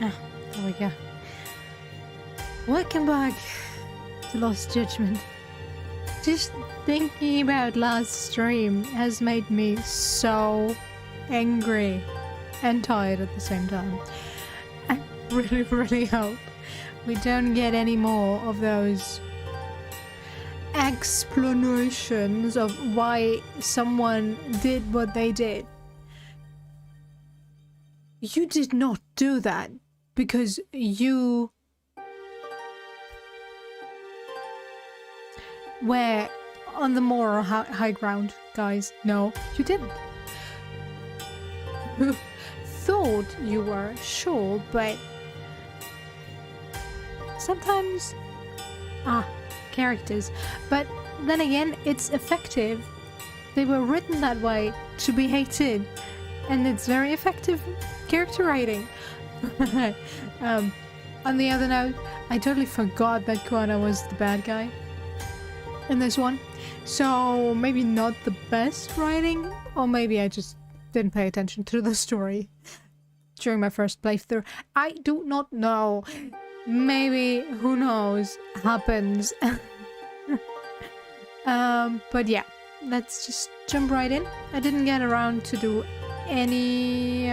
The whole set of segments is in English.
Ah, there we go. Welcome back to Lost Judgment. Just thinking about last stream has made me so angry and tired at the same time. I really hope we don't get any more of those explanations of why someone did what they did. You did not do that because you were on the moral high ground, guys. No, you didn't. You thought you were, sure, but sometimes characters. But then again, it's effective. They were written that way to be hated, and it's very effective character writing. On the other note, I totally forgot that Kuana was the bad guy in this one, so maybe not the best writing, or maybe I just didn't pay attention to the story during my first playthrough. I do not know. Maybe, who knows, happens. But yeah, let's just jump right in. I didn't get around to do any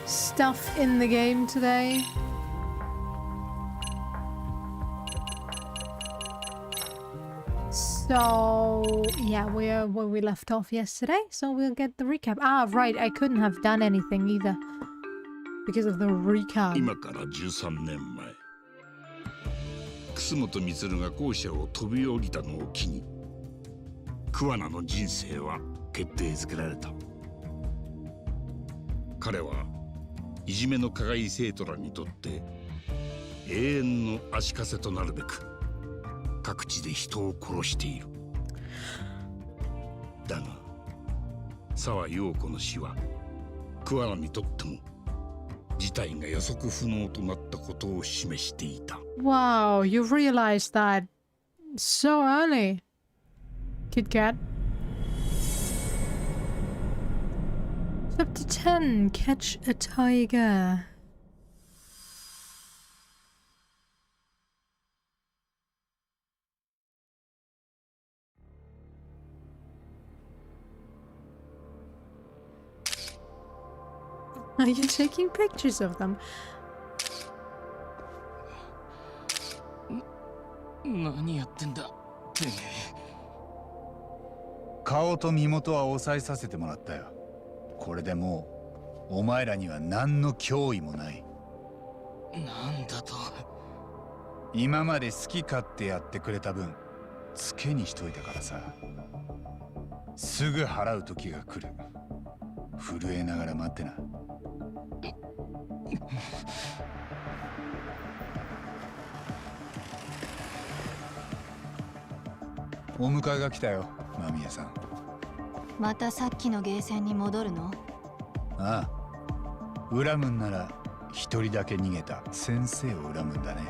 stuff in the game today. So yeah, we're where we left off yesterday, so we'll get the recap. Ah, right, I couldn't have done anything either because of the recap. 今から13年前、楠本充が校舎を飛び降りたのを機に、桑名の人生は決定づけられた。彼はいじめの加害生徒らにとって永遠の足かせとなるべく各地で人を殺している。だが沢陽子の死は桑名にとっても事態が予測不能となったことを示していた。Wow, you realized that so early, Kit Kat. Chapter 10, Catch a Tiger. Are you taking pictures of them? 何やってんだてめえ。顔と身元は抑えさせてもらったよ。これでもうお前らには何の脅威もない。なんだと。今まで好き勝手やってくれた分ツケにしといたからさ。すぐ払う時が来る。震えながら待ってな。お迎えが来たよ、間宮さん。またさっきのゲーセンに戻るの？ああ、恨むんなら一人だけ逃げた先生を恨むんだね。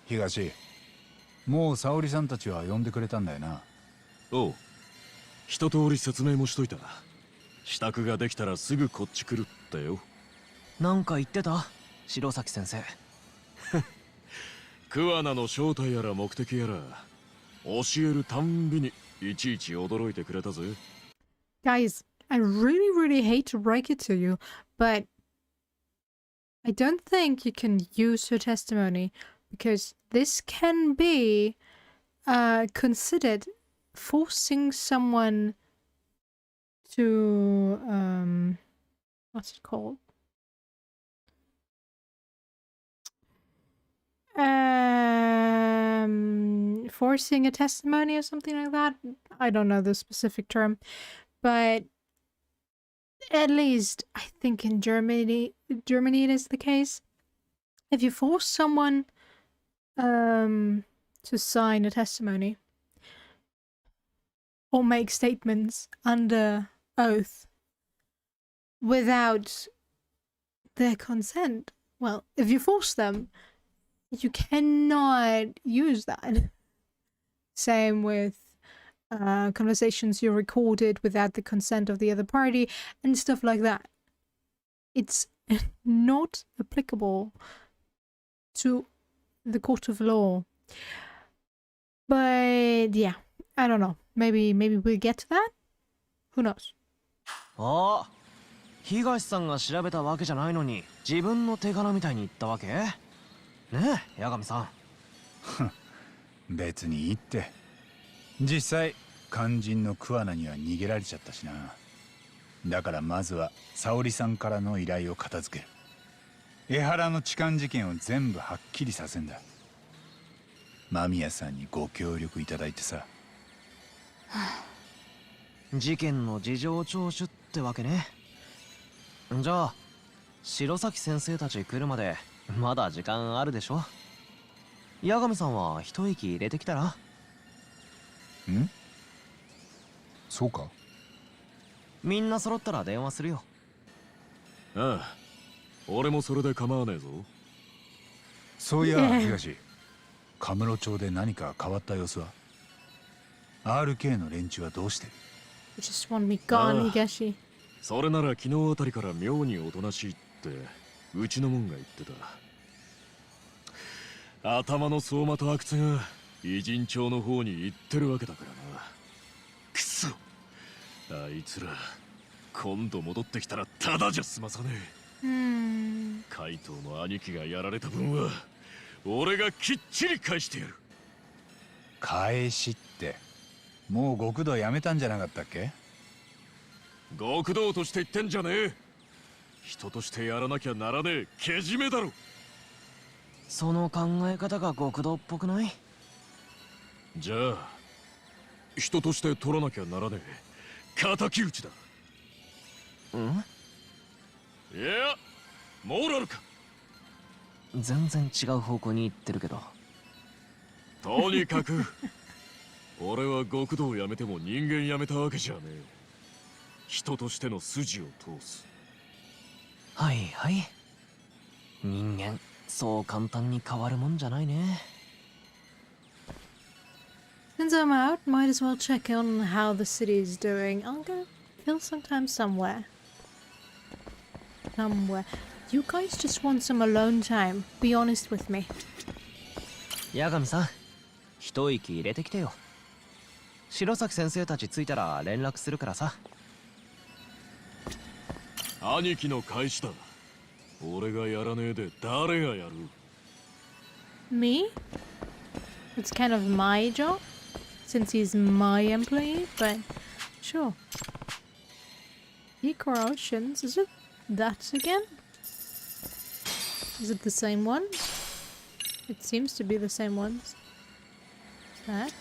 東、もう沙織さんたちは呼んでくれたんだよな。おう、一通り説明もしといた。支度ができたらすぐこっち来るってよ。なんか言ってた？白崎先生。桑名の正体やら目的やら教えるたんびにいちいち驚いてくれたぜ。Guys, I really hate to break it to you, but I don't think you can use her testimony because this can be considered forcing someone to what's it called? Forcing a testimony or something like that. I don't know the specific term, but at least I think in Germany it is the case. If you force someone to sign a testimony or make statements under oath without their consent, well, if you force them, you cannot use that. Same with conversations you recorded without the consent of the other party and stuff like that. It's not applicable to the court of law. But yeah, I don't know. Maybe we'll get to that? Who knows? ああ、東さんが調べたわけじゃないのに自分の手柄みたいに言ったわけ？ねえ、八神さん。別にいいって。実際肝心の桑名には逃げられちゃったしな。だからまずは沙織さんからの依頼を片付ける。江原の痴漢事件を全部はっきりさせんだ。間宮さんにご協力いただいてさ。事件の事情聴取ってわけね。じゃあ白崎先生たち来るまでまだ時間あるでしょ。八神さんは一息入れてきたら。ん？そうか。みんな揃ったら電話するよ。ああ、俺もそれで構わねえぞ。そういや東、カムロ町で何か変わった様子は？ RK の連中はどうしてる？ You just want me gone, Higashi. それなら昨日あたりから妙におとなしいってうちのもんが言ってた。頭の相馬と阿久津が偉人町の方に行ってるわけだからな。くそ、あいつら今度戻ってきたらただじゃ済まさねえ。海藤の兄貴がやられた分は俺がきっちり返してやる。返しってもう極道やめたんじゃなかったっけ？極道として言ってんじゃねえ。人としてやらなきゃならねえけじめだろ。その考え方が極道っぽくない？じゃあ人として取らなきゃならねえ敵討ちだ。ん？いやモラルか。全然違う方向に行ってるけど。とにかく俺は極道をやめても人間やめたわけじゃねえ。人としての筋を通す。はいはい。人間そう簡単に変わるもんじゃないね。Since I'm out, might as well check on how the city is doing. I'll go kill some time somewhere. You guys just want some alone time. Be honest with me. 八神さん、一息入れてきてよ。白崎先生たち着いたら連絡するからさ。兄貴の返しだ。俺がやらねえで誰がやる？ Me? It's kind of my job, since he's my employee, but sure. Decorations, is it that again? Is it the same ones? It seems to be the same ones. That?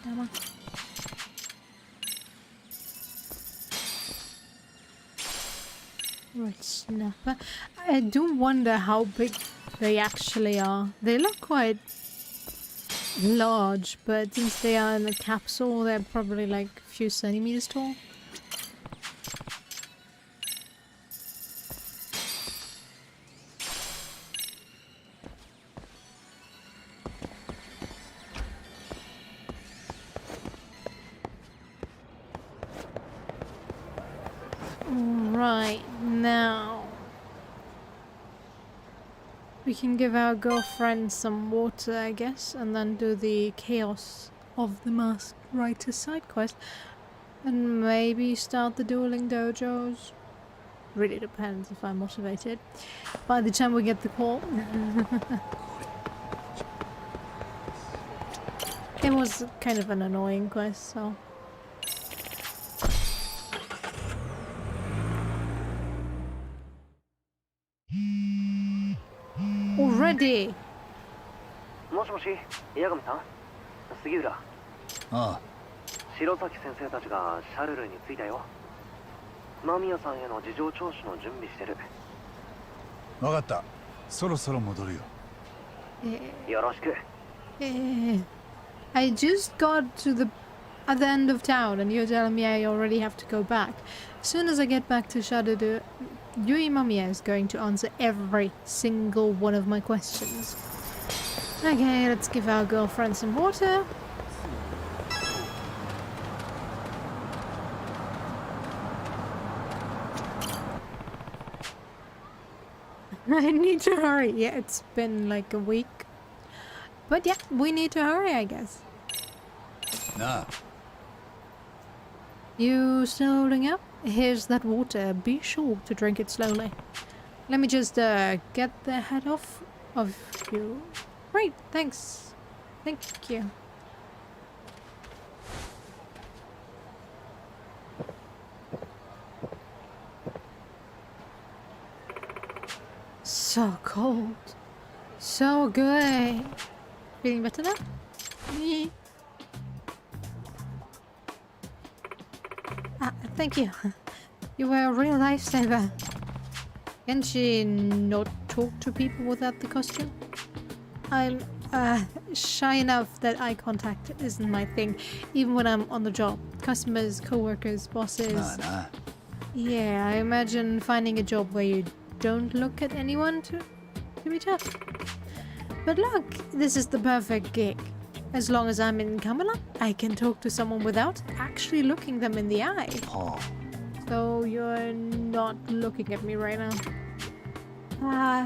Come on. Right, snapper. I do wonder how big they actually are. They look quite large, but since they are in a capsule, they're probably like a few centimeters tall. Right, now we can give our girlfriend some water, I guess, and then do the Chaos of the Masked Writer side quest, and maybe start the dueling dojos. Really depends if I'm motivated. By the time we get the call. It was kind of an annoying quest, so... Already! もしもし、八神さん、杉浦。ああ、白崎先生たちがシャルルに着いたよ。間宮さんへの事情聴取の準備してる。わかった。そろそろ戻るよ。よろしく。I just got to the at the end of town and you're telling me I already have to go back. As soon as I get back to Shadow, Yui Mamiya is going to answer every single one of my questions. Okay, let's give our girlfriend some water. I need to hurry. Yeah, it's been like a week. But yeah, we need to hurry, I guess. Nah. You still holding up? Here's that water. Be sure to drink it slowly. Let me just get the head off of you. Great, thanks. Thank you. So cold. So good. Feeling better now? Me. Ah, thank you. You were a real lifesaver. Can she not talk to people without the costume? I'm shy enough that eye contact isn't my thing, even when I'm on the job. Customers, co-workers, bosses. Nah. Yeah, I imagine finding a job where you don't look at anyone to be tough. But look, this is the perfect gig. As long as I'm in Kamala, I can talk to someone without actually looking them in the eye. Oh. So you're not looking at me right now?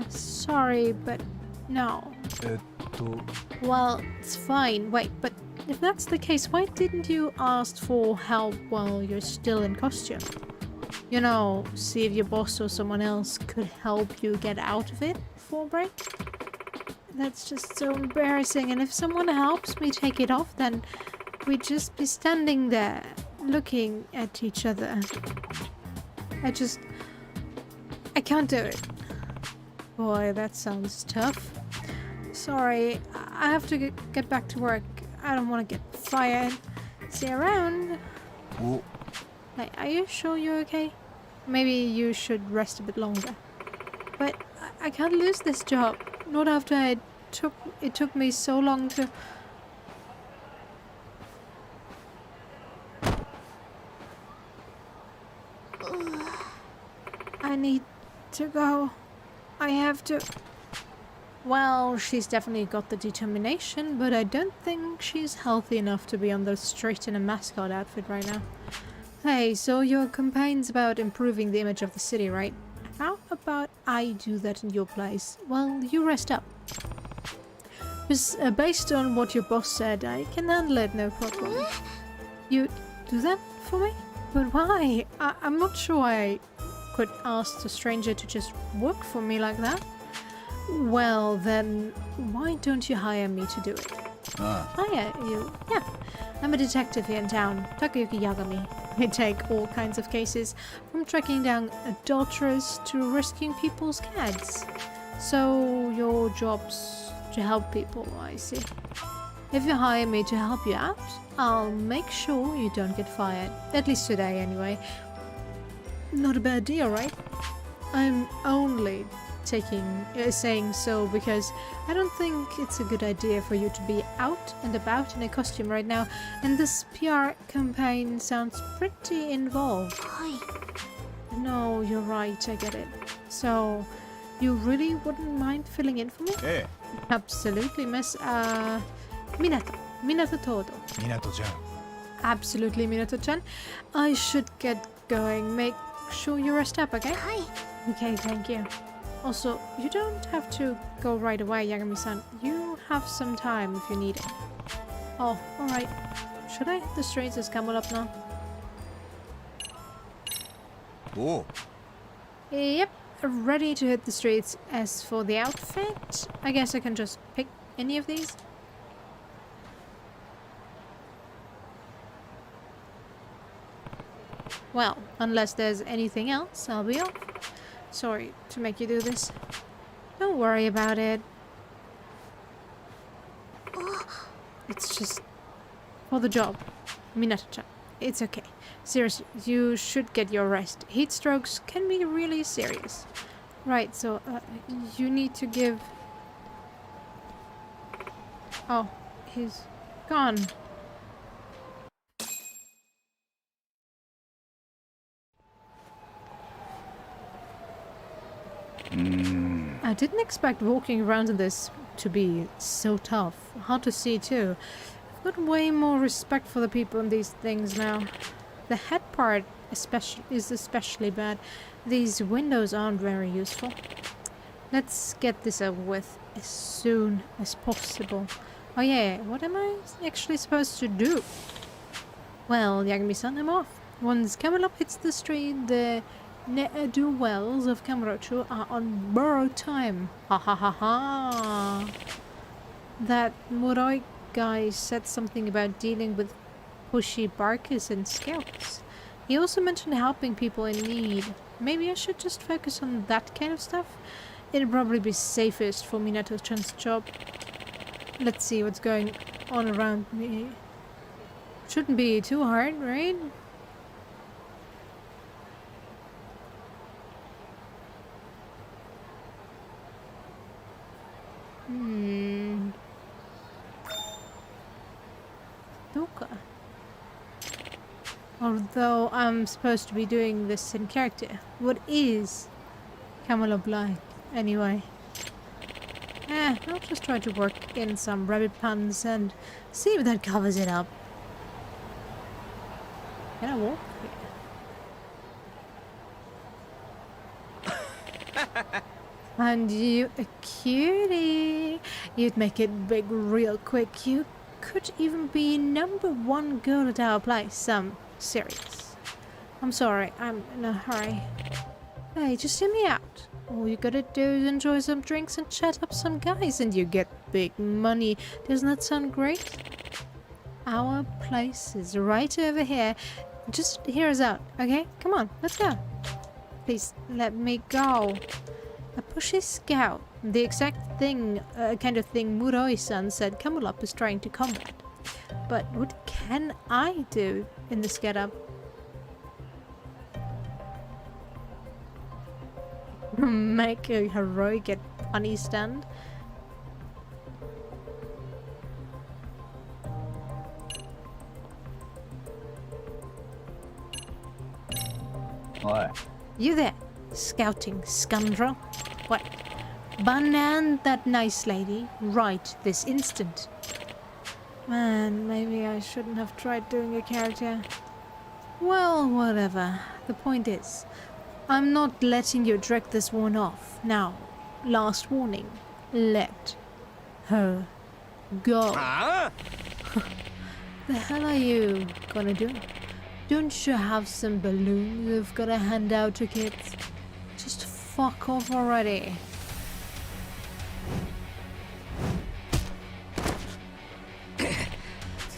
Sorry, but no. Well, it's fine. Wait, but if that's the case, why didn't you ask for help while you're still in costume? You know, see if your boss or someone else could help you get out of it for a break? That's just so embarrassing, and if someone helps me take it off, then we'd just be standing there, looking at each other. I can't do it. Boy, that sounds tough. Sorry, I have to get back to work. I don't want to get fired. See you around. Oh. Hey, are you sure you're okay? Maybe you should rest a bit longer. But I can't lose this job. Not after it took me so long to... I need to go. I have to... Well, she's definitely got the determination, but I don't think she's healthy enough to be on the street in a mascot outfit right now. Hey, so your campaign's about improving the image of the city, right? How about I do that in your place? Well, you rest up. Because based on what your boss said, I can handle it, no problem. You do that for me? But why? I'm not sure I could ask a stranger to just work for me like that. Well, then, why don't you hire me to do it? Hire you? Yeah. I'm a detective here in town, Takayuki Yagami. I take all kinds of cases, from tracking down adulterers to rescuing people's cats. So, your job's to help people, I see. If you hire me to help you out, I'll make sure you don't get fired. At least today, anyway. Not a bad deal, right? I'm only saying so because I don't think it's a good idea for you to be out and about in a costume right now, and this PR campaign sounds pretty involved. No, you're right, I get it. So, you really wouldn't mind filling in for me? Eh. Absolutely, miss. Minato Todo. Minato-chan. Absolutely, Minato-chan. I should get going. Make sure you rest up, okay? Okay, thank you. Also, you don't have to go right away, Yagami-san. You have some time if you need it. Oh, alright. Should I hit the streets as Camel up now? Oh. Yep, ready to hit the streets. As for the outfit, I guess I can just pick any of these. Well, unless there's anything else, I'll be off. Sorry to make you do this. Don't worry about it. It's just for the job. Minato-chan, it's okay. Seriously, you should get your rest. Heat strokes can be really serious. Right, so you need to give... Oh, he's gone. I didn't expect walking around in this to be so tough. Hard to see too. I've got way more respect for the people in these things now. The head part is especially bad. These windows aren't very useful. Let's get this over with as soon as possible. Oh yeah, what am I actually supposed to do? Well, Yagami-san, I'm off. Once Camelot hits the street, the ne'er-do-wells of Kamurocho are on borrowed time. Ha ha ha ha. That Moroi guy said something about dealing with pushy barkers and scouts. He also mentioned helping people in need. Maybe I should just focus on that kind of stuff? It'd probably be safest for Minato-chan's job. Let's see what's going on around me. Shouldn't be too hard, right? Doka. Although I'm supposed to be doing this in character. What is Camelot like, anyway? I'll just try to work in some rabbit puns and see if that covers it up. Can I walk here? And you a cutie. You'd make it big real quick. You could even be #1 girl at our place. I'm serious. I'm sorry, I'm in a hurry. Hey, just hear me out. All you gotta do is enjoy some drinks and chat up some guys and you get big money. Doesn't that sound great? Our place is right over here. Just hear us out, okay? Come on, let's go. Please, let me go. A pushy scout. The exact thing, kind of thing Muroi-san said Camelot is trying to combat. But what can I do in this getup? Make a heroic at funny stand? What? You there, scouting scoundrel? What? Banan that nice lady right this instant. Man, maybe I shouldn't have tried doing a character. Well, whatever. The point is, I'm not letting you drag this one off. Now, last warning. Let her go. The hell are you gonna do? Don't you have some balloons you've gotta hand out to kids? Just fuck off already.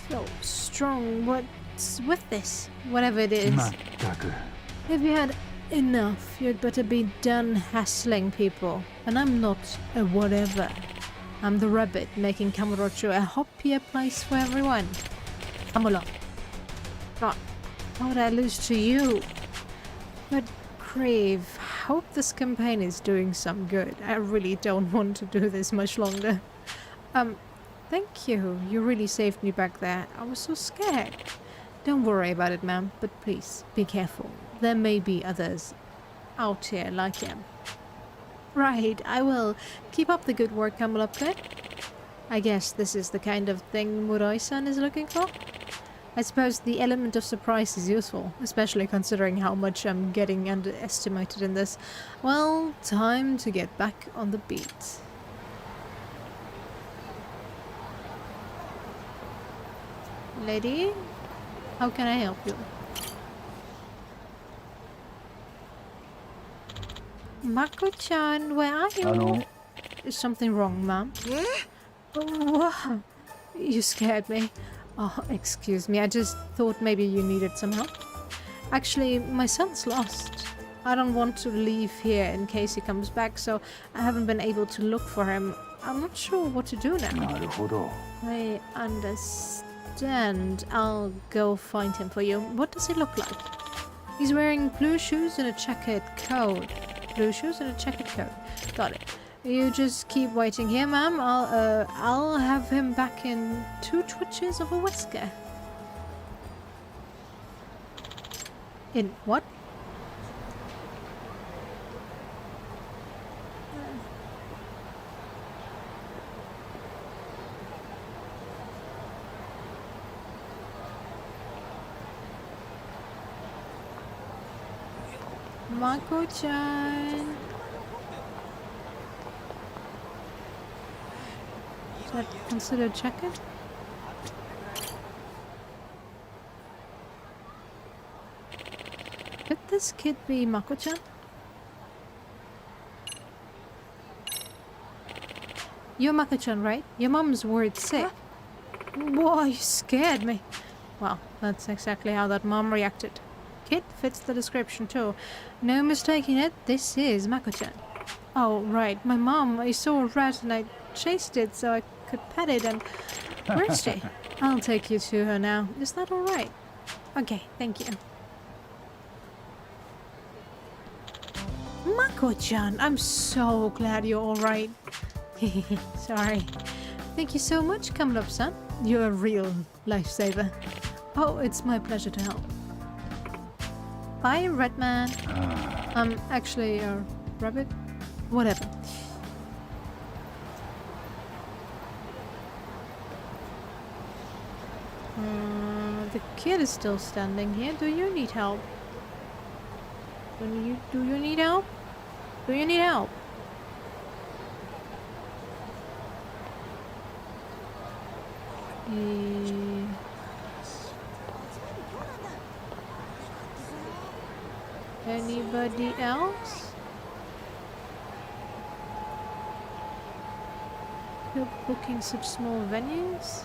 So strong. What's with this? Whatever it is. If you had enough, you'd better be done hassling people. And I'm not a whatever. I'm the rabbit making Kamurocho a happier place for everyone. Come along. God, how would I lose to you? But Crave, hope this campaign is doing some good. I really don't want to do this much longer. Thank you. You really saved me back there. I was so scared. Don't worry about it, ma'am, but please, be careful. There may be others out here like him. Right, I will. Keep up the good work, Kamurocho. I guess this is the kind of thing Muroi-san is looking for. I suppose the element of surprise is useful, especially considering how much I'm getting underestimated in this. Well, time to get back on the beat. Lady, how can I help you? Mako-chan, where are you? Is something wrong, ma'am? Oh, you scared me. Oh, excuse me. I just thought maybe you needed some help. Actually, my son's lost. I don't want to leave here in case he comes back, so I haven't been able to look for him. I'm not sure what to do now. I understand. I'll go find him for you. What does he look like? He's wearing blue shoes and a checkered coat. Blue shoes and a checkered coat. Got it. You just keep waiting here, ma'am. I'll have him back in 2 twitches of a whisker. In what? Mako-chan. Is that considered check-in? Could this kid be Mako-chan? You're Mako-chan, right? Your mom's worried sick. Whoa, you scared me. Well, that's exactly how that mom reacted. Kid fits the description too. No mistaking it, this is Mako-chan. Oh, right. My mom, I saw a rat and I chased it so I could pet it and... Where is she? I'll take you to her now. Is that alright? Okay, thank you. Mako-chan, I'm so glad you're alright. Sorry. Thank you so much, Kamurocho-san. You're a real lifesaver. Oh, it's my pleasure to help. Bye, Redman. I'm actually a rabbit. Whatever. The kid is still standing here. Do you need help? Do you need help? Do you need help? Anybody else? You're booking such small venues?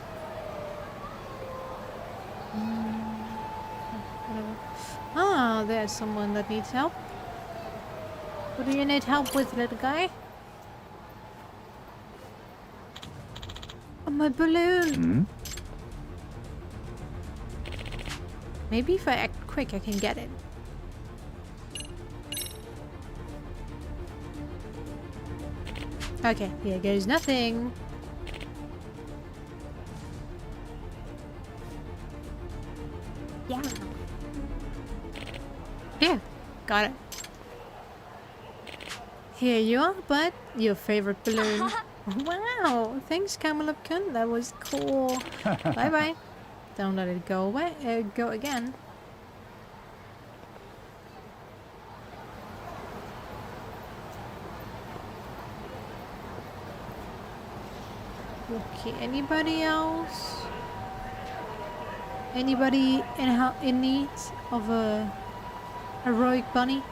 Ah, there's someone that needs help. What do you need help with, little guy? Oh, my balloon! Maybe if I act quick, I can get it. Okay, here goes nothing. Yeah. Here, got it. Here you are, bud. Your favorite balloon. Wow, thanks, Kamurocho. That was cool. Bye bye. Don't let it go away. Go again. Okay, anybody else? Anybody in need of a heroic bunny?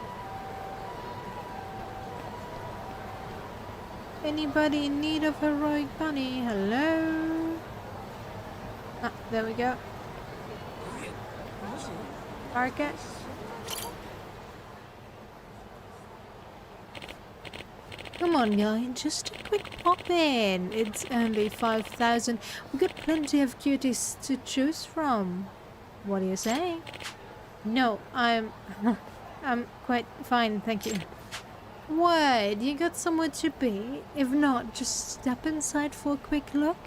Anybody in need of heroic bunny? Hello? Ah, there we go. Park it. Come on, guy, just a quick pop in. It's only 5,000. We've got plenty of cuties to choose from. What do you say? No, I'm quite fine, thank you. What? You got somewhere to be? If not, just step inside for a quick look.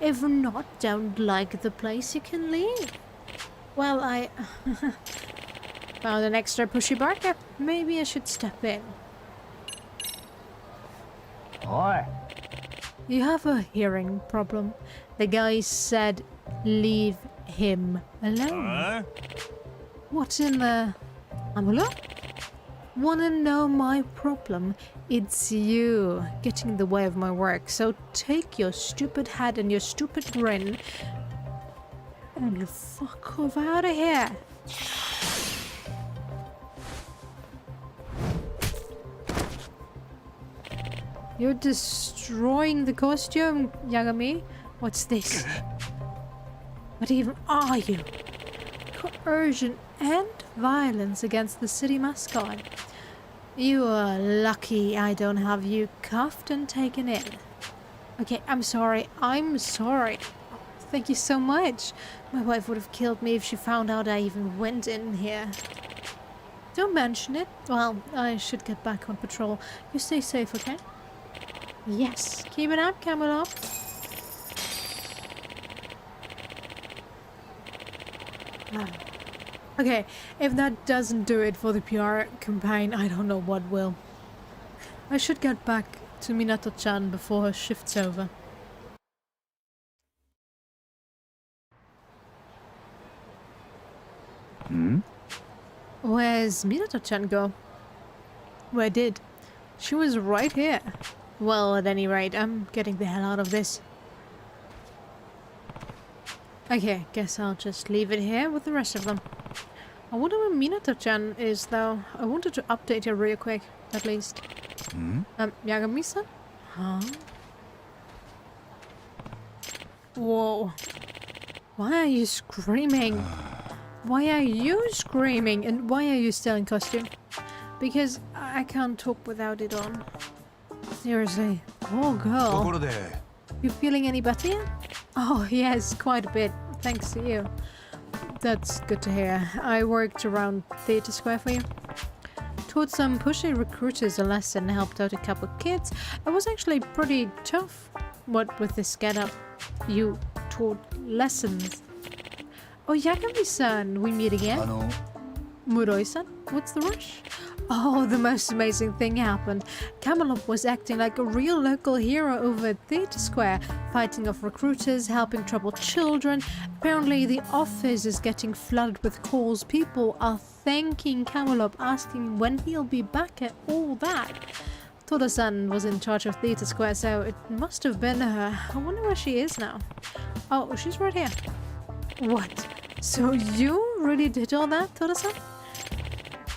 If not, don't like the place, you can leave. Well, I found an extra pushy barker. Maybe I should step in. Oi. You have a hearing problem. The guy said leave him alone. What's in the amulet? Wanna know my problem? It's you getting in the way of my work. So take your stupid head and your stupid grin and fuck off out of here. You're destroying the costume, Yagami. What's this? What even are you? Coercion and violence against the city mascot. You are lucky I don't have you cuffed and taken in. Okay, I'm sorry. I'm sorry. Thank you so much. My wife would have killed me if she found out I even went in here. Don't mention it. Well, I should get back on patrol. You stay safe, okay? Yes. Keep it up, Kamurocho. Okay, if that doesn't do it for the PR campaign, I don't know what will. I should get back to Minato-chan before her shift's over. Where's Minato-chan go? Well, I did. She was right here. Well, at any rate, I'm getting the hell out of this. Okay, guess I'll just leave it here with the rest of them. I wonder where Minato-chan is, though. I wanted to update her real quick, at least. Yagami-san? Huh? Whoa. Why are you screaming? Why are you screaming? And why are you still in costume? Because I can't talk without it on. Seriously. Oh, girl. You feeling any better yet? Oh, yes, quite a bit. Thanks to you. That's good to hear. I worked around Theatre Square for you. Taught some pushy recruiters a lesson, helped out a couple of kids. It was actually pretty tough. What with this get-up? You taught lessons. Oh, Yagami-san, we meet again? Muroi-san, what's the rush? Oh, the most amazing thing happened. Kamurocho was acting like a real local hero over at Theatre Square, fighting off recruiters, helping troubled children. Apparently the office is getting flooded with calls. People are thanking Kamurocho, asking when he'll be back and all that. Toda-san was in charge of Theatre Square, so it must have been her. I wonder where she is now. Oh, she's right here. What? So you really did all that, Toda-san?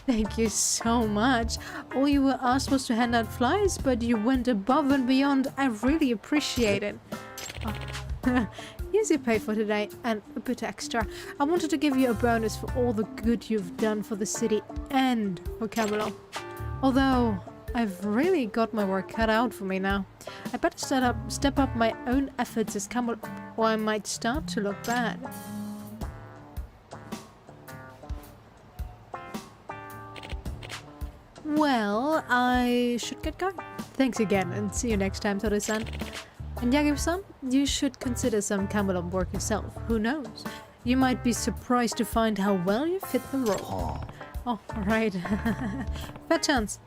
Thank you so much. All you were asked was to hand out flyers, but you went above and beyond. I really appreciate it. Oh. Here's your pay for today, and a bit extra. I wanted to give you a bonus for all the good you've done for the city and for Kamurocho. Although, I've really got my work cut out for me now. I better step up my own efforts as Kamurocho, or I might start to look bad. Well, I should get going. Thanks again, and see you next time, Toru-san. And Yagami-san, you should consider some Kamurocho work yourself. Who knows? You might be surprised to find how well you fit the role. Oh, alright. Fair chance.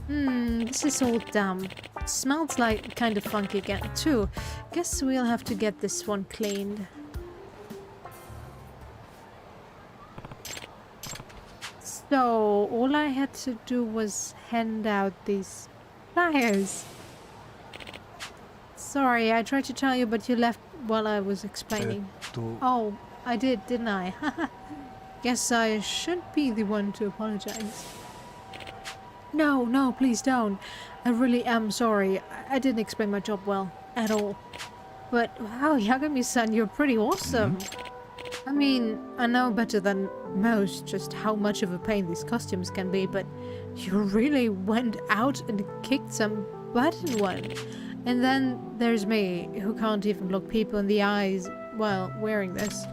This is all damn. Smells like kind of funky again, too. Guess we'll have to get this one cleaned. So, all I had to do was hand out these flyers. Sorry, I tried to tell you, but you left while I was explaining. Oh, I did, didn't I? Guess I should be the one to apologize. No, please don't. I really am sorry. I didn't explain my job well, at all. But wow, Yagami-san, you're pretty awesome. I mean, I know better than most just how much of a pain these costumes can be, but you really went out and kicked some butt in one. And then there's me, who can't even look people in the eyes while wearing this.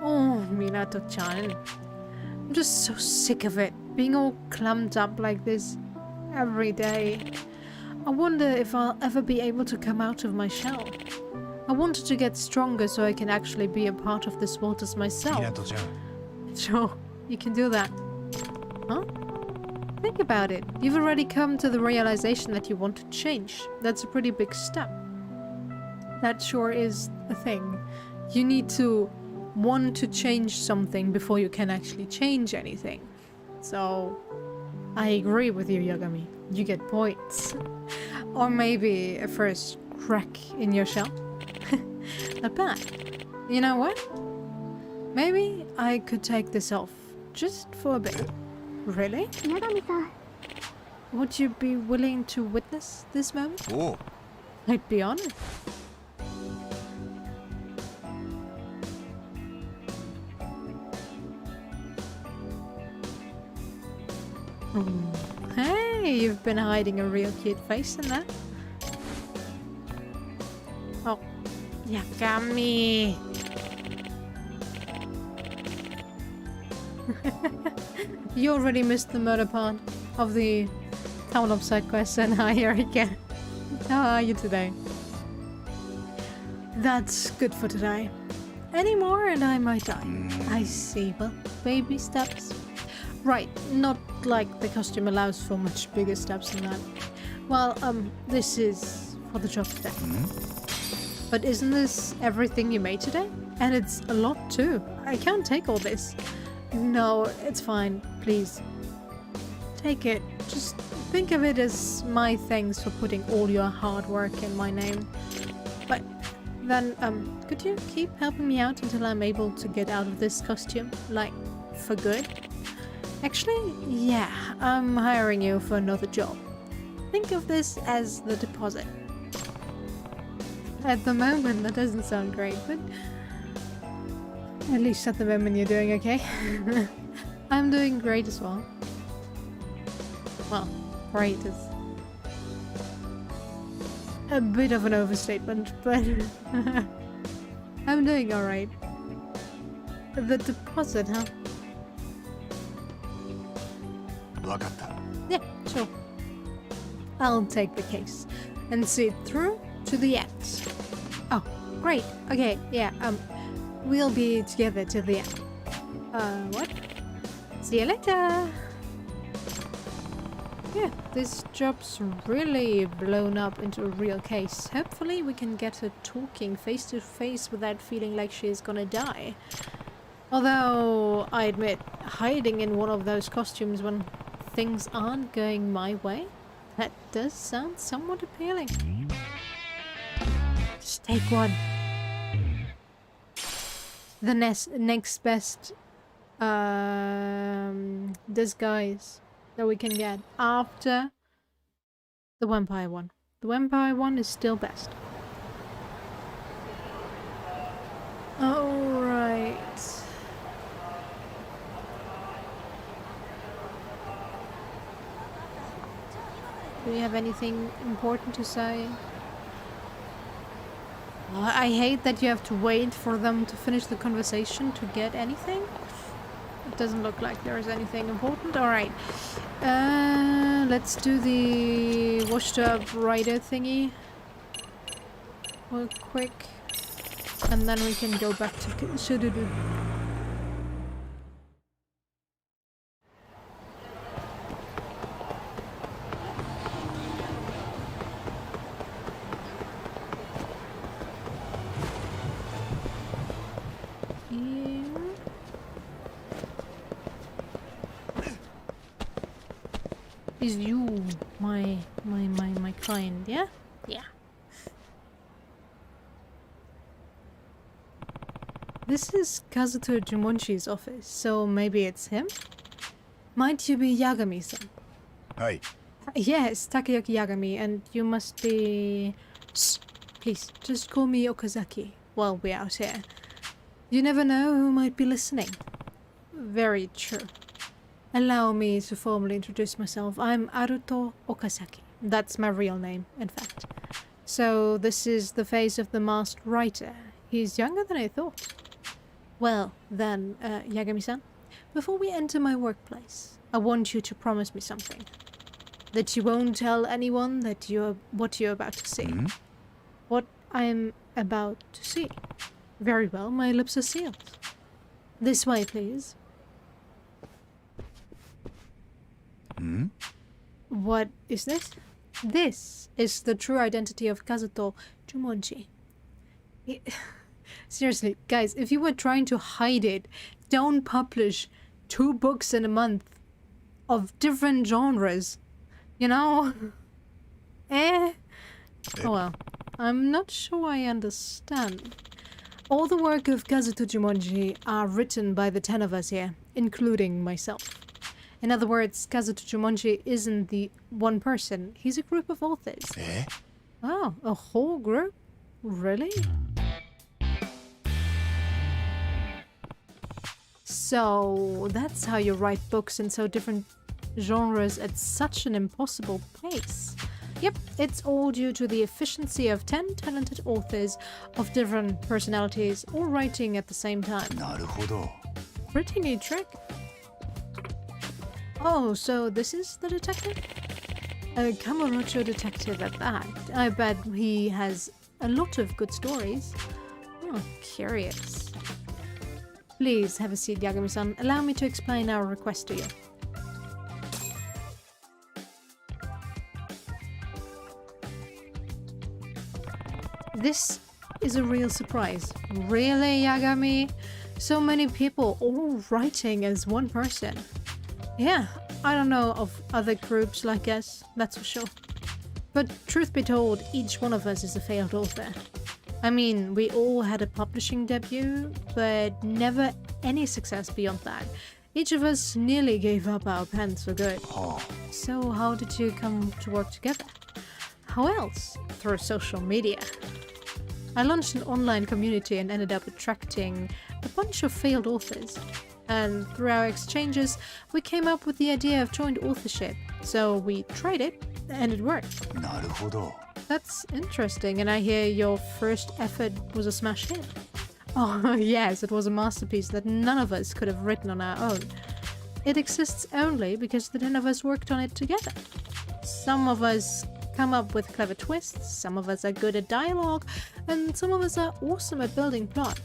Oh, Minato-chan. I'm just so sick of it, being all clumped up like this every day. I wonder if I'll ever be able to come out of my shell. I wanted to get stronger so I can actually be a part of this world as myself. Sure, you can do that. Huh? Think about it. You've already come to the realization that you want to change. That's a pretty big step. That sure is a thing. You need to want to change something before you can actually change anything. So, I agree with you, Yagami. You get points. Or maybe a first crack in your shell. Not bad. You know what? Maybe I could take this off. Just for a bit. Really? Yagami-san. Would you be willing to witness this moment? Oh. I'd be honored. Hey, you've been hiding a real cute face in that. Oh, Yagami. You already missed the murder part of the town upside quest, and here again. How are you today? That's good for today. Any more and I might die. I see. Well, baby steps. Right, not like the costume allows for much bigger steps than that. Well, this is for the job today. But isn't this everything you made today? And it's a lot too. I can't take all this. No, it's fine. Please. take it. Just think of it as my thanks for putting all your hard work in my name. But then, could you keep helping me out until I'm able to get out of this costume? Like, for good? Actually, yeah, I'm hiring you for another job. Think of this as the deposit. At the moment, that doesn't sound great, but at least at the moment you're doing okay. I'm doing great as well. Well, great is a bit of an overstatement, but I'm doing alright. The deposit, huh? わかった。 Yeah, sure. I'll take the case and see it through to the end. Oh, great. Okay, yeah, we'll be together till the end. What? See you later. Yeah, this job's really blown up into a real case. Hopefully we can get her talking face to face without feeling like she's gonna die. Although, I admit, hiding in one of those costumes when things aren't going my way, that does sound somewhat appealing. Just take one. The next best disguise that we can get after the vampire one. The vampire one is still best. Alright. Do you have anything important to say? I hate that you have to wait for them to finish the conversation to get anything. It doesn't look like there is anything important. Alright. Let's do the washed up rider thingy real quick. And then we can go back to Shududu. Is you my client, yeah? Yeah. This is Kazuto Jumonchi's office, so maybe it's him? Might you be Yagami-san? はい。 Yes, Takeyoki Yagami, and you must be... Shh, please, just call me Okazaki while we're out here. You never know who might be listening. Very true. Allow me to formally introduce myself. I'm Aruto Okazaki. That's my real name, in fact. So this is the face of the masked writer. He's younger than I thought. Well, then, Yagami-san, before we enter my workplace, I want you to promise me something. That you won't tell anyone that what you're about to see. Hmm? What I'm about to see. Very well, my lips are sealed. This way, please. Hmm? What is this? This is the true identity of Kazuto Jumonchi. Seriously, guys, if you were trying to hide it, don't publish 2 books in a month of different genres. You know? Oh well. I'm not sure I understand. All the work of Kazuto Jumonchi are written by the 10 of us here, including myself. In other words, Kazuto Jumonchi isn't the one person, he's a group of authors. Eh? Oh, a whole group? Really? So, that's how you write books in so different genres at such an impossible pace. Yep, it's all due to the efficiency of 10 talented authors of different personalities, all writing at the same time. なるほど。 Pretty neat trick. Oh, so this is the detective? A Kamurocho detective at that. I bet he has a lot of good stories. Oh, curious. Please have a seat, Yagami-san. Allow me to explain our request to you. This is a real surprise. Really, Yagami? So many people all writing as one person. Yeah, I don't know of other groups like us, that's for sure. But truth be told, each one of us is a failed author. I mean, we all had a publishing debut, but never any success beyond that. Each of us nearly gave up our pens for good. So how did you come to work together? How else? Through social media. I launched an online community and ended up attracting a bunch of failed authors. And through our exchanges, we came up with the idea of joint authorship. So we tried it, and it worked. なるほど。 That's interesting, and I hear your first effort was a smash hit. Oh yes, it was a masterpiece that none of us could have written on our own. It exists only because the 10 of us worked on it together. Some of us come up with clever twists, some of us are good at dialogue, and some of us are awesome at building plot.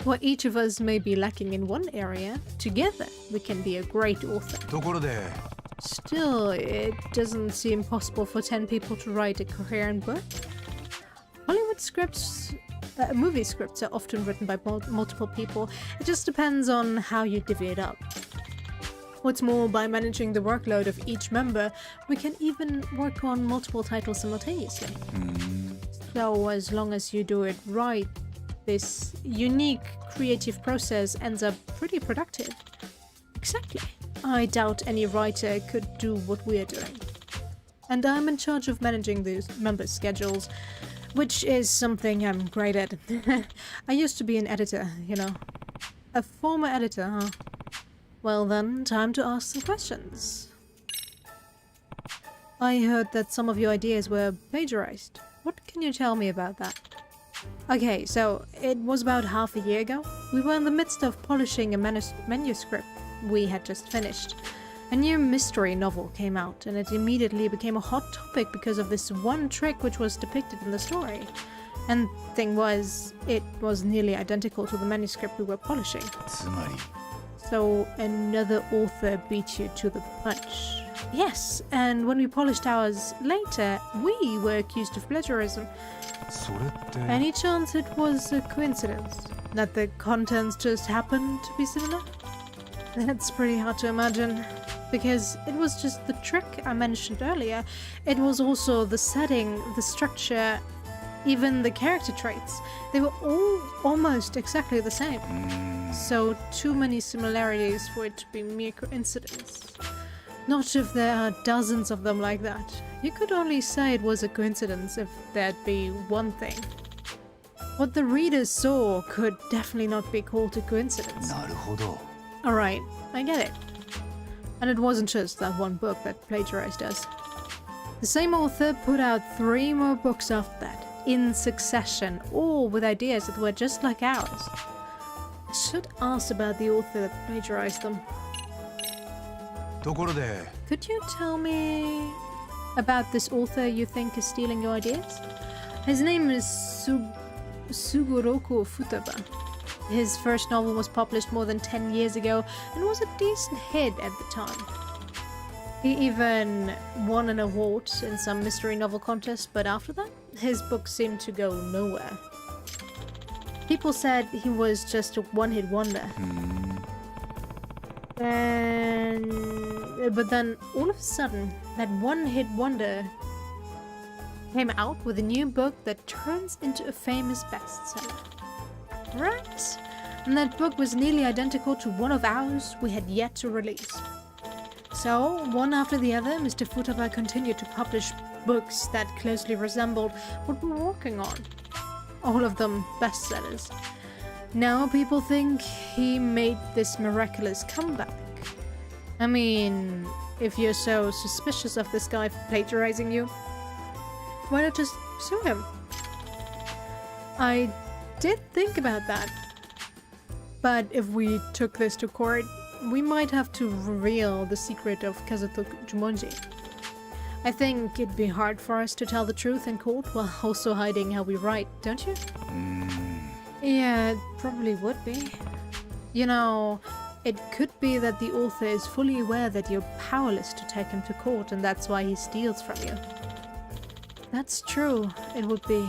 While each of us may be lacking in one area, together we can be a great author. ところで、 Still, it doesn't seem possible for 10 people to write a coherent book. Hollywood scripts, movie scripts are often written by multiple people. It just depends on how you divvy it up. What's more, by managing the workload of each member, we can even work on multiple titles simultaneously. So as long as you do it right, this unique creative process ends up pretty productive. Exactly. I doubt any writer could do what we are doing. And I'm in charge of managing the members' schedules, which is something I'm great at. I used to be an editor, you know. A former editor, huh? Well then, time to ask some questions. I heard that some of your ideas were plagiarized. What can you tell me about that? Okay, so it was about half a year ago. We were in the midst of polishing a manuscript we had just finished. A new mystery novel came out, and it immediately became a hot topic because of this one trick which was depicted in the story. And thing was, it was nearly identical to the manuscript we were polishing. つまり、 So another author beat you to the punch. Yes, and when we polished ours later, we were accused of plagiarism. それって、 Any chance it was a coincidence? That the contents just happened to be similar? That's pretty hard to imagine. Because it was just the trick I mentioned earlier. It was also the setting, the structure, even the character traits. They were all almost exactly the same. So too many similarities for it to be mere coincidence. Not if there are dozens of them like that. You could only say it was a coincidence if there'd be one thing. What the reader saw could definitely not be called a coincidence. なるほど。 Alright, I get it. And it wasn't just that one book that plagiarized us. The same author put out 3 more books after that, in succession, all with ideas that were just like ours. I should ask about the author that plagiarized them. ところで、 Could you tell me about this author you think is stealing your ideas? His name is Sugoroku Futaba. His first novel was published more than 10 years ago and was a decent hit at the time. He even won an award in some mystery novel contest, but after that, his book seemed to go nowhere. People said he was just a one-hit wonder. But then, all of a sudden, that one-hit wonder came out with a new book that turns into a famous bestseller. Right? And that book was nearly identical to one of ours we had yet to release. So, one after the other, Mr. Futaba continued to publish books that closely resembled what we were working on. All of them bestsellers. Now people think he made this miraculous comeback. I mean, if you're so suspicious of this guy for plagiarizing you, why not just sue him? I did think about that. But if we took this to court, we might have to reveal the secret of Kazuto Jumonji. I think it'd be hard for us to tell the truth in court while also hiding how we write, don't you? Yeah, it probably would be. You know, it could be that the author is fully aware that you're powerless to take him to court and that's why he steals from you. That's true, it would be.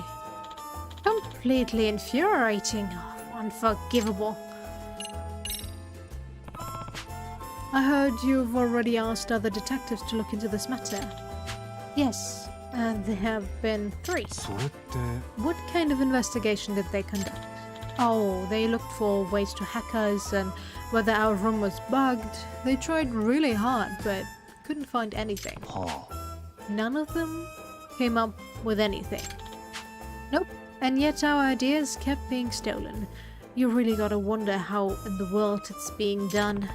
Completely infuriating, unforgivable. I heard you've already asked other detectives to look into this matter. Yes, and there have been 3. それって What kind of investigation did they conduct? Oh, they looked for ways to hack us and whether our room was bugged. They tried really hard, but couldn't find anything. はあ None of them came up with anything. Nope. And yet our ideas kept being stolen. You really gotta wonder how in the world it's being done.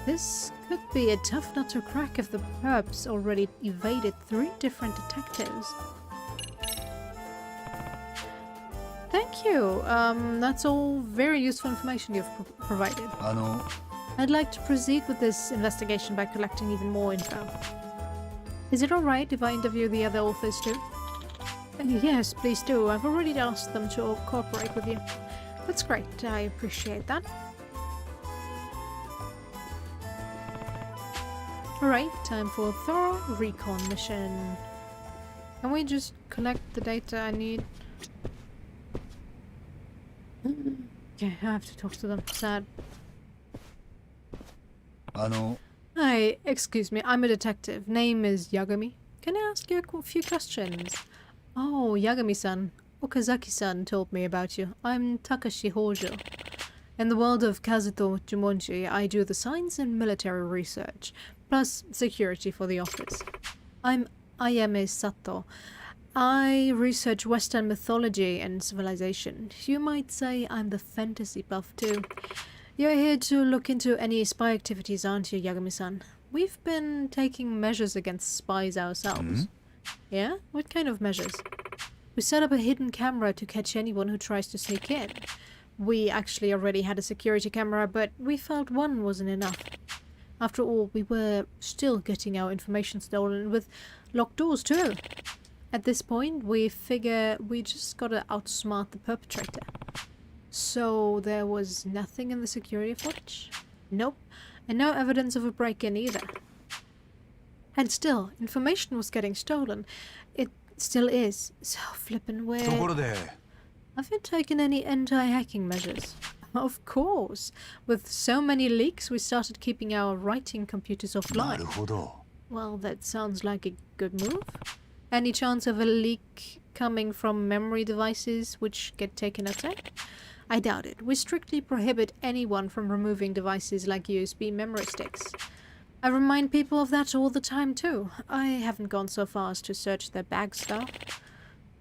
This could be a tough nut to crack if the perps already evaded 3 different detectives. Thank you. That's all very useful information you've provided. あの I'd like to proceed with this investigation by collecting even more info. Is it alright if I interview the other authors too? Yes, please do. I've already asked them to cooperate with you. That's great. I appreciate that. Alright, time for a thorough recon mission. Can we just collect the data I need? Okay, I have to talk to them. Sad. あの Hi, excuse me, I'm a detective. Name is Yagami. Can I ask you a few questions? Oh, Yagami-san. Okazaki-san told me about you. I'm Takashi Hojo. In the world of Kazuto Jumonji, I do the science and military research, plus security for the office. I'm Ayame Sato. I research Western mythology and civilization. You might say I'm the fantasy buff too. You're here to look into any spy activities, aren't you, Yagami-san? We've been taking measures against spies ourselves. Yeah? What kind of measures? We set up a hidden camera to catch anyone who tries to sneak in. We actually already had a security camera, but we felt one wasn't enough. After all, we were still getting our information stolen with locked doors too. At this point, we figure we just gotta outsmart the perpetrator. So there was nothing in the security footage? Nope. And no evidence of a break-in either. And still, information was getting stolen. It still is. So flippin' と weird. ころで Have you taken any anti-hacking measures? Of course. With so many leaks, we started keeping our writing computers な offline. るほど Well, that sounds like a good move. Any chance of a leak coming from memory devices which get taken outside? I doubt it. We strictly prohibit anyone from removing devices like USB memory sticks. I remind people of that all the time too. I haven't gone so far as to search their bags though.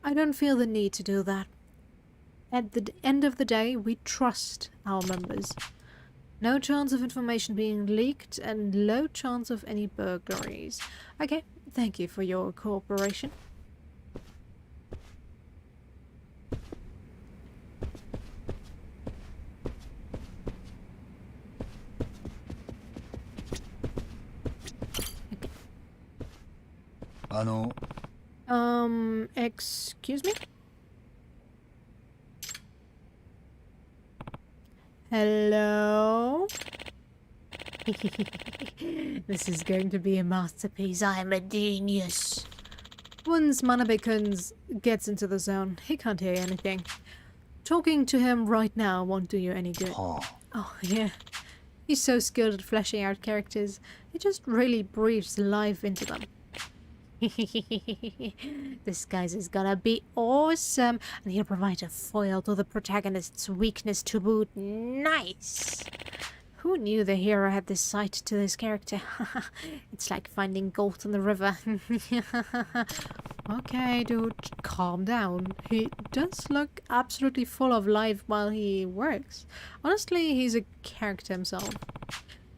I don't feel the need to do that. At the end of the day, we trust our members. No chance of information being leaked and low chance of any burglaries. Okay, thank you for your cooperation. Excuse me? Hello? This is going to be a masterpiece. I'm a genius. Once Manabe-kun gets into the zone, he can't hear anything. Talking to him right now won't do you any good. はあ Oh, yeah. He's so skilled at fleshing out characters. He just really breathes life into them. This guy's is gonna be awesome, and he'll provide a foil to the protagonist's weakness to boot. Nice! Who knew the hero had this sight to this character? It's like finding gold in the river. Okay, dude, calm down. He does look absolutely full of life while he works. Honestly, he's a character himself.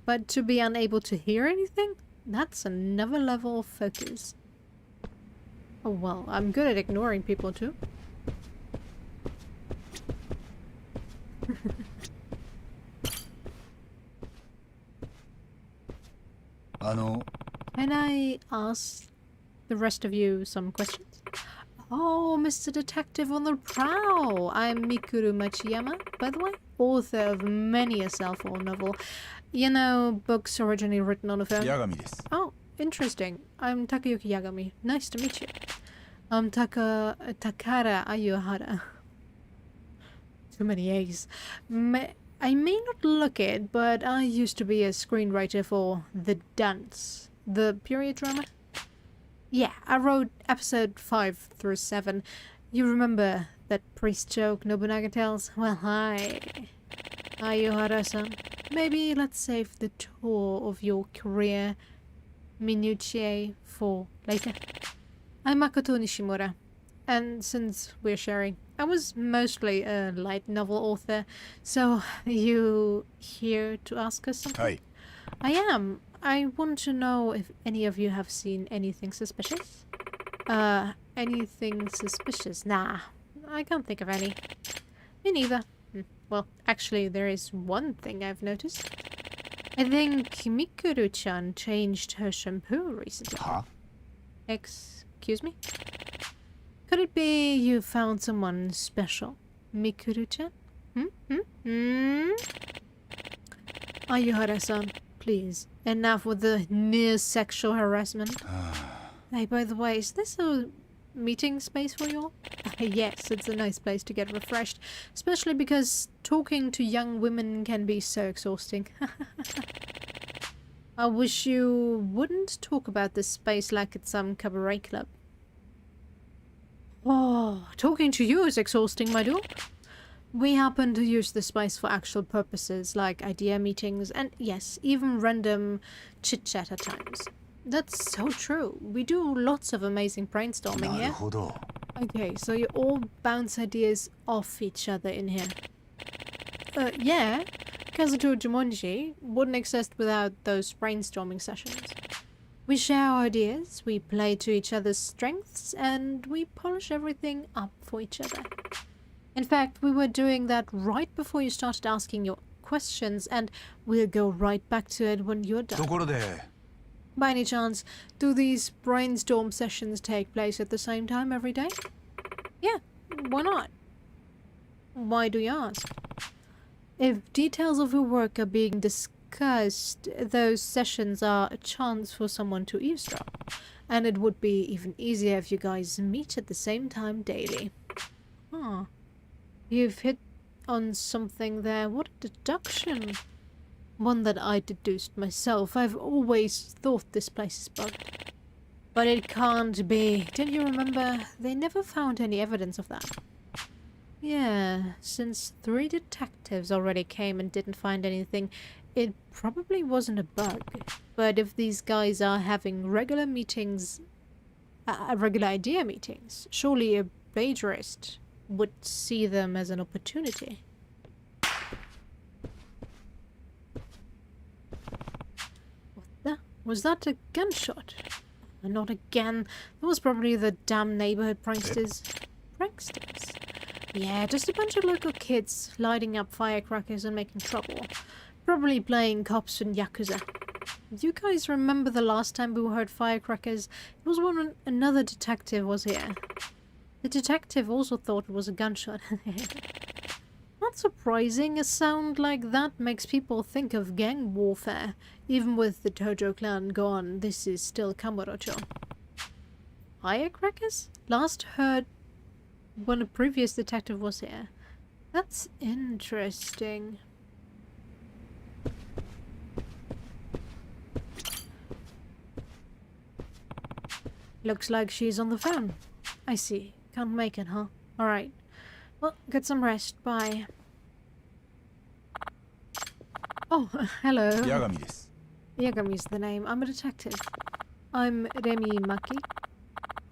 But to be unable to hear anything? That's another level of focus. Oh well, I'm good at ignoring people too. Can I ask the rest of you some questions? Oh, Mr. Detective on the Prowl! I'm Mikuru Machiyama, by the way, author of many a cell-phone novel. You know, books originally written on a phone. 八神です Oh, interesting. I'm Takayuki Yagami. Nice to meet you. I'm Takara Ayuhara. Too many A's. I may not look it, but I used to be a screenwriter for The Dance, the period drama. Yeah, I wrote episode 5 through 7. You remember that priest joke Nobunaga tells? Well, hi. Hi, Yohara-san. Maybe let's save the tour of your career minutiae for later. I'm Makoto Nishimura, and since we're sharing, I was mostly a light novel author, so you here to ask us something? Hi. I am. I want to know if any of you have seen anything suspicious. Anything suspicious? Nah, I can't think of any. Me neither. Well, actually, there is one thing I've noticed. I think Mikuru-chan changed her shampoo recently. Huh? Excuse me? Could it be you found someone special, Mikuru-chan? Ayuhara-san, please, enough with the near sexual harassment. Hey, by the way, is this a meeting space for you all? Yes, it's a nice place to get refreshed, especially because talking to young women can be so exhausting. I wish you wouldn't talk about this space like it's some cabaret club. Oh, talking to you is exhausting, my dude. We happen to use this space for actual purposes, like idea meetings, and yes, even random chit-chat at times. That's so true. We do lots of amazing brainstorming here. Okay, so you all bounce ideas off each other in here. Yeah. Kazuto Jumonji wouldn't exist without those brainstorming sessions. We share our ideas, we play to each other's strengths, and we polish everything up for each other. In fact, we were doing that right before you started asking your questions, and we'll go right back to it when you're done. By any chance, do these brainstorm sessions take place at the same time every day? Yeah, why not? Why do you ask? If details of your work are being discussed, those sessions are a chance for someone to eavesdrop. And it would be even easier if you guys meet at the same time daily. Huh. You've hit on something there. What a deduction. One that I deduced myself. I've always thought this place is bugged. But it can't be. Don't you remember? They never found any evidence of that. Yeah, since 3 detectives already came and didn't find anything, it probably wasn't a bug. But if these guys are having regular meetings, regular idea meetings, surely a plagiarist would see them as an opportunity. What the? Was that a gunshot? Not again. That was probably the damn neighborhood pranksters. Pranksters? Yeah, just a bunch of local kids lighting up firecrackers and making trouble. Probably playing cops and Yakuza. Do you guys remember the last time we heard firecrackers? It was when another detective was here. The detective also thought it was a gunshot. Not surprising, a sound like that makes people think of gang warfare. Even with the Tojo clan gone, this is still Kamurocho. Firecrackers? Last heard when a previous detective was here. That's interesting. Looks like she's on the phone. I see. Can't make it, huh? Alright. Well, get some rest. Bye. Oh, hello. Yagami desu. Yagami's the name. I'm a detective. I'm Remi Maki.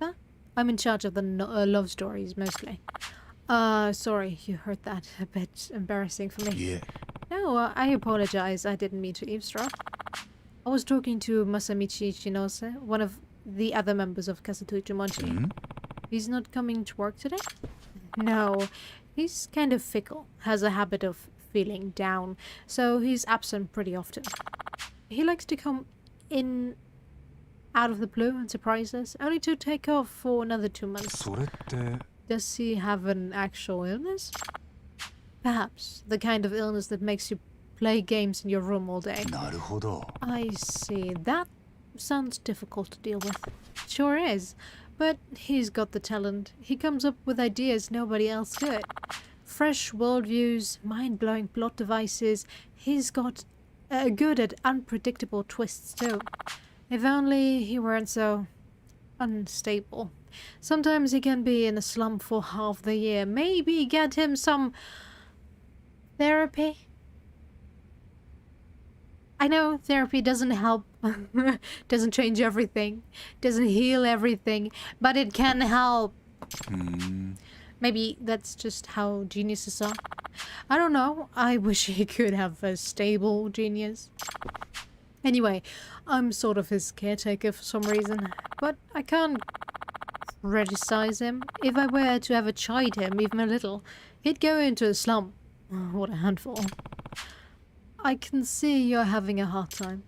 Huh? I'm in charge of the love stories, mostly. Sorry, you heard that. A bit embarrassing for me. Yeah. No, I apologize. I didn't mean to eavesdrop. I was talking to Masamichi Shinose, one of the other members of Kazuto Jumonji. He's not coming to work today? No, he's kind of fickle, has a habit of feeling down, so he's absent pretty often. He likes to come in out of the blue and surprise us, only to take off for another 2 months. Does he have an actual illness? Perhaps, the kind of illness that makes you play games in your room all day. I see, that sounds difficult to deal with. Sure is. But he's got the talent. He comes up with ideas nobody else could. fresh worldviews, mind-blowing plot devices. He's got good at unpredictable twists too. If only he weren't so unstable. Sometimes he can be in a slump for half the year. Maybe get him some therapy. I know therapy doesn't help, doesn't change everything, doesn't heal everything, but it can help. Maybe that's just how geniuses are. I don't know. I wish he could have a stable genius. Anyway, I'm sort of his caretaker for some reason, but I can't criticize him. If I were to ever chide him even a little, he'd go into a slump. What a handful. I can see you're having a hard time.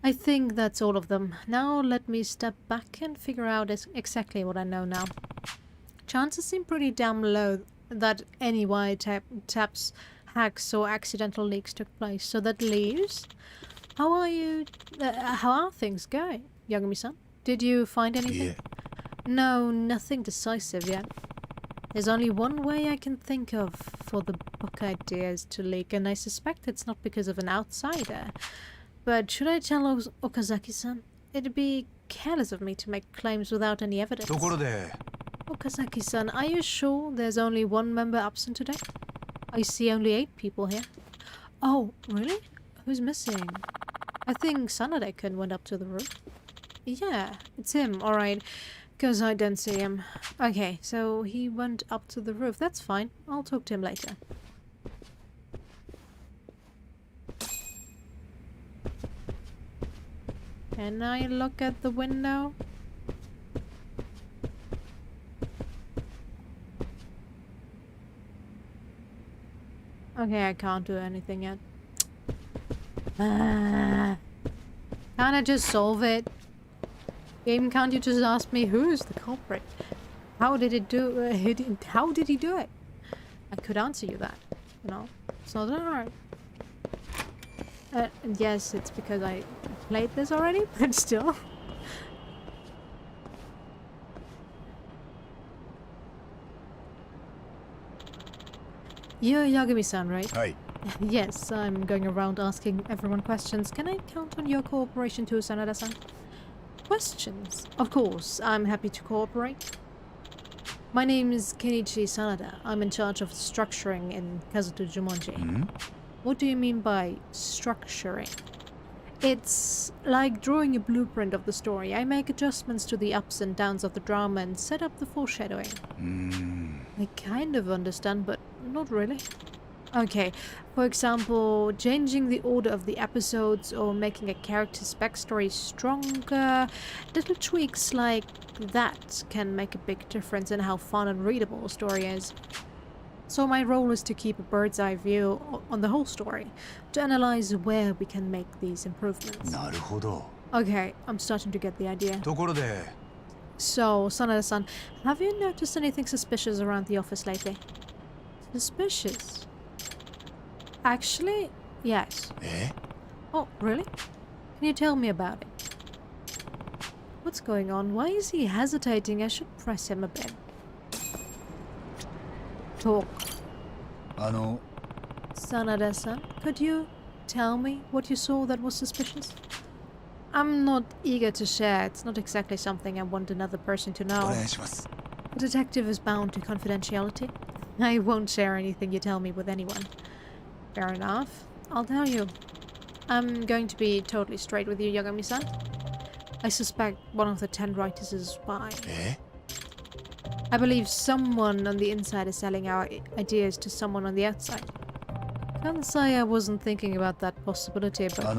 I think that's all of them. Now let me step back and figure out exactly what I know now. Chances seem pretty damn low that any wiretaps, hacks or accidental leaks took place. So that leaves... How are things going, Yagami-san? Did you find anything? Yeah. No, nothing decisive yet. There's only one way I can think of for the book ideas to leak, and I suspect it's not because of an outsider. But should I tell Okazaki-san? It'd be careless of me to make claims without any evidence. Okazaki-san, are you sure there's only one member absent today? I see only 8 people here. Oh, really? Who's missing? I think Sanada-kun went up to the roof. Yeah, it's him, alright. Because I don't see him. Okay, so he went up to the roof. That's fine. I'll talk to him later. Can I look at the window? Okay, I can't do anything yet. Can't I just solve it? Game, can't you just ask me who's the culprit? How did it do? How did he do it? I could answer you that. You know, it's not that hard. Yes, it's because I played this already, but still. You're Yagami-san, right? Hi. Yes, I'm going around asking everyone questions. Can I count on your cooperation too, Sanada-san? Questions? Of course, I'm happy to cooperate. My name is Kenichi Sanada. I'm in charge of structuring in Kazuto Jumonji. What do you mean by structuring? It's like drawing a blueprint of the story. I make adjustments to the ups and downs of the drama and set up the foreshadowing. I kind of understand, but not really. Okay, for example, changing the order of the episodes or making a character's backstory stronger. Little tweaks like that can make a big difference in how fun and readable a story is. So my role is to keep a bird's eye view on the whole story, to analyze where we can make these improvements. Okay, I'm starting to get the idea. So, Sanada-san, have you noticed anything suspicious around the office lately? Suspicious? Actually, yes. Oh, really? Can you tell me about it? What's going on? Why is he hesitating? I should press him a bit. Talk. Sanada-san, could you tell me what you saw that was suspicious? I'm not eager to share. It's not exactly something I want another person to know. A detective is bound to confidentiality. I won't share anything you tell me with anyone. Fair enough. I'll tell you. I'm going to be totally straight with you, Yagami-san. I suspect one of the 10 writers is a spy. I believe someone on the inside is selling our ideas to someone on the outside. Can't say I wasn't thinking about that possibility, but...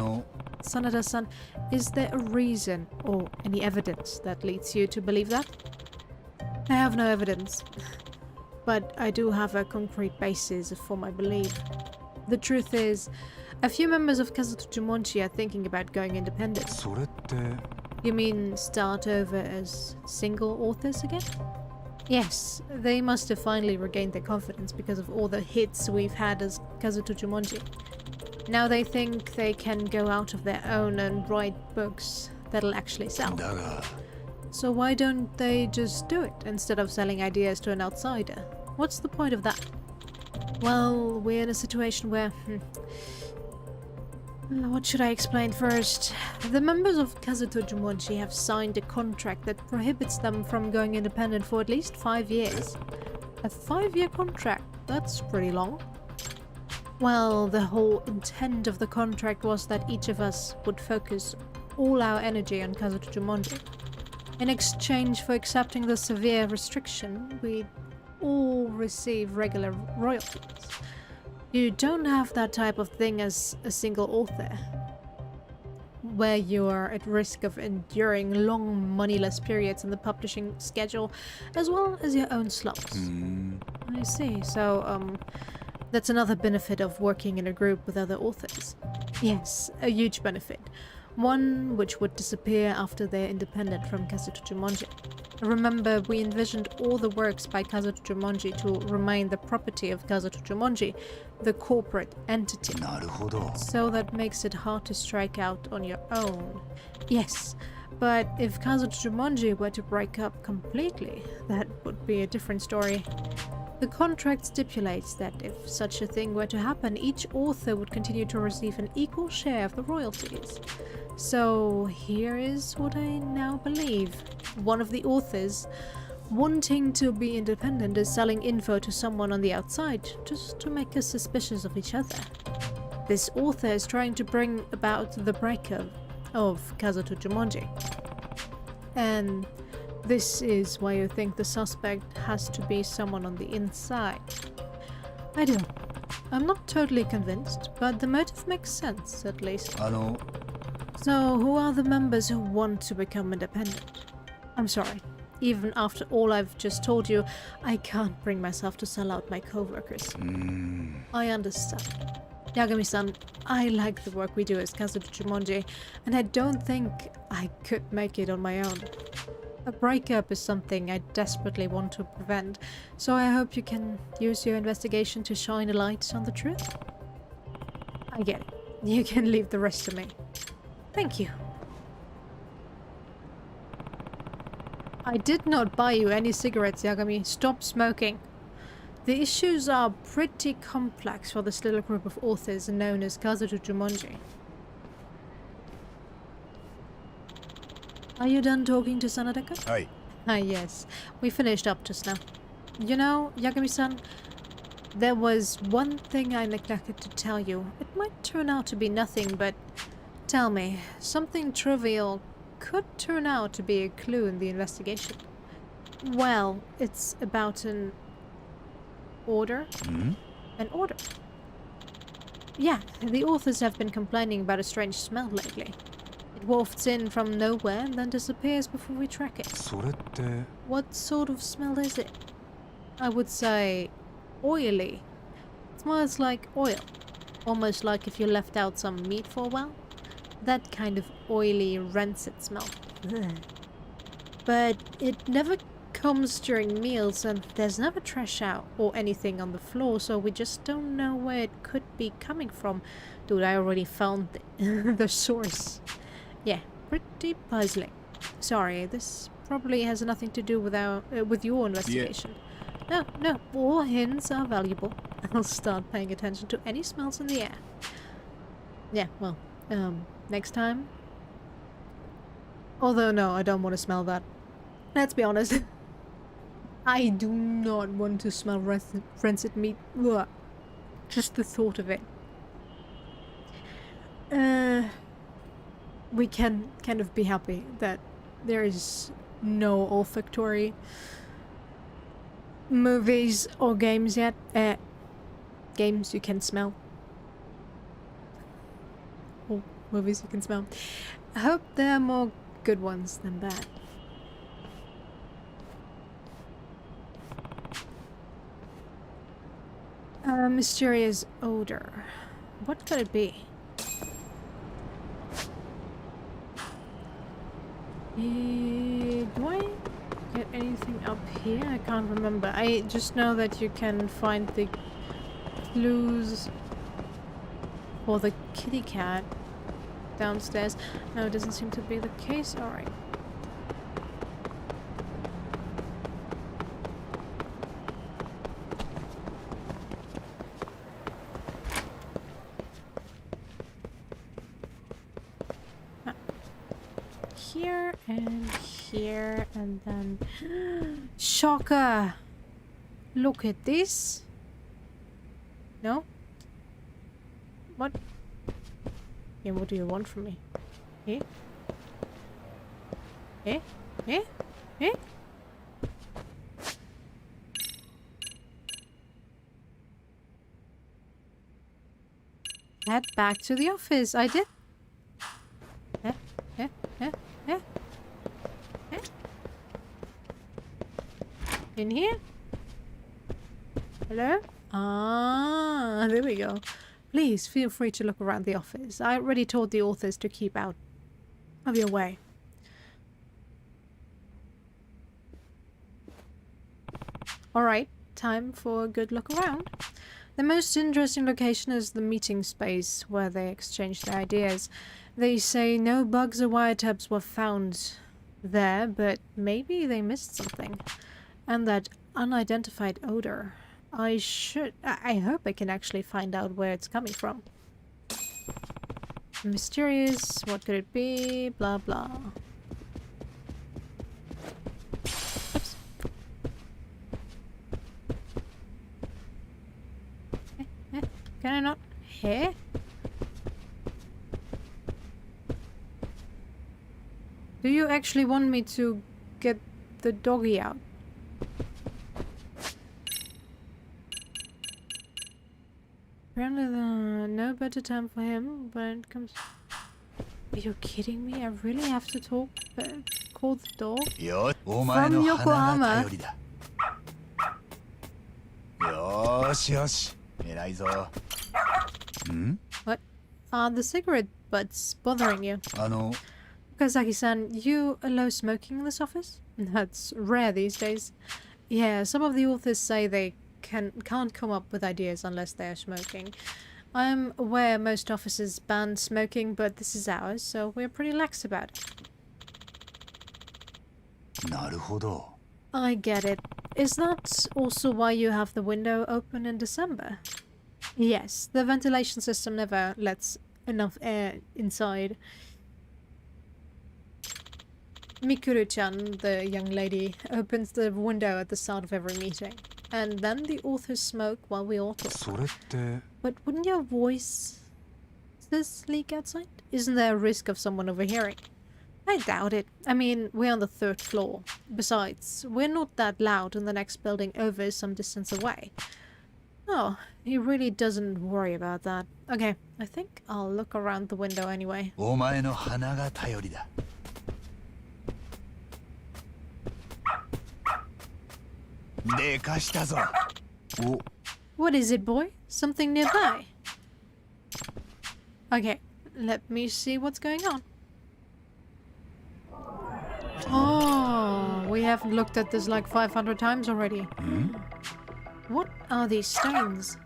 Sanada-san, is there a reason or any evidence that leads you to believe that? I have no evidence, but I do have a concrete basis for my belief. The truth is, a few members of Kazuto Jumonji are thinking about going independent. You mean start over as single authors again? Yes, they must have finally regained their confidence because of all the hits we've had as Kazuto Jumonji. Now they think they can go out of their own and write books that'll actually sell. So why don't they just do it instead of selling ideas to an outsider? What's the point of that? Well, we're in a situation where... what should I explain first? The members of Kazuto Jumonji have signed a contract that prohibits them from going independent for at least 5 years. A 5-year contract? That's pretty long. Well, the whole intent of the contract was that each of us would focus all our energy on Kazuto Jumonji. In exchange for accepting the severe restriction, we'd all receive regular royalties. You don't have that type of thing as a single author, where you are at risk of enduring long moneyless periods in the publishing schedule, as well as your own slumps. I see. So, that's another benefit of working in a group with other authors. Yes, a huge benefit. One which would disappear after they're independent from Kazuto Jumonji. Remember, we envisioned all the works by Kazuto Jumonji to remain the property of Kazuto Jumonji, the corporate entity. So that makes it hard to strike out on your own. Yes, but if Kazuto Jumonji were to break up completely, that would be a different story. The contract stipulates that if such a thing were to happen, each author would continue to receive an equal share of the royalties. So here is what I now believe. One of the authors, wanting to be independent, is selling info to someone on the outside, just to make us suspicious of each other. This author is trying to bring about the breakup of Kazuto Jumonji. And this is why you think the suspect has to be someone on the inside. I do. I'm not totally convinced, but the motive makes sense, at least. So, who are the members who want to become independent? I'm sorry. Even after all I've just told you, I can't bring myself to sell out my co-workers. I understand. Yagami-san, I like the work we do as Kazuto Jumonji, and I don't think I could make it on my own. A breakup is something I desperately want to prevent, so I hope you can use your investigation to shine a light on the truth. I get it. You can leave the rest to me. Thank you. I did not buy you any cigarettes, Yagami. Stop smoking. The issues are pretty complex for this little group of authors known as Kazuto Jumonji. Are you done talking to Sanadaka? Aye. Ah, yes. We finished up just now. You know, Yagami-san, there was one thing I neglected to tell you. It might turn out to be nothing, but tell me, something trivial could turn out to be a clue in the investigation. Well, it's about an order. An order. Yeah, the authors have been complaining about a strange smell lately. It wafts in from nowhere and then disappears before we track it. What sort of smell is it? I would say oily. It smells like oil. Almost like if you left out some meat for a while. That kind of oily, rancid smell. Ugh. But it never comes during meals and there's never trash out or anything on the floor, so we just don't know where it could be coming from. Dude, I already found the source. Yeah, pretty puzzling. Sorry, this probably has nothing to do with our with your investigation. Yeah. No, all hints are valuable. I'll start paying attention to any smells in the air. Yeah, well, next time. Although no, I don't want to smell that. Let's be honest. I do not want to smell rancid meat. Ugh. Just the thought of it. We can kind of be happy that there is no olfactory movies or games yet. Games you can smell. Or movies you can smell. I hope there are more good ones than bad. A mysterious odor. What could it be? Do I get anything up here? I can't remember. I just know that you can find the clues for the kitty cat downstairs. No, it doesn't seem to be the case. Alright. and here, and then... Shocker! Look at this. No? What? Yeah, what do you want from me? Eh? Eh? Eh? Eh? Head back to the office. I did. Eh? Eh? Eh? Eh? Eh? In here? Hello? Ah, there we go. Please feel free to look around the office. I already told the authors to keep out of your way. Alright, time for a good look around. The most interesting location is the meeting space where they exchange their ideas. They say no bugs or wiretaps were found there, but maybe they missed something. And that unidentified odor. I hope I can actually find out where it's coming from. Mysterious, what could it be? Blah blah. Oops. Can I not hear? Do you actually want me to get the doggy out? Apparently no better time for him when it comes... Are you kidding me? I really have to talk, call the dog? From Yokohama. What? Are the cigarette butts bothering you? Kazaki-san, you allow smoking in this office? That's rare these days. Yeah, some of the authors say they can't come up with ideas unless they are smoking. I'm aware most offices ban smoking, but this is ours, so we're pretty lax about it. I get it. Is that also why you have the window open in December? Yes, the ventilation system never lets enough air inside. Mikuru-chan, the young lady, opens the window at the start of every meeting. And then the authors smoke while we all talk. But wouldn't your voice... leak outside? Isn't there a risk of someone overhearing? I doubt it. I mean, we're on the 3rd floor. Besides, we're not that loud and the next building over is some distance away. Oh, he really doesn't worry about that. Okay, I think I'll look around the window anyway. What is it, boy? Something nearby? Okay, let me see what's going on. Oh, we haven't looked at this like 500 times already. What are these stains?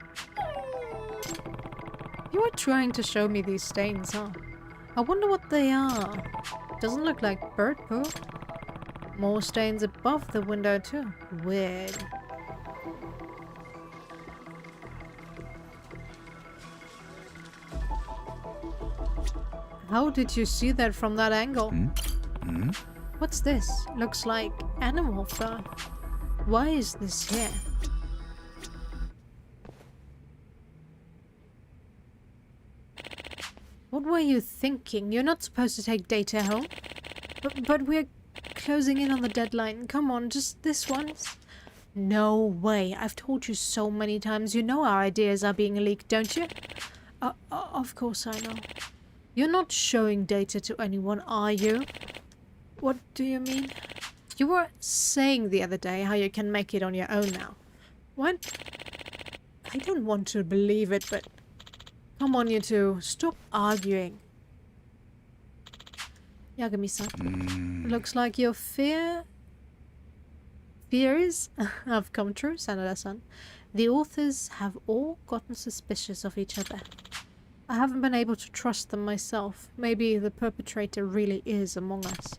You were trying to show me these stains, huh? I wonder what they are. Doesn't look like bird poo. More stains above the window too. Weird. How did you see that from that angle? What's this? Looks like animal fur. Why is this here? What were you thinking? You're not supposed to take data home. But we're closing in on the deadline. Come on, just this once. No way. I've told you so many times. You know our ideas are being leaked, don't you? Of course I know. You're not showing data to anyone, are you? What do you mean? You were saying the other day how you can make it on your own now. What? I don't want to believe it, but... Come on, you two. Stop arguing. Yagami-san. Looks like your fears have come true, Sanada-san. The authors have all gotten suspicious of each other. I haven't been able to trust them myself. Maybe the perpetrator really is among us.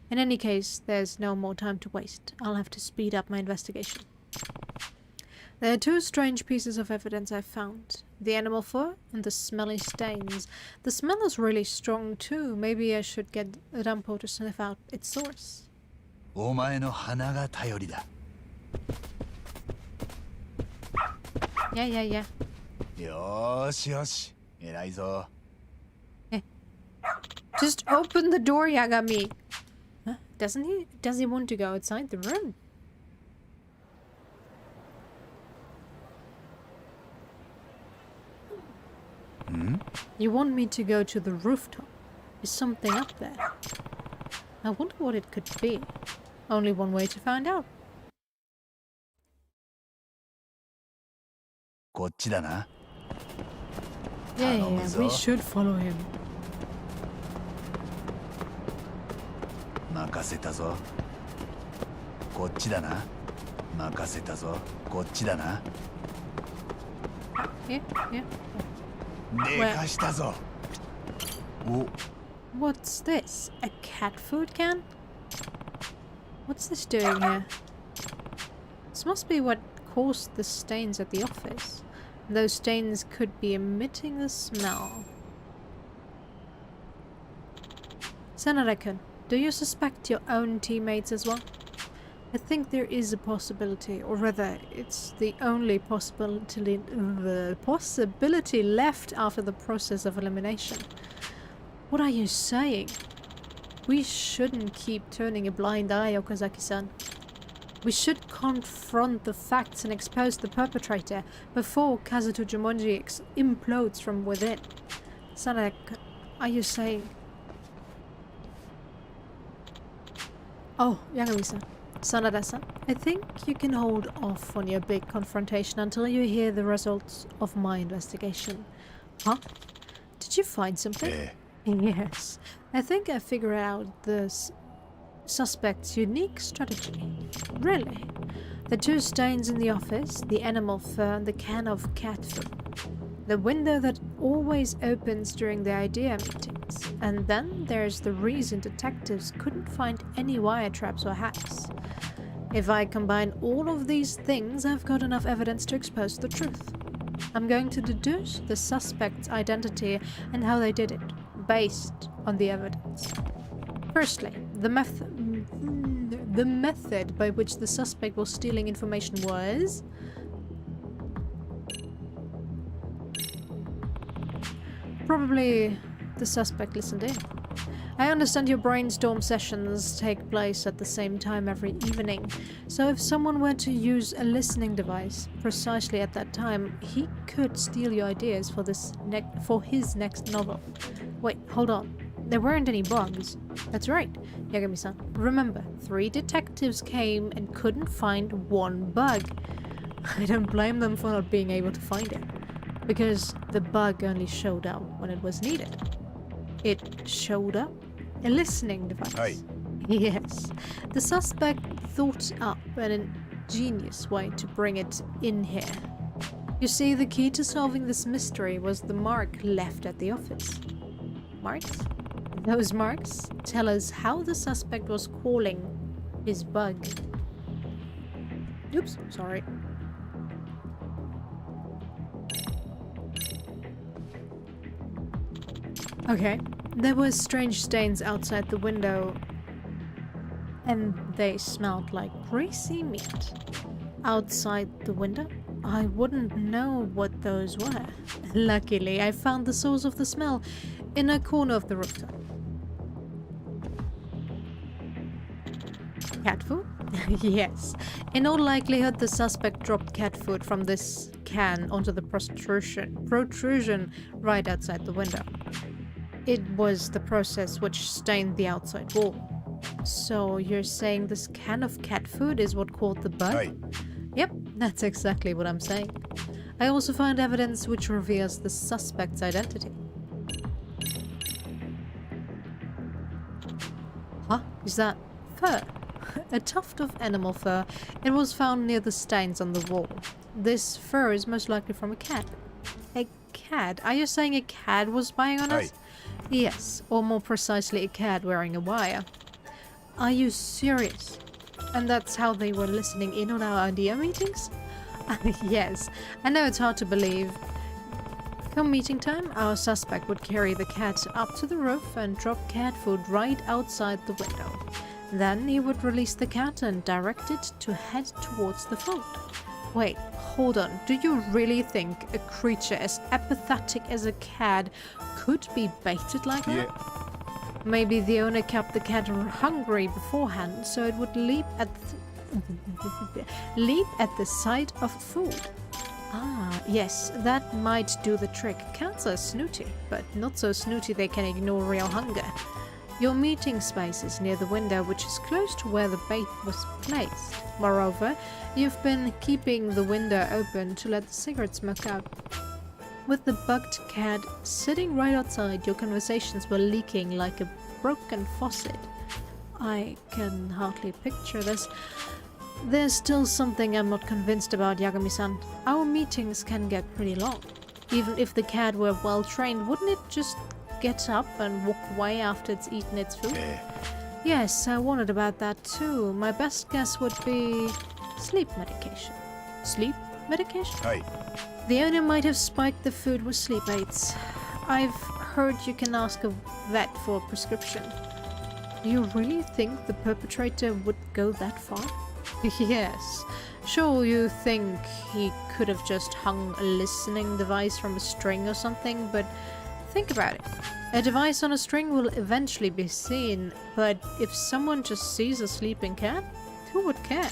In any case, there's no more time to waste. I'll have to speed up my investigation. There are two strange pieces of evidence I found. The animal fur and the smelly stains. The smell is really strong too. Maybe I should get Rampo to sniff out its source. お前の鼻が頼りだ。 Yeah. よーしよし、偉いぞ。 Just open the door, Yagami. Huh? Doesn't he? Does he want to go outside the room? You want me to go to the rooftop? Is something up there? I wonder what it could be. Only one way to find out. こっちだな。 Yeah, we should follow him. 任せたぞ。こっちだな。任せたぞ。こっちだな。 Yeah. でかしたぞ。お、 What's this? A cat food can? What's this doing here? This must be what caused the stains at the office. Those stains could be emitting the smell. Sanada-kun, do you suspect your own teammates as well? I think there is a possibility, or rather, it's the only possibility left after the process of elimination. What are you saying? We shouldn't keep turning a blind eye, Okazaki-san. We should confront the facts and expose the perpetrator before Kazuto Jumonji implodes from within. Sanada, are you saying... Oh, Yagami-san. Sanada-san, I think you can hold off on your big confrontation until you hear the results of my investigation. Huh? Did you find something? Yes. I think I figured out the suspect's unique strategy. Really? The two stains in the office, the animal fur and the can of cat food. The window that always opens during the idea meetings. And then there's the reason detectives couldn't find any wire traps or hacks. If I combine all of these things, I've got enough evidence to expose the truth. I'm going to deduce the suspect's identity and how they did it, based on the evidence. Firstly, the method by which the suspect was stealing information was... Probably the suspect listened in. I understand your brainstorm sessions take place at the same time every evening, so if someone were to use a listening device precisely at that time, he could steal your ideas for his next novel. Wait, hold on. There weren't any bugs. That's right, Yagami-san. Remember, 3 detectives came and couldn't find one bug. I don't blame them for not being able to find it, because the bug only showed up when it was needed. It showed up? A listening device. Aye. Yes. The suspect thought up an ingenious way to bring it in here. You see, the key to solving this mystery was the mark left at the office. Marks? Those marks tell us how the suspect was calling his bug. Oops, sorry. Okay, there were strange stains outside the window, and they smelled like greasy meat. Outside the window? I wouldn't know what those were. Luckily, I found the source of the smell in a corner of the rooftop. Cat food? Yes. In all likelihood, the suspect dropped cat food from this can onto the protrusion right outside the window. It was the process which stained the outside wall. So you're saying this can of cat food is what caught the bug? Aye. Yep, that's exactly what I'm saying. I also found evidence which reveals the suspect's identity. Huh? Is that fur? A tuft of animal fur. It was found near the stains on the wall. This fur is most likely from a cat. A cat? Are you saying a cat was spying on us? Aye. Yes, or more precisely a cat wearing a wire. Are you serious? And that's how they were listening in on our idea meetings? Yes, I know it's hard to believe. Come meeting time, our suspect would carry the cat up to the roof and drop cat food right outside the window. Then he would release the cat and direct it to head towards the food. Wait, hold on. Do you really think a creature as apathetic as a cat could be baited like that? Yeah. Maybe the owner kept the cat hungry beforehand, so it would leap at the sight of food. Ah, yes, that might do the trick. Cats are snooty, but not so snooty they can ignore real hunger. Your meeting space is near the window, which is close to where the bait was placed. Moreover, you've been keeping the window open to let the cigarette smoke out. With the bugged cat sitting right outside, your conversations were leaking like a broken faucet. I can hardly picture this. There's still something I'm not convinced about, Yagami-san. Our meetings can get pretty long. Even if the cat were well trained, wouldn't it just get up and walk away after it's eaten its food? Yes, I wondered about that too. My best guess would be sleep medication. Sleep medication? Aye. The owner might have spiked the food with sleep aids. I've heard you can ask a vet for a prescription. Do you really think the perpetrator would go that far? Yes. Sure, you think he could have just hung a listening device from a string or something, but think about it. A device on a string will eventually be seen, but if someone just sees a sleeping cat, who would care?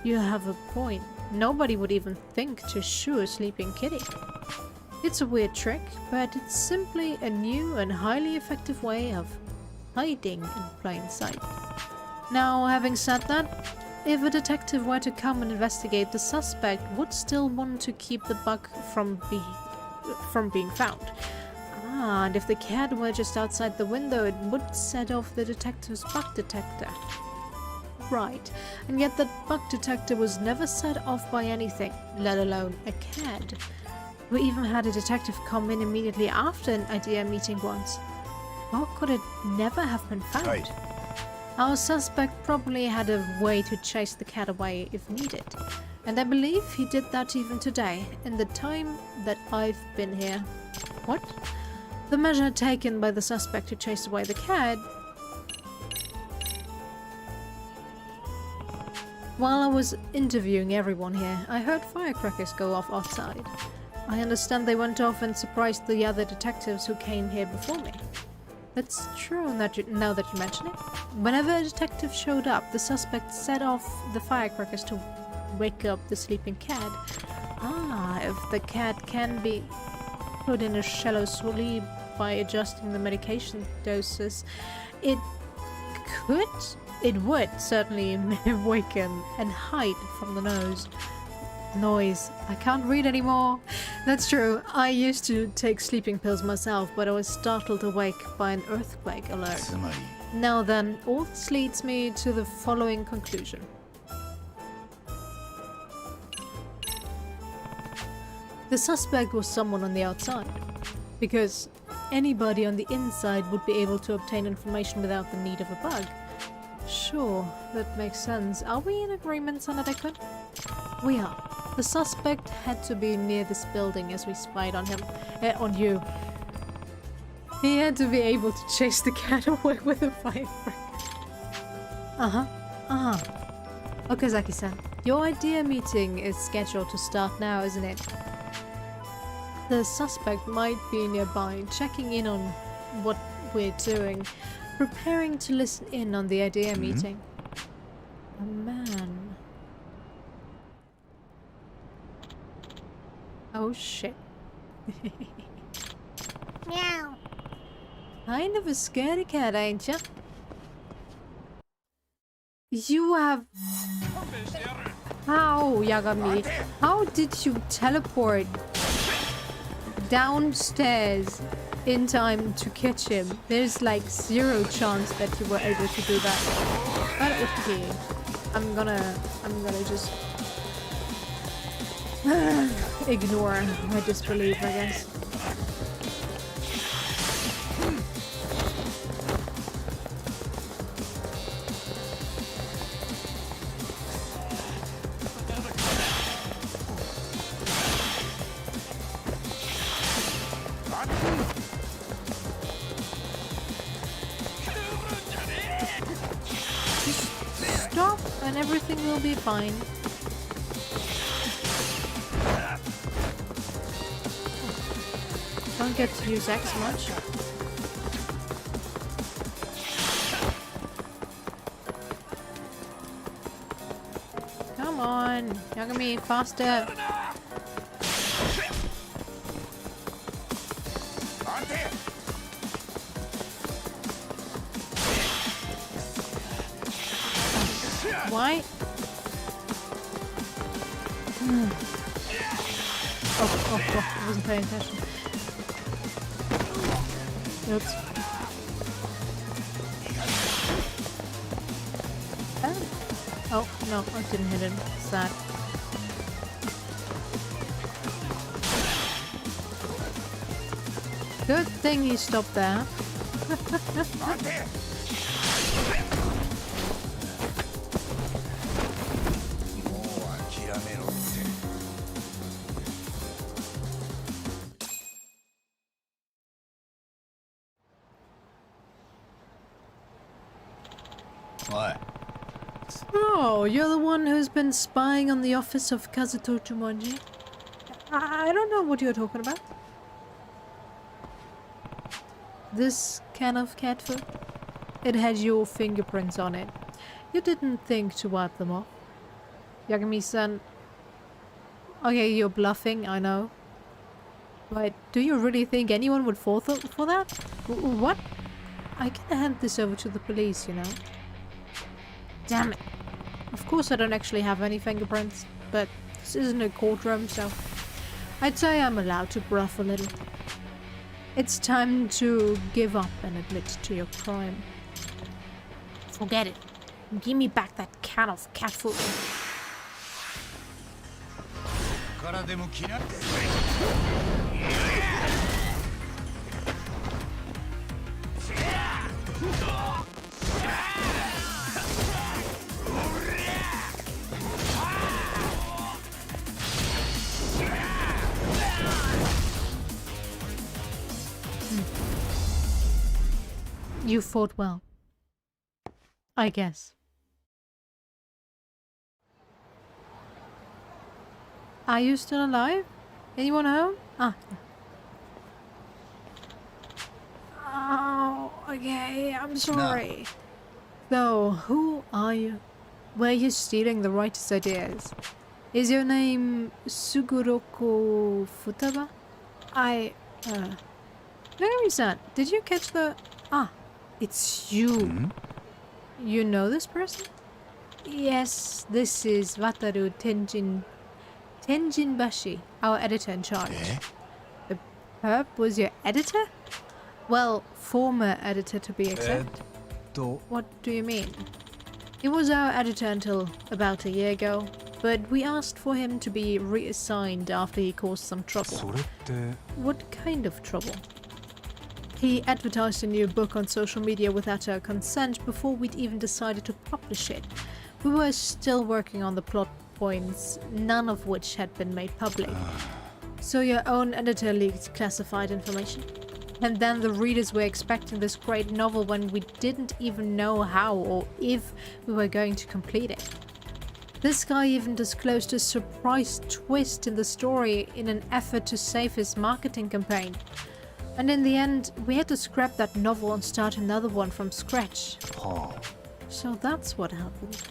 You have a point. Nobody would even think to shoo a sleeping kitty. It's a weird trick, but it's simply a new and highly effective way of hiding in plain sight. Now, having said that, if a detective were to come and investigate, the suspect would still want to keep the bug from being found. Ah, and if the cat were just outside the window, it would set off the detective's bug detector. Right, and yet that bug detector was never set off by anything, let alone a cat. We even had a detective come in immediately after an idea meeting once. How could it never have been found? Right. Our suspect probably had a way to chase the cat away if needed. And I believe he did that even today, in the time that I've been here. What? The measure taken by the suspect to chase away the cat. While I was interviewing everyone here, I heard firecrackers go off outside. I understand they went off and surprised the other detectives who came here before me. That's true now that you mention it. Whenever a detective showed up, the suspect set off the firecrackers to wake up the sleeping cat. Ah, if the cat can be put in a shallow sleep by adjusting the medication doses, it would certainly awaken and hide from the noise. I can't read anymore. That's true. I used to take sleeping pills myself, but I was startled awake by an earthquake alert. Now then, all this leads me to the following conclusion. The suspect was someone on the outside, because anybody on the inside would be able to obtain information without the need of a bug. Sure, that makes sense. Are we in agreement, Sanadekun? We are. The suspect had to be near this building as we spied on him. On you. He had to be able to chase the cat away with a firecracker. Okazaki-san, your idea meeting is scheduled to start now, isn't it? The suspect might be nearby, checking in on what we're doing, preparing to listen in on the idea meeting. A man. Oh shit. Meow. Kind of a scaredy cat, ain't ya? You have... How, Yagami? How did you teleport downstairs in time to catch him? There's like 0 chance that you were able to do that. But okay. I'm gonna just ignore my disbelief, I guess. everything will be fine. Don't get to use X much. Come on, Yagami, faster. Why? Oh, I wasn't paying attention. Oops. Oh, no, I didn't hit him. Sad. Good thing he stopped there. Oh, you're the one who's been spying on the office of Kazuto Jumonji? I don't know what you're talking about. This can of cat food? It had your fingerprints on it. You didn't think to wipe them off. Yagami-san. Okay, you're bluffing, I know. But do you really think anyone would fall for that? What? I can hand this over to the police, you know. Damn it. Of course I don't actually have any fingerprints, but this isn't a courtroom, so I'd say I'm allowed to bluff a little. It's time to give up and admit to your crime. Forget it. Give me back that can of cat food. You fought well. I guess. Are you still alive? Anyone home? Ah. Oh, okay. I'm sorry. So, who are you? Where are you stealing the writer's ideas? Is your name Suguroko Futaba? Nagami-san, did you catch the... Ah, it's you. You know this person? Yes, this is Wataru Tenjinbashi, our editor in charge. The perp was your editor? Well, former editor to be exact. What do you mean? He was our editor until about a year ago, but we asked for him to be reassigned after he caused some trouble. What kind of trouble? He advertised a new book on social media without our consent before we'd even decided to publish it. We were still working on the plot points, none of which had been made public. So your own editor leaked classified information? And then the readers were expecting this great novel when we didn't even know how or if we were going to complete it. This guy even disclosed a surprise twist in the story in an effort to save his marketing campaign. And in the end, we had to scrap that novel and start another one from scratch. So that's what happened.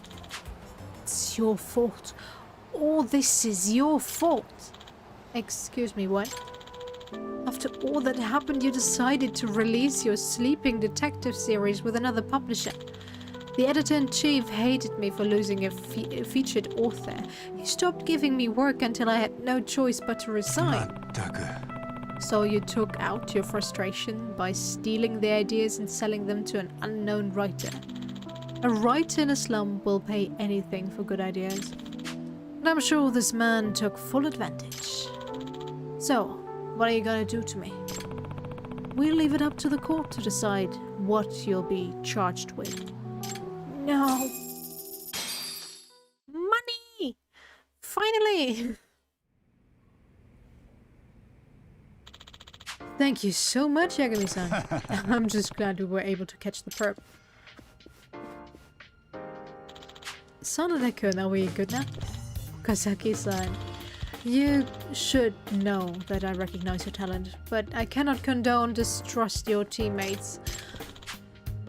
It's your fault. All this is your fault. Excuse me, what? After all that happened, you decided to release your sleeping detective series with another publisher. The editor-in-chief hated me for losing a featured author. He stopped giving me work until I had no choice but to resign. So you took out your frustration by stealing the ideas and selling them to an unknown writer. A writer in a slum will pay anything for good ideas. And I'm sure this man took full advantage. So, what are you gonna do to me? We'll leave it up to the court to decide what you'll be charged with. No. Money! Finally! Thank you so much, Yagami-san. I'm just glad we were able to catch the perp. Sanada-kun, are we good now? Kazaki-san, you should know that I recognize your talent, but I cannot condone distrust your teammates.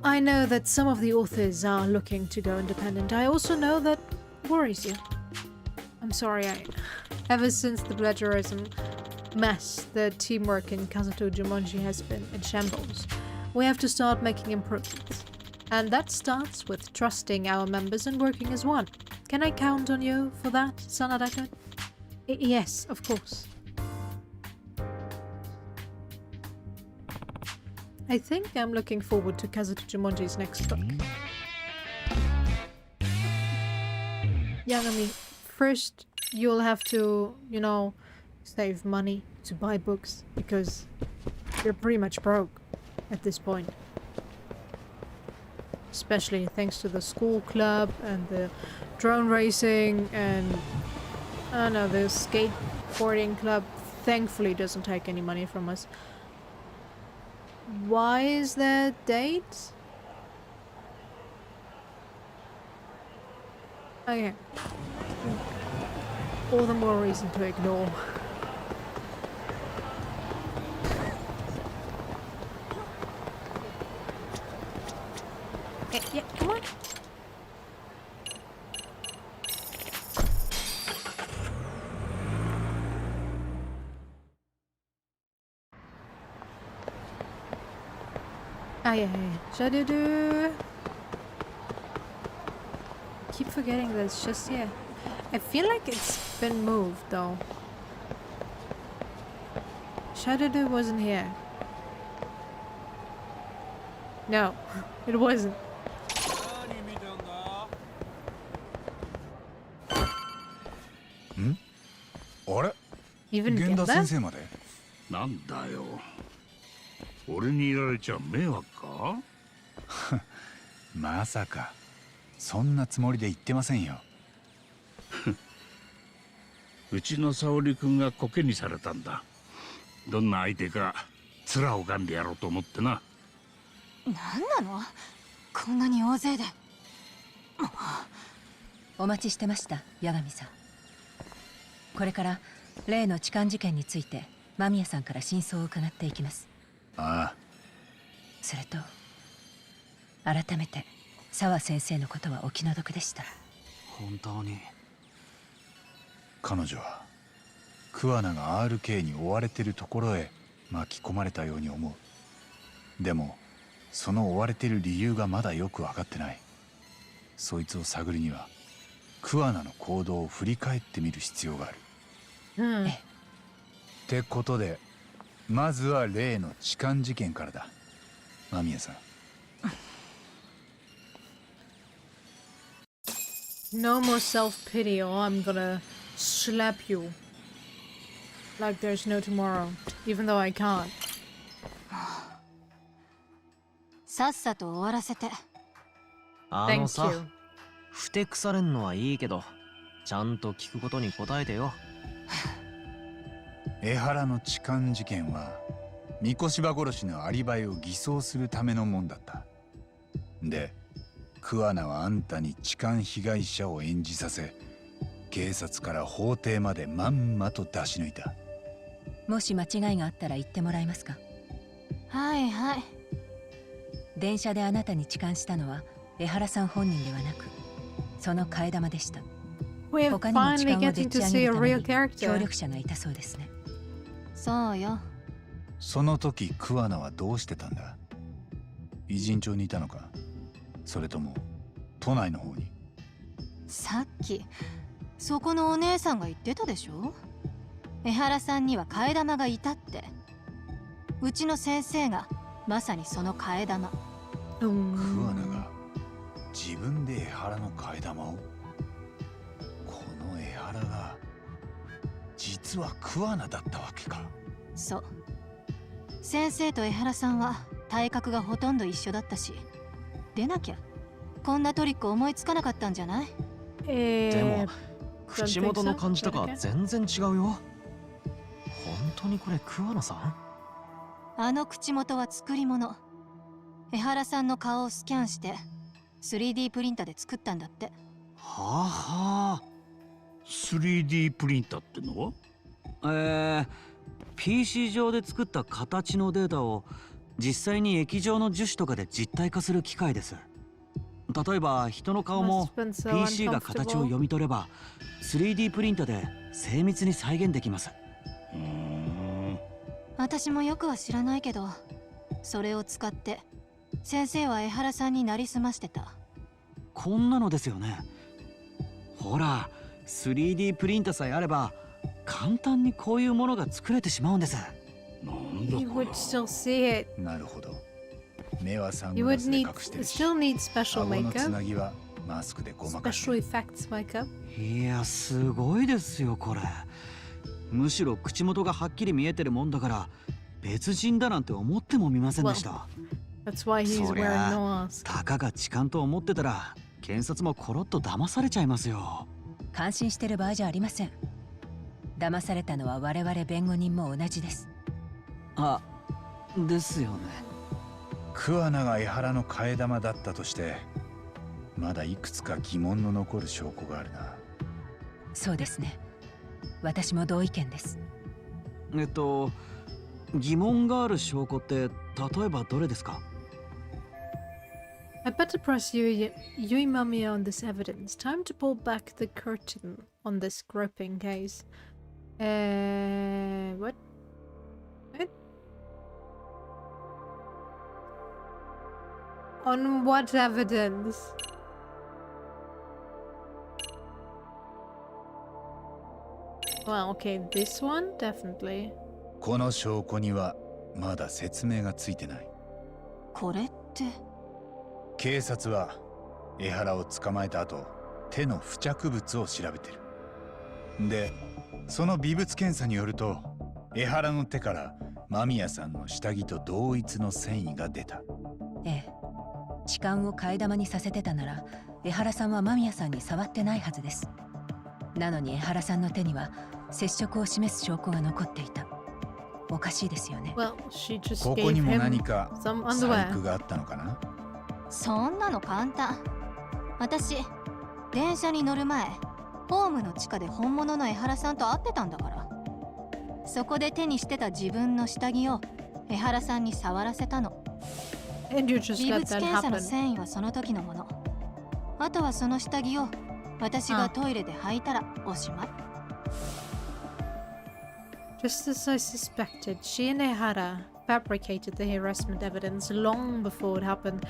I know that some of the authors are looking to go independent. I also know that worries you. I'm sorry, ever since the plagiarism mess, the teamwork in Kazuto Jumonji has been in shambles. We have to start making improvements. And that starts with trusting our members and working as one. Can I count on you for that, Sanada-kun? Yes, of course. I think I'm looking forward to Kazuto Jumonji's next book. Yagami, first you'll have to, you know, save money to buy books because you're pretty much broke at this point. Especially thanks to the school club and the drone racing and I don't know, the skateboarding club thankfully doesn't take any money from us. Why is there dates? Okay. All the more reason to ignore. Yeah, come on. Ah, yeah. Shadow. Keep forgetting that it's just here. I feel like it's been moved though. Shadow wasn't here. No, it wasn't. Even Genda Genda? 先生まで。なんだよ。俺にいられちゃ迷惑か？まさかそんなつもりで言ってませんよ。うちの沙織君がコケにされたんだ。どんな相手か面を拝んでやろうと思ってな。何なの？こんなに大勢で。お待ちしてました、八神さん。これから例の痴漢事件について間宮さんから真相を伺っていきます。ああ。それと改めて沢先生のことはお気の毒でした。本当に彼女は桑名が RK に追われてるところへ巻き込まれたように思う。でもその追われてる理由がまだよく分かってない。そいつを探るには桑名の行動を振り返ってみる必要がある。ってことでまずは例の痴漢事件からだ。間宮さん。No more self-pity or I'm gonna slap you like there's no tomorrow, even though I can't. さっさと終わらせて。あのさ Thank you. ふてくされんのはいいけどちゃんと聞くことに答えてよ。江原の痴漢事件は三越柴殺しのアリバイを偽装するためのもんだった。で桑名はあんたに痴漢被害者を演じさせ警察から法廷までまんまと出し抜いた。もし間違いがあったら言ってもらえますか？はいはい。電車であなたに痴漢したのは江原さん本人ではなくその替え玉でした。 We're 他にも痴 finally 漢を getting でっ to ち上 see げ a るため real に character. 協力者がいたそうですね。そうよ。その時桑名はどうしてたんだ？偉人町にいたのか、それとも都内の方に？さっきそこのお姉さんが言ってたでしょ。江原さんには替え玉がいたって。うちの先生がまさにその替え玉。桑名が自分で江原の替え玉を？この江原が実は桑名だったわけか。そう。先生と江原さんは体格がほとんど一緒だったし、でなきゃこんなトリック思いつかなかったんじゃない？でも口元の感じとか全然違うよ。本当にこれ桑名さん？あの口元は作り物。江原さんの顔をスキャンして 3D プリンターで作ったんだって。は 3D プリンターってのは？PC 上で作った形のデータを実際に液状の樹脂とかで実体化する機械です。例えば人の顔も Must have been so PC が形を uncomfortable. 読み取れば 3D プリンターで精密に再現できます。私もよくは知らないけど、それを使って先生は江原さんになりすましてた。こんなのですよね。ほら 3D プリンターさえあれば簡単にこういうものが作れてしまうんです。なんだ You これ would still see it. なるほど。目はサン You グラ would スで隠 need してるし、 still need special 顎のつ makeup, なぎはマスクでごまかして special る。 effects makeup. いやすごいですよこれ。むしろ口元がはっきり見えてるもんだから別人だなんて思ってもみませんでした。 That's why he's そり wearing ゃ no mask. たかが痴漢と思ってたら検察もコロッと騙されちゃいますよ。感心してる場合じゃありません。騙されたのは我々弁護人も同じです。あ、ですよね。桑名が江原の替え玉だったとしてまだいくつか疑問の残る証拠があるな。そうですね。私も同意見です。疑問がある証拠って例えばどれですか？ I better press you, Mamiya, on this evidence. Time to pull back the curtain on this groping case. What? What? On what evidence? Well, okay, this one, definitely. この証拠にはまだ説明がついてない。これって。警察は江原を捕まえた後手の付着物を調べてる。でその微物検査によると江原の手から間宮さんの下着と同一の繊維が出た。ええ。痴漢を替え玉にさせてたなら江原さんは間宮さんに触ってないはずです。なのに江原さんの手には接触を示す証拠が残っていた。おかしいですよね。 Well, she just ここ gave にも him 何か some 細 underwear. 工があったのかな。そんなの簡単。私、電車に乗る前、ホームの地下で本物の江原さんと会ってたんだから。そこで手にしてた自分の下着を江原さんに触らせたの。 And you just 微 let 物 that 検査の happen. 繊維はその時のもの。あとはその下着を私がトイレで履いたらおしまい。Just as I suspected, she and Ehara fabricated the harassment evidence long before it happened.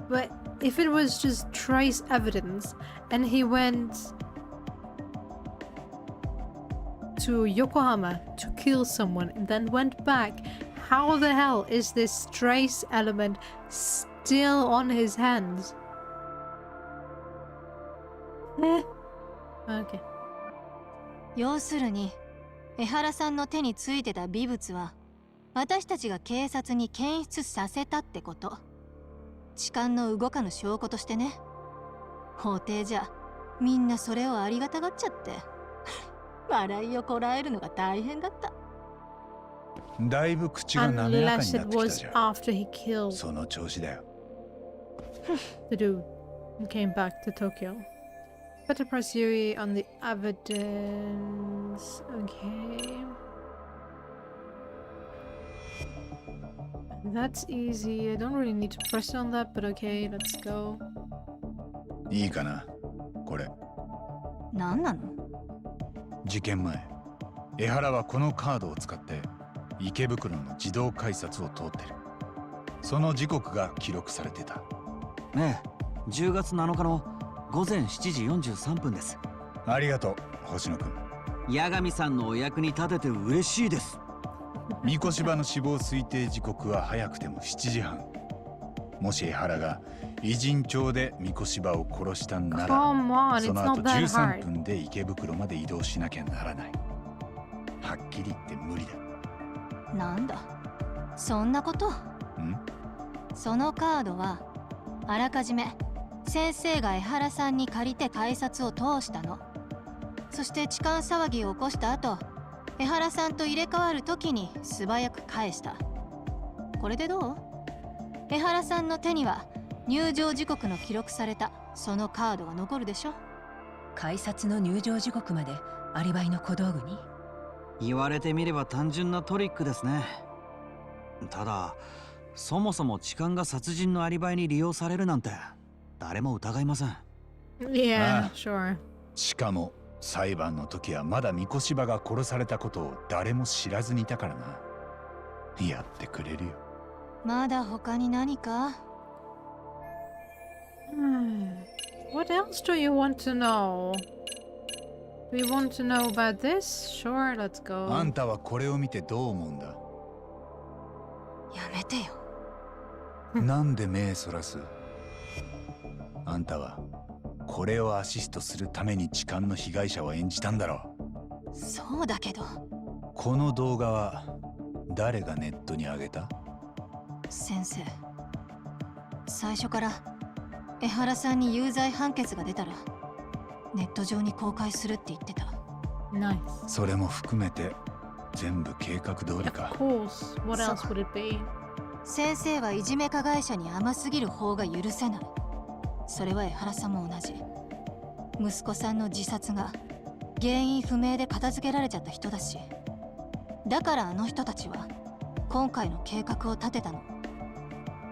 But if it was just trace evidence and he went to Yokohama to kill someone and then went back, how the hell is this trace element still on his hands? Okay. 要するに江原さんの手についてた微物は私たちが警察に検出させたってこと。痴漢の動かぬ証拠としてね。法廷じゃみんなそれをありがたがっちゃって笑いをこらえるのが大変だった。だいぶ口が滑らか Unless になっ it てきた was じゃん。 after he killed その調子だよ。 the dude and came back to Tokyo. Better press Yui on the evidence. Okay. That's easy. I don't really need to press on that, but okay, let's go. いいかなこれ。何なの？事件前江原はこのカードを使って池袋の自動改札を通ってる。その時刻が記録されてた。ねえ、10月7日の午前7時43分です。ありがとう星野くん。八神さんのお役に立てて嬉しいです。三越場の死亡推定時刻は早くても7時半。もし江原が偉人町で三越場を殺したんなら Come on, そ it's の not 後 that 13 hard. 分で池袋まで移動しなきゃならない。はっきり言って無理だ。なんだそんなこと？そのカードはあらかじめ先生が江原さんに借りて改札を通したの。そして痴漢騒ぎを起こした後、江原さんと入れ替わる時に素早く返した。これでどう？江原さんの手には入場時刻の記録されたそのカードが残るでしょ。改札の入場時刻までアリバイの小道具に。言われてみれば単純なトリックですね。ただそもそも痴漢が殺人のアリバイに利用されるなんて誰も疑いません。Yeah, Ah. sure. しかも裁判の時はまだ三越場が殺されたことを誰も知らずにいたからな。やってくれるよ。まだ他に何か？ What else do you want to know? Do you want to know about this? Sure, let's あ go. んたはこれを見てどう思うんだ？やめてよ。なんで目そらす？あんたはこれをアシストするために痴漢の被害者を演じたんだろう。そうだけど。この動画は誰がネットに上げた？先生、最初から江原さんに有罪判決が出たらネット上に公開するって言ってた。 Nice. それも含めて全部計画通り Of か。 course. What else would it be? 先生はいじめ加害者に甘すぎる方が許せない。それは江原さんも同じ。息子さんの自殺が原因不明で片付けられちゃった人だし、だからあの人たちは今回の計画を立てたの。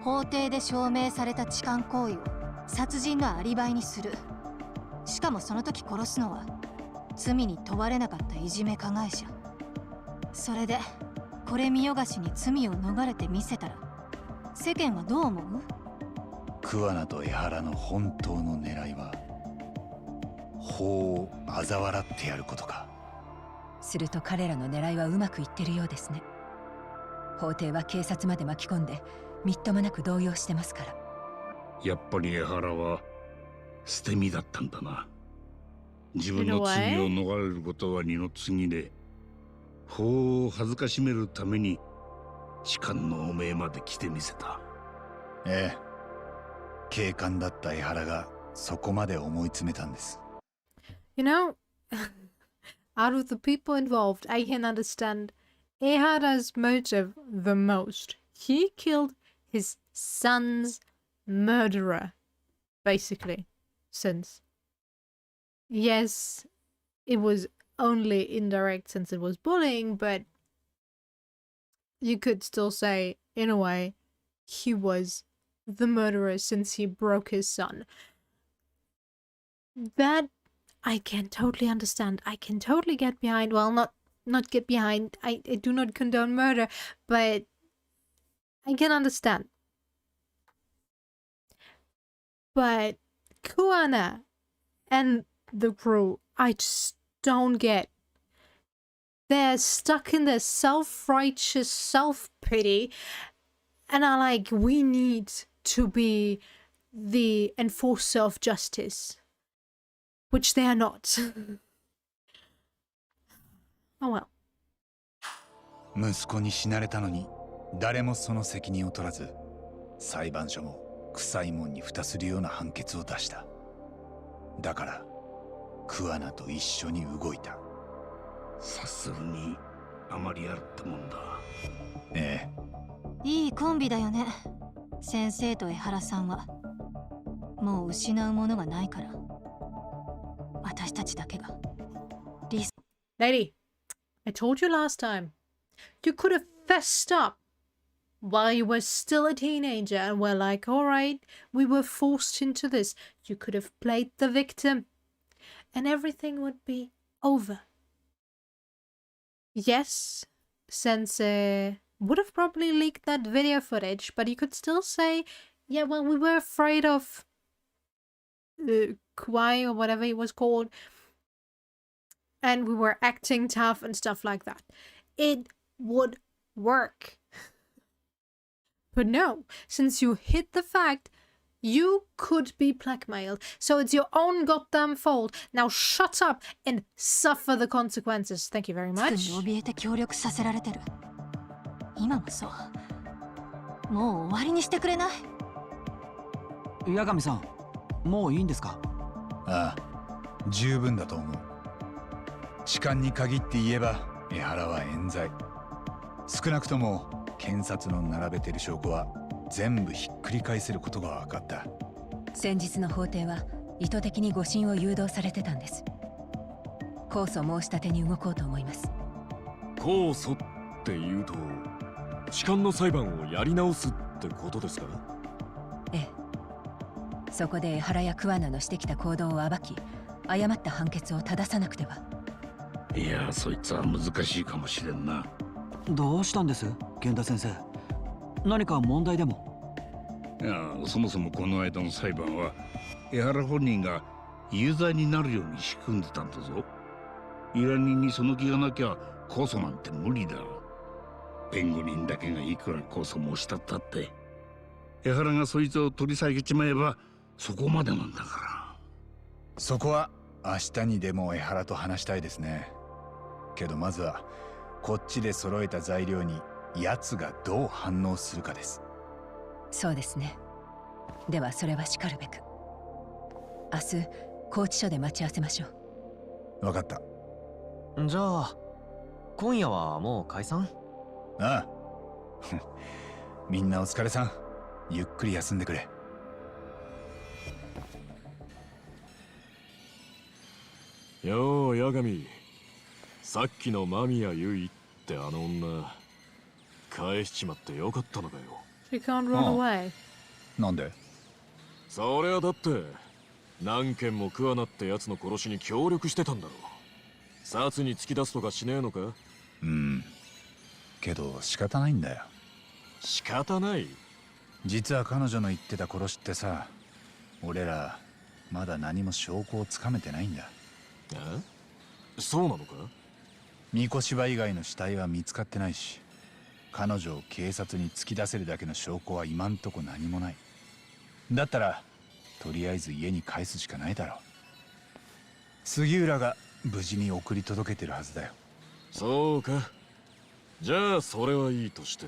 法廷で証明された痴漢行為を殺人のアリバイにする。しかもその時殺すのは罪に問われなかったいじめ加害者。それでこれ見よがしに罪を逃れてみせたら世間はどう思う？桑名と江原の本当の狙いは法を嘲笑ってやることか。すると彼らの狙いはうまくいってるようですね。法廷は警察まで巻き込んでみっともなく動揺してますから。やっぱり江原は捨て身だったんだな。自分の罪を逃れることは二の次で、法を恥ずかしめるために痴漢の汚名まで着てみせた。ええ、警官だった江原がそこまで思い詰めたんです。You know, out of the people involved, I can understand Ehara's motive the most. He killed his son's murderer, basically, since yes, it was only indirect since it was bullying, but you could still say, in a way, he was the murderer since he broke his son. That I can totally understand. I can totally get behind. Well, not get behind. I do not condone murder, but I can understand. But Kuana and the crew, I just don't get. They're stuck in their self-righteous self-pity and are like, we need to be the enforcer of justice, which they are not. Oh well. 息子に死なれたのに誰もその責任を取らず、裁判所も臭いもんに蓋するような判決を出した。だから桑名と一緒に動いた。察するにあまりあるってもんだ。ええ、いいコンビだよね。先生と江原さんはもう失うものがないから。私たちだけが。Lady, I told you last time. You could have fessed up while you were still a teenager and were like, alright, we were forced into this. You could have played the victim and everything would be over. Yes, Sensei would have probably leaked that video footage, but you could still say, yeah, well, we were afraid of Kwai or whatever he was called, and we were acting tough and stuff like that. It would work. But no, since you hid the fact, you could be blackmailed. So it's your own goddamn fault. Now shut up and suffer the consequences. Thank you very much. 怯えて協力させられてる。今もそう。もう終わりにしてくれない？八神さん、もういいんですか？ああ、十分だと思う。痴漢に限って言えば江原は冤罪。少なくとも検察の並べてる証拠は全部ひっくり返せることが分かった。先日の法廷は意図的に誤審を誘導されてたんです。控訴申し立てに動こうと思います。控訴っていうと痴漢の裁判をやり直すってことですか？ええ。そこで江原や桑名のしてきた行動を暴き、誤った判決を正さなくては。いや、そいつは難しいかもしれんな。どうしたんです、源田先生？何か問題でも？いや、そもそもこの間の裁判は江原本人が有罪になるように仕組んでたんだぞ。依頼人にその気がなきゃ控訴なんて無理だ。弁護人だけがいくら控訴申したったって江原がそいつを取り下げちまえばそこまでなんだから。そこは明日にでも江原と話したいですね。けどまずはこっちで揃えた材料に奴がどう反応するかです。そうですね。ではそれはしかるべく。明日拘置所で待ち合わせましょう。分かった。じゃあ今夜はもう解散？ああみんなお疲れさん。ゆっくり休んでくれ。よう、八神。さっきの間宮結衣ってあの女返しちまってよかったのかよ。 She can't run away. なんで？そりゃだって何件も桑名ってやつの殺しに協力してたんだろ。殺に突き出すとかしねえのか？うん。けど仕方ないんだよ。仕方ない？実は彼女の言ってた殺しってさ、俺らまだ何も証拠をつかめてないんだ。え？そうなのか？三越芝以外の死体は見つかってないし、彼女を警察に突き出せるだけの証拠は今んとこ何もない。だったらとりあえず家に帰すしかないだろう。杉浦が無事に送り届けてるはずだよ。そうか。じゃあそれはいいとして、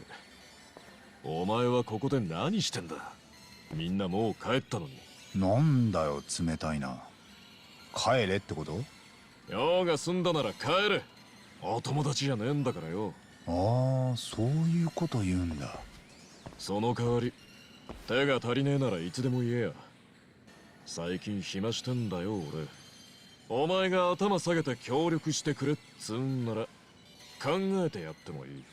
お前はここで何してんだ？みんなもう帰ったのに。なんだよ冷たいな。帰れってこと？用が済んだなら帰れ。お友達じゃねえんだからよ。ああ、そういうこと言うんだ。その代わり手が足りねえならいつでも言えや。最近暇してんだよ俺。お前が頭下げて協力してくれっつうんなら考えてやってもいい。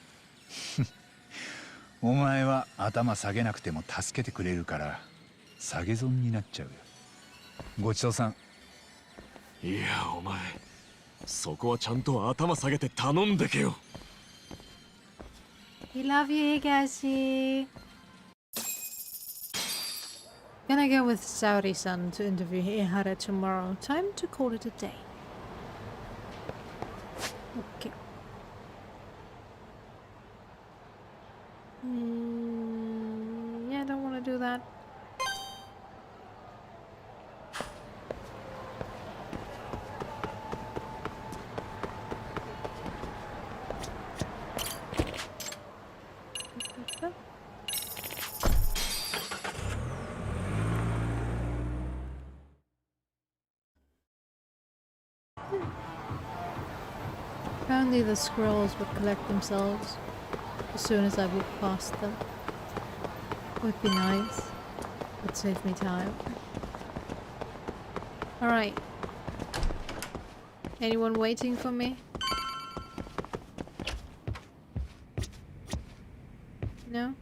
お前は頭下げなくても助けてくれるから下げ損になっちゃうよ。ごちそうさん。いやお前、そこはちゃんと頭下げて頼んでけよ。 We love you, Higashi. Gonna go with Saori-san to interview Ihara tomorrow. Time to call it a day. Okay. Yeah, I don't want to do that. Apparently the squirrels would collect themselves as soon as I walk past them. Would be nice. Would save me time. Alright. Anyone waiting for me? No?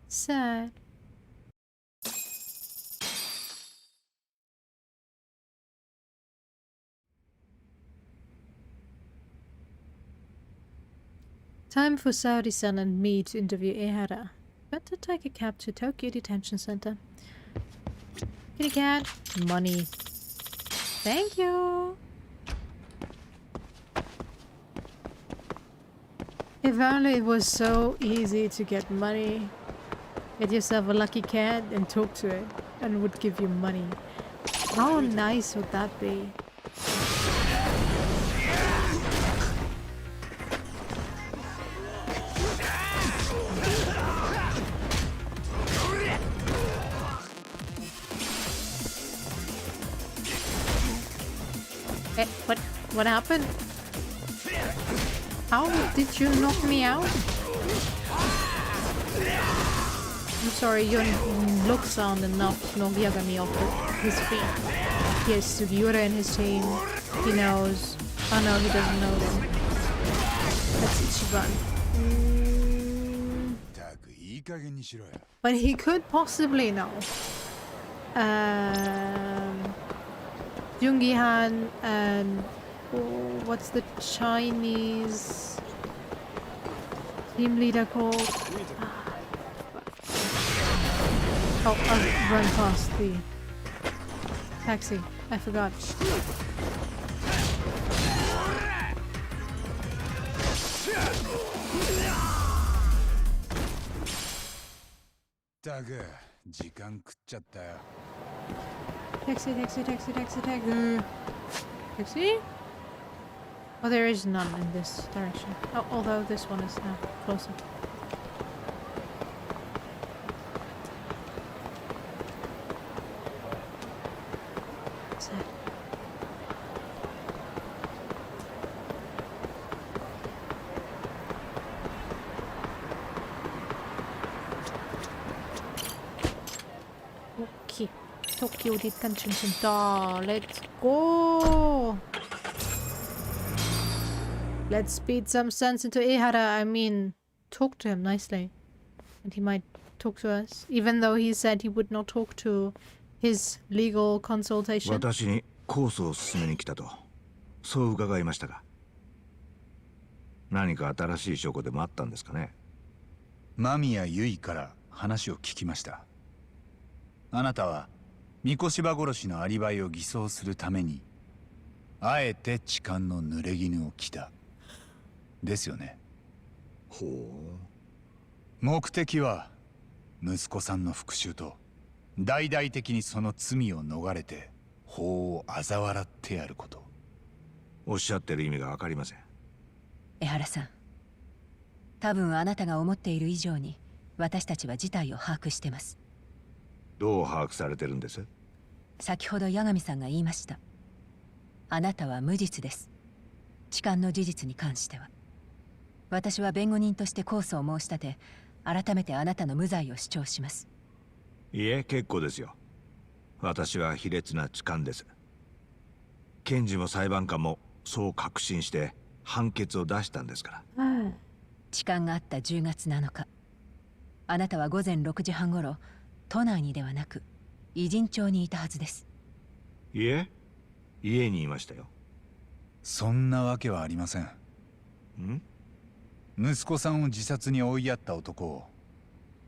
Sad. Time for Saori-san and me to interview Ehara. Better take a cab to Tokyo Detention Center. Kitty cat. Money. Thank you. If only it was so easy to get money. Get yourself a lucky cat and talk to it, and it would give you money. How nice would that be? Hey, what happened? How did you knock me out? I'm sorry, your looks aren't enough to knock Yagami off his feet. He has Sugiura in his team. He knows. Oh no, he doesn't know them. That's Ichiban. But he could possibly know. Jungihan and what's the Chinese team leader called? Oh, I'll run past the taxi. I forgot. Taxi, taxi, taxi, taxi, taxi. Taxi? Oh, there is none in this direction. Oh, although this one is now closer. Sad. Okay. Tokyo Detention Center. Let's go. Let's speed some sense into Ehara. I mean, talk to him nicely. And he might talk to us. Even though he said he would not talk to his legal consultation. 私に控訴を進めに来たと、そう伺いましたが。何か新しい証拠でもあったんですかね。間宮由衣から話を聞きました。あなたは三越柴殺しのアリバイを偽装するためにあえて痴漢の濡れ衣を着たですよね。ほう。目的は息子さんの復讐と大々的にその罪を逃れて法を嘲笑ってやること。おっしゃってる意味が分かりません。江原さん、多分あなたが思っている以上に私たちは事態を把握してます。どう把握されてるんです？先ほど八神さんが言いました。あなたは無実です。痴漢の事実に関しては。私は弁護人として控訴を申し立て、改めてあなたの無罪を主張します。いえ、結構ですよ。私は卑劣な痴漢です。検事も裁判官もそう確信して判決を出したんですから。痴漢があった10月7日、あなたは午前6時半ごろ、都内にではなく偉人町にいたはずです。いえ、家にいましたよ。そんなわけはありません。息子さんを自殺に追いやった男を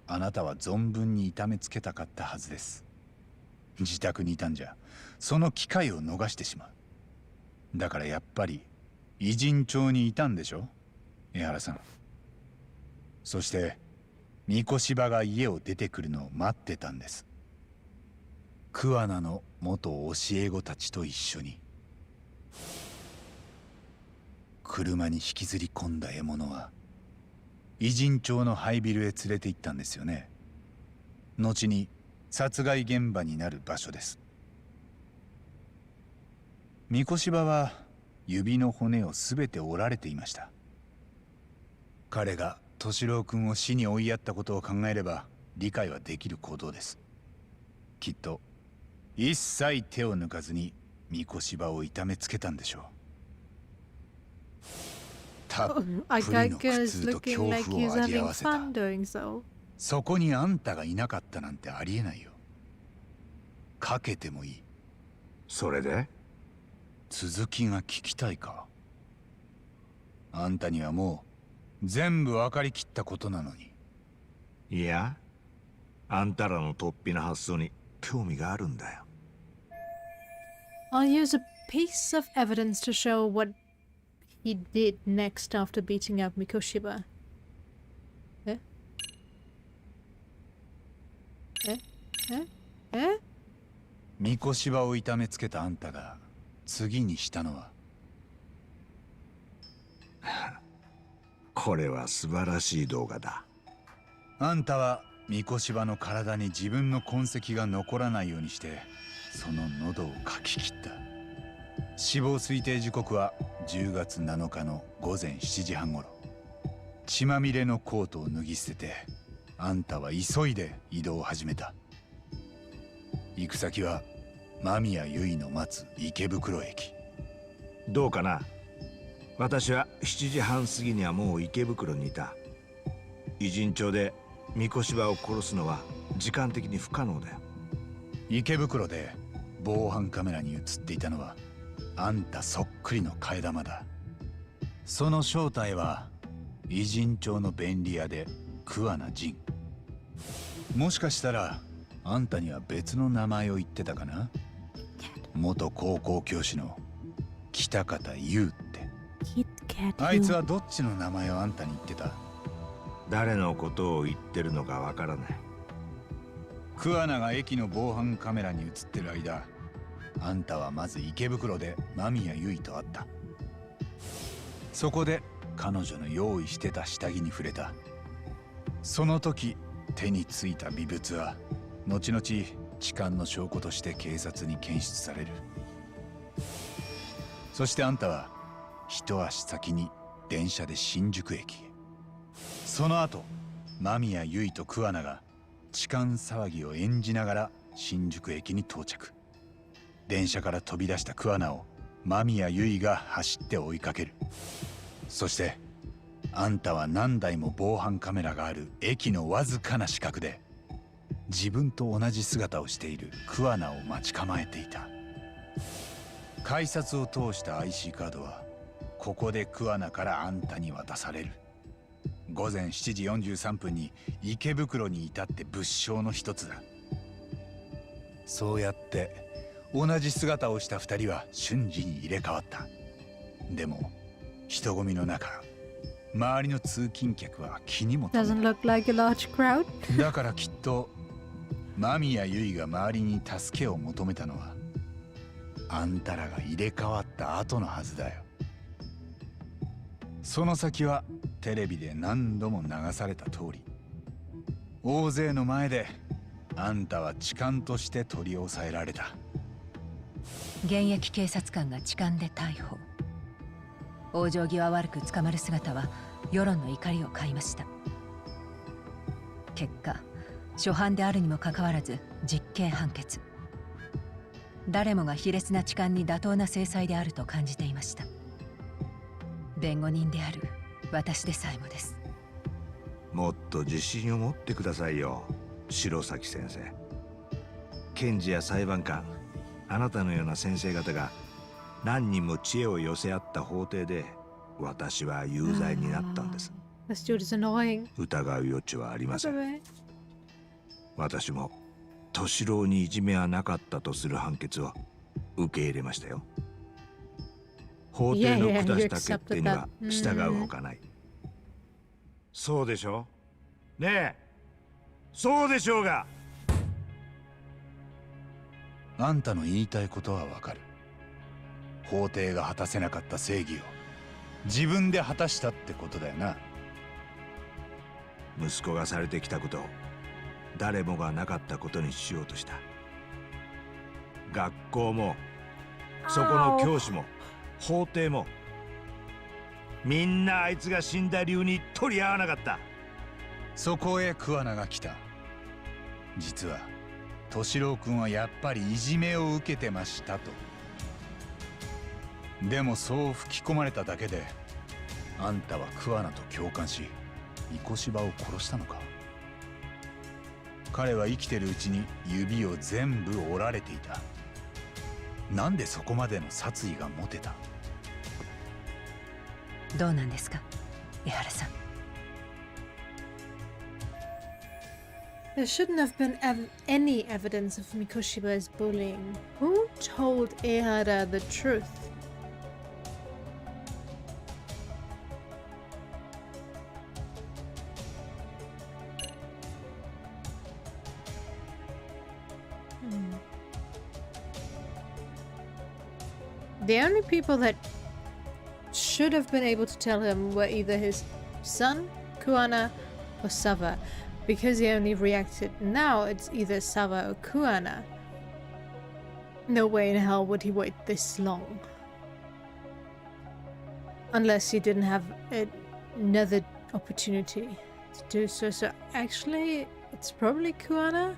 あなたは存分に痛めつけたかったはずです。自宅にいたんじゃその機会を逃してしまう。だからやっぱり偉人町にいたんでしょ、江原さん。そして三越柴が家を出てくるのを待ってたんです。桑名の元教え子たちと一緒に。車に引きずり込んだ獲物は偉人町の廃ビルへ連れて行ったんですよね。後に殺害現場になる場所です。三越柴は指の骨を全て折られていました。彼が敏郎君を死に追いやったことを考えれば理解はできる行動です。きっと一切手を抜かずに三越柴を痛めつけたんでしょう。たっぷりの苦痛と恐怖を味わわせた。そこにあんたがいなかったなんてありえないよ。かけてもいい。それで？続きが聞きたいか？あんたにはもう全部分かりきったことなのに。いや、あんたらの突飛な発想に興味があるんだよ。I'll use a piece of evidence to show what he did next after beating up Mikoshiba. Eh? Eh? Eh? Eh? 三越柴を痛めつけたあんたが次にしたのはこれは素晴らしい動画だ。あんたは三越柴の体に自分の痕跡が残らないようにしてその喉をかき切った。死亡推定時刻は10月7日の午前7時半頃。血まみれのコートを脱ぎ捨ててあんたは急いで移動を始めた。行く先は間宮由衣の待つ池袋駅。どうかな。私は7時半過ぎにはもう池袋にいた。偉人町で三越柴を殺すのは時間的に不可能だよ。池袋で防犯カメラに映っていたのはあんたそっくりの替え玉だ。その正体は偉人町の便利屋で桑名仁。もしかしたらあんたには別の名前を言ってたかな。元高校教師の北方優って。あいつはどっちの名前をあんたに言ってた？誰のことを言ってるのかわからない。桑名が駅の防犯カメラに映ってる間、あんたはまず池袋で間宮由衣と会った。そこで彼女の用意してた下着に触れた。その時手についた微物は後々痴漢の証拠として警察に検出される。そしてあんたは一足先に電車で新宿駅へ。その後間宮由衣と桑名が痴漢騒ぎを演じながら新宿駅に到着。電車から飛び出した桑名を間宮由衣が走って追いかける。そしてあんたは何台も防犯カメラがある駅のわずかな死角で自分と同じ姿をしている桑名を待ち構えていた。改札を通した IC カードはここで桑名からあんたに渡される。午前7時43分に池袋に至って物証の一つだ。そうやって同じ姿をした二人は瞬時に入れ替わった。でも人混みの中、周りの通勤客は気にも留めた。 Doesn't look like a large crowd. だからきっと間宮由衣が周りに助けを求めたのはあんたらが入れ替わった後のはずだよ。その先はテレビで何度も流された通り、大勢の前であんたは痴漢として取り押さえられた。現役警察官が痴漢で逮捕。往生際悪く捕まる姿は世論の怒りを買いました。結果初犯であるにもかかわらず実刑判決。誰もが卑劣な痴漢に妥当な制裁であると感じていました。弁護人である私でさえもです。もっと自信を持ってくださいよ、白崎先生。検事や裁判官、あなたのような先生方が何人も知恵を寄せ合った法廷で私は有罪になったんです。The steward is annoying. 疑う余地はありません。 Wait. 私も敏郎にいじめはなかったとする判決を受け入れましたよ。法廷の下した決定には従うほかない。そうでしょねえ、そうでしょうが。あんたの言いたいことはわかる。法廷が果たせなかった正義を自分で果たしたってことだよな。息子がされてきたことを誰もがなかったことにしようとした。学校もそこの教師も法廷もみんなあいつが死んだ理由に取り合わなかった。そこへ桑名が来た。実は敏郎君はやっぱりいじめを受けてましたと。でもそう吹き込まれただけであんたは桑名と共感し三越柴を殺したのか。彼は生きてるうちに指を全部折られていた。なんでそこまでの殺意が持てた？どうなんですか、江原さん。There shouldn't have been any evidence of Mikoshiba's bullying. Who told Ehara the truth? The only people that should have been able to tell him were either his son, Kuana, or Sava, because he only reacted. Now it's either Sava or Kuana. No way in hell would he wait this long. Unless he didn't have another opportunity. to do so. So actually, it's probably Kuana.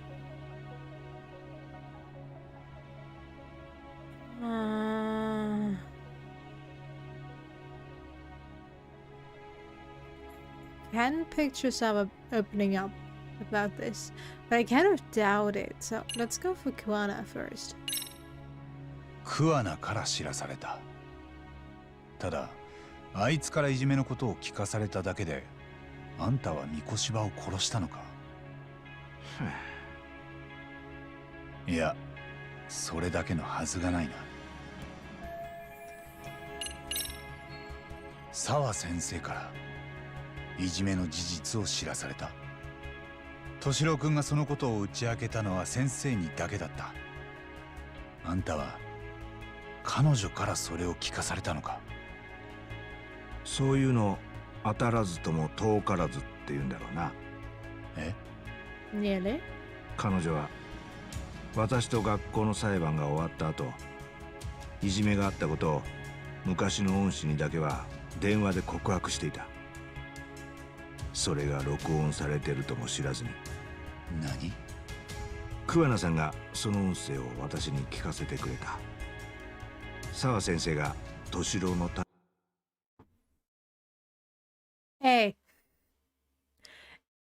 Can picture Sava opening up about this, but I kind of doubt it. So let's go for Kuana first. クアナから知らされた。ただあいつからいじめのことを聞かされただけであんたは三越場を殺したのか。いやそれだけのはずがないな。沢先生からいじめの事実を知らされた。敏郎君がそのことを打ち明けたのは先生にだけだった。あんたは彼女からそれを聞かされたのか。そういうの当たらずとも遠からずって言うんだろうな。え？ Nearly. 彼女は私と学校の裁判が終わった後、いじめがあったことを昔の恩師にだけは電話で告白していた。それが録音されてるとも知らずに。何？桑名さんがその音声を私に聞かせてくれた。沢先生が敏郎のた Hey.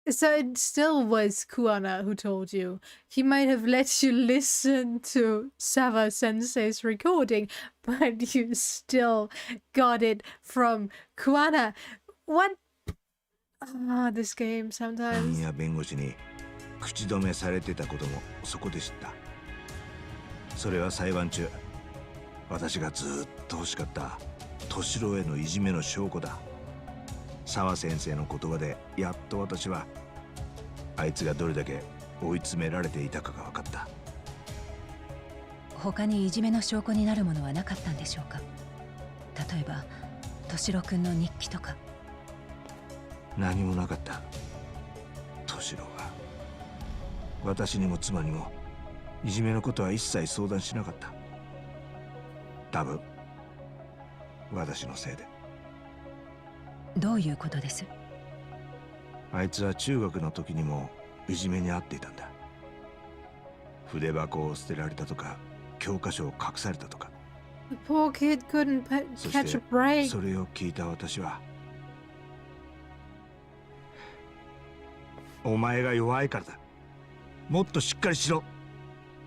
So it still was Kuana who told you. He might have let you listen to Sava Sensei's recording, but you still got it from Kuana. What? Ah, this game 犯 sometimes. 人や弁護士に口止めされてたこともそこで知った。それは裁判中、私がずっと欲しかった敏郎へのいじめの証拠だ。沢先生の言葉でやっと私はあいつがどれだけ追い詰められていたかが分かった。他にいじめの証拠になるものはなかったんでしょうか。例えば敏郎君の日記とか。何もなかった。敏郎は私にも妻にもいじめのことは一切相談しなかった。多分私のせいで。どういうことです？あいつは中学の時にもいじめに遭っていたんだ。筆箱を捨てられたとか、教科書を隠されたとか。 The poor kid couldn't そ catch し a て break. それを聞いた私は、お前が弱いからだ、もっとしっかりしろ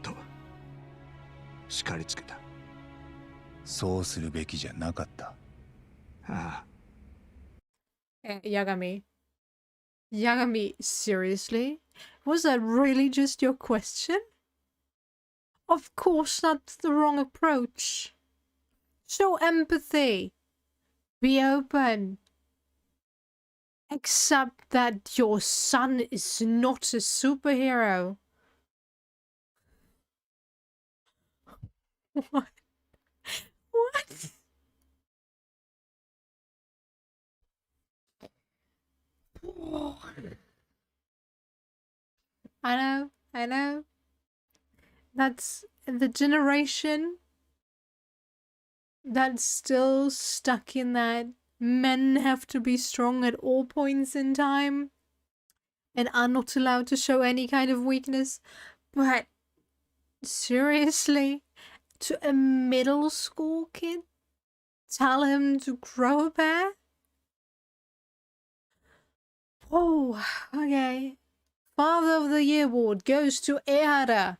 と叱りつけた。そうするべきじゃなかった。ああ、 Yagami. Yagami, seriously? Was that really just your question? Of course, that's the wrong approach. Show empathy. Be open. Accept that your son is not a superhero. What? What? I know. That's the generation that's still stuck in that men have to be strong at all points in time and are not allowed to show any kind of weakness. But seriously, to a middle school kid, tell him to grow a pair? Oh, okay. Father of the Year award goes to Ehara.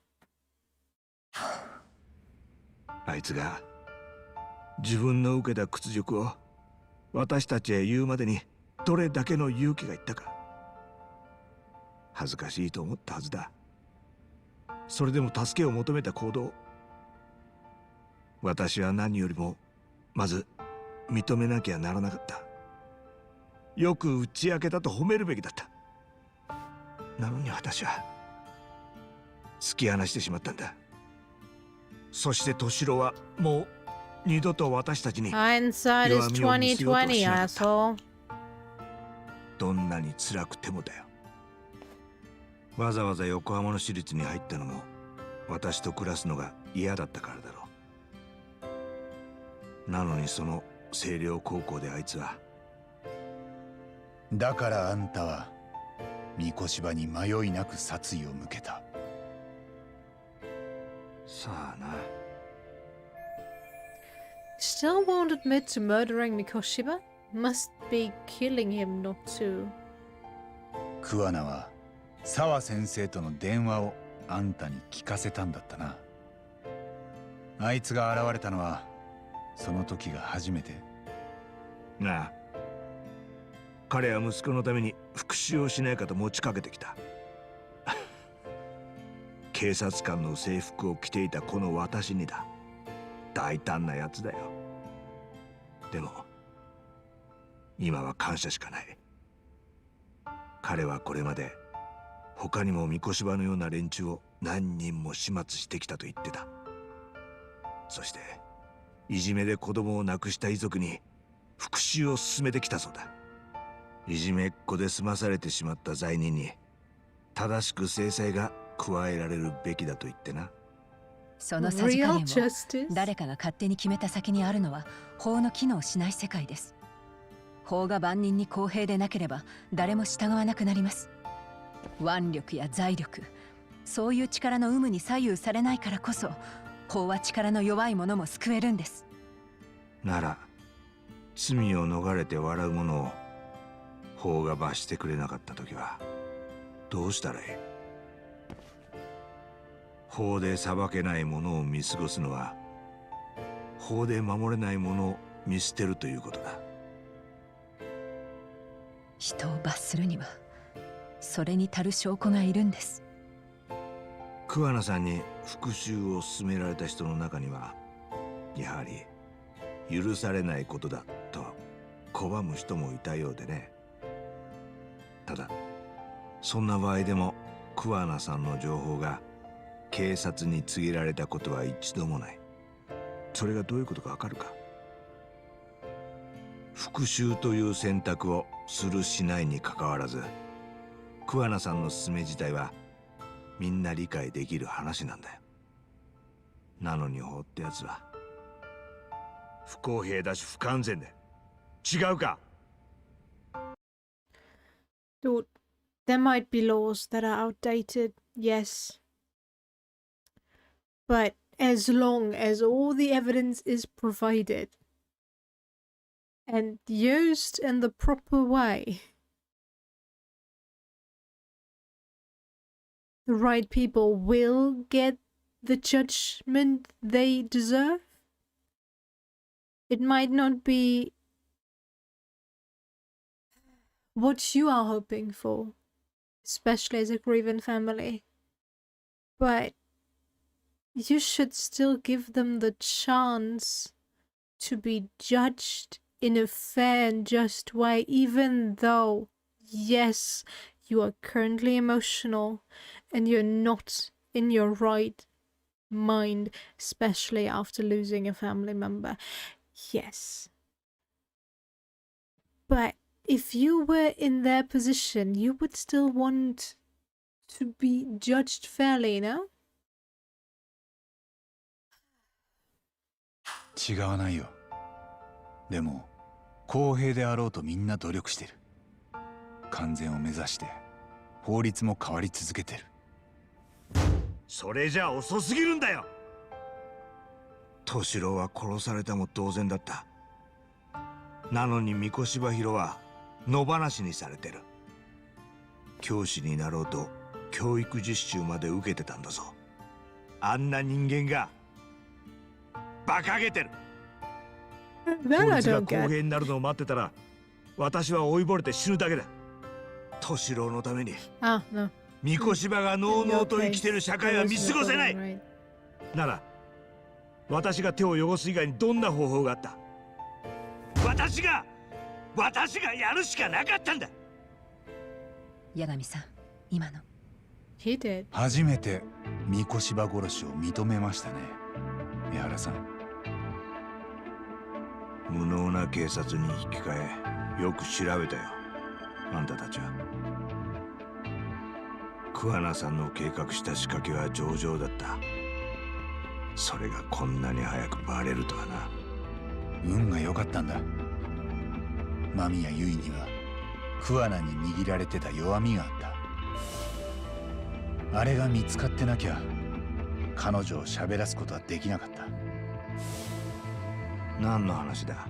あいつが自分の受けた屈辱を私たちへ言うまでにどれだけの勇気がいったか。恥ずかしいと思ったはずだ。それでも助けを求めた行動、私は何よりもまず認めなきゃならなかった。よく打ち明けたと褒めるべきだった。なのに私は突き放してしまったんだ。そして敏郎はもう二度と私たちに Hindsight is 2020, asshole. どんなに辛くてもだよ。わざわざ横浜の私立に入ったのも私と暮らすのが嫌だったからだろう。なのにその星稜高校であいつは。だからあんたは三越柴に迷いなく殺意を向けた。さあな。Still won't admit to murdering Mikoshiba? Must be killing him not to. 桑名は沢先生との電話をあんたに聞かせたんだったな。あいつが現れたのはその時が初めて。なあ、彼は息子のために復讐をしないかと持ちかけてきた。警察官の制服を着ていたこの私にだ。大胆なやつだよ。でも今は感謝しかない。彼はこれまで他にも三越柴のような連中を何人も始末してきたと言ってた。そしていじめで子供を亡くした遺族に復讐を進めてきたそうだ。いじめっ子で済まされてしまった罪人に正しく制裁が加えられるべきだと言ってな。そのさじ加減を誰かが勝手に決めた先にあるのは法の機能しない世界です。法が万人に公平でなければ誰も従わなくなります。腕力や財力、そういう力の有無に左右されないからこそ法は力の弱い者も救えるんです。なら罪を逃れて笑う者を法が罰してくれなかった時はどうしたらいい？法で裁けない者を見過ごすのは法で守れない者を見捨てるということだ。人を罰するにはそれに足る証拠がいるんです。桑名さんに復讐を勧められた人の中にはやはり許されないことだと拒む人もいたようでね。ただそんな場合でも桑名さんの情報が警察に告げられたことは一度もない。それがどういうことかわかるか？復讐という選択をするしないにかかわらず桑名さんの勧め自体はみんな理解できる話なんだよ。なのに法ってやつは不公平だし不完全で違うか？ Dude, there might be laws that are outdated, yes. But as long as all the evidence is provided and used in the proper way, the right people will get the judgment they deserve. It might not be what you are hoping for, especially as a grieving family, but you should still give them the chance to be judged in a fair and just way, even though, yes, you are currently emotional and you're not in your right mind, especially after losing a family member. Yes. But if you were in their position, you would still want to be judged fairly, no? 違わないよ。でも公平であろうとみんな努力してる。完全を目指して法律も変わり続けてる。それじゃ遅すぎるんだよ。敏郎は殺されたも同然だった。なのに三越柴弘は野放しにされてる。教師になろうと教育実習まで受けてたんだぞ。あんな人間が馬鹿げてる。法律が公平になるのを待ってたら私は老いぼれて死ぬだけだ。敏郎のために三越柴がのうのうと生きてる社会は見過ごせない。なら私が手を汚す以外にどんな方法があった？私がやるしかなかったんだ。八神さん、今の初めて三越柴殺しを認めましたね、江原さん。無能な警察に引き換えよく調べたよ、あんたたちは。桑名さんの計画した仕掛けは上々だった。それがこんなに早くバレるとはな。運が良かったんだ。間宮結衣には桑名に握られてた弱みがあった。あれが見つかってなきゃ彼女を喋らすことはできなかった。何の話だ？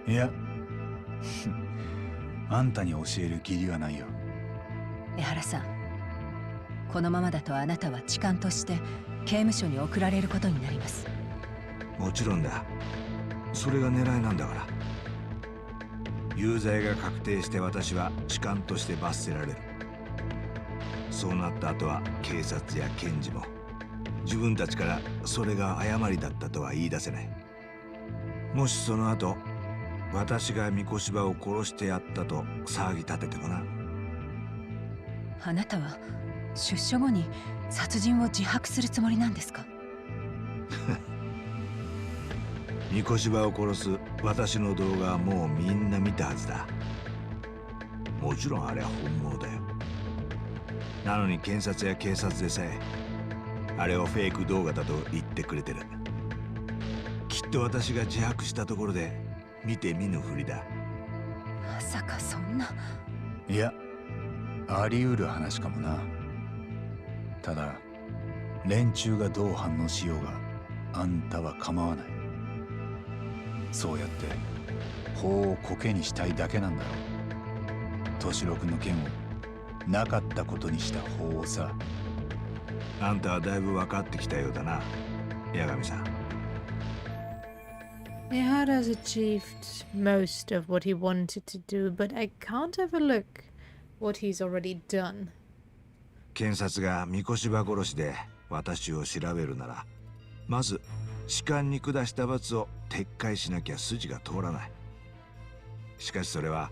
いやあんたに教える義理はないよ。江原さん、このままだとあなたは痴漢として刑務所に送られることになります。もちろんだ。それが狙いなんだから。有罪が確定して私は痴漢として罰せられる。そうなった後は警察や検事も自分たちからそれが誤りだったとは言い出せない。もしその後私が三越場を殺してやったと騒ぎ立ててもな。あなたは出所後に殺人を自白するつもりなんですか？三越場を殺す私の動画はもうみんな見たはずだ。もちろんあれは本物だよ。なのに検察や警察でさえあれをフェイク動画だと言ってくれてる。きっと私が自白したところで見て見ぬふりだ。まさかそんな。いや、あり得る話かもな。ただ連中がどう反応しようがあんたは構わない。そうやって法を苔にしたいだけなんだよ。敏郎君の件をなかったことにした法をさ。あんたはだいぶ分かってきたようだな、八神さん。Ehara's achieved most of what he wanted to do, but I can't overlook what he's already done. 検察が三越場殺しで私を調べるなら、まず痴漢に下した罰を撤回しなきゃ筋が通らない。しかしそれは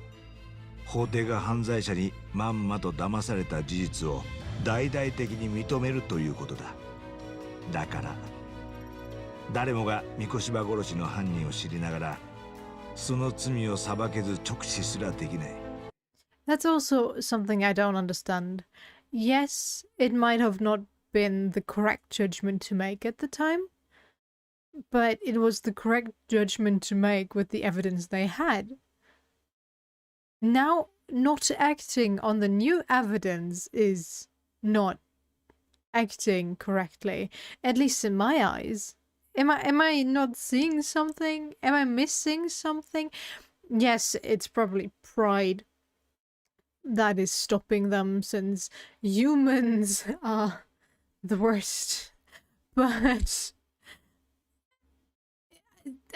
法廷が犯罪者にまんまと騙された事実を大々的に認めるということだ。だから誰もが三越場殺しの犯人を知りながらその罪を裁けず直視すらできない。 That's also something I don't understand. Yes, it might have not been the correct judgment to make at the time, but it was the correct judgment to make with the evidence they had. Now, not acting on the new evidence is not acting correctly, at least in my eyes. Am I not seeing something? Am I missing something? Yes, it's probably pride that is stopping them, since humans are the worst. But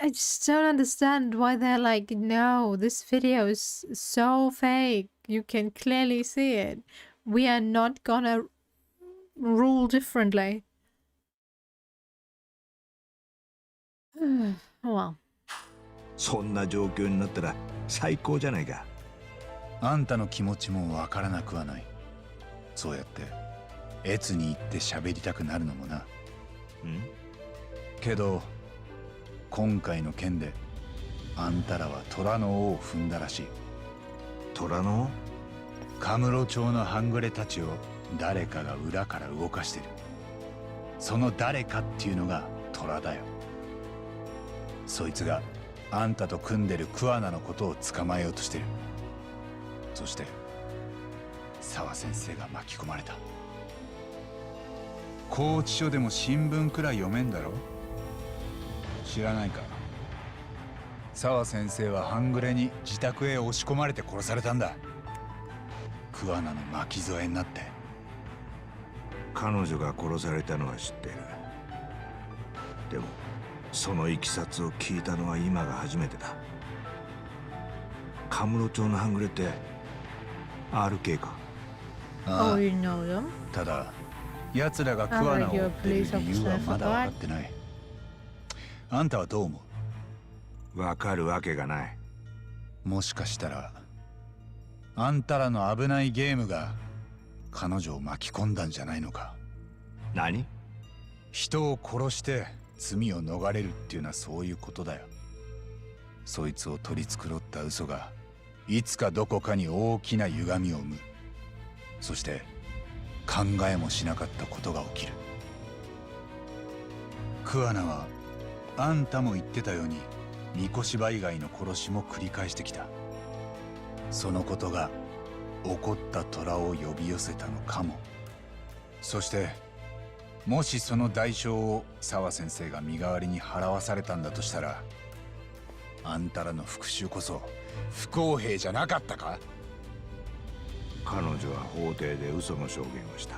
I just don't understand why they're like, no, this video is so fake. You can clearly see it. We are not gonna rule differently. Well. そんな状況になったら最高じゃないか。あんたの気持ちもわからなくはない。そうやって越に行って喋りたくなるのもな。けど今回の件であんたらは虎の尾を踏んだらしい。虎の尾？カムロ町の半グレたちを誰かが裏から動かしてる。その誰かっていうのが虎だよ。そいつがあんたと組んでる桑名のことを捕まえようとしてる。そして沢先生が巻き込まれた。拘置所でも新聞くらい読めんだろ。知らないか。沢先生は半グレに自宅へ押し込まれて殺されたんだ。桑名の巻き添えになって。彼女が殺されたのは知っている。でもそのいきさつを聞いたのは今が初めてだ。カムロ町の半グレって RK か。Oh, you know them? ただ奴らが桑名を追ってる理由はまだ分かってない。あんたはどう思う？分かるわけがない。もしかしたらあんたらの危ないゲームが彼女を巻き込んだんじゃないのか。何？人を殺して罪を逃れるっていうのはそういうことだよ。そいつを取り繕った嘘がいつかどこかに大きな歪みを生む。そして考えもしなかったことが起きる。桑名はあんたも言ってたように三越場以外の殺しも繰り返してきた。そのことが怒った虎を呼び寄せたのかも。そしてもしその代償を沢先生が身代わりに払わされたんだとしたら、あんたらの復讐こそ不公平じゃなかったか？彼女は法廷で嘘の証言をした。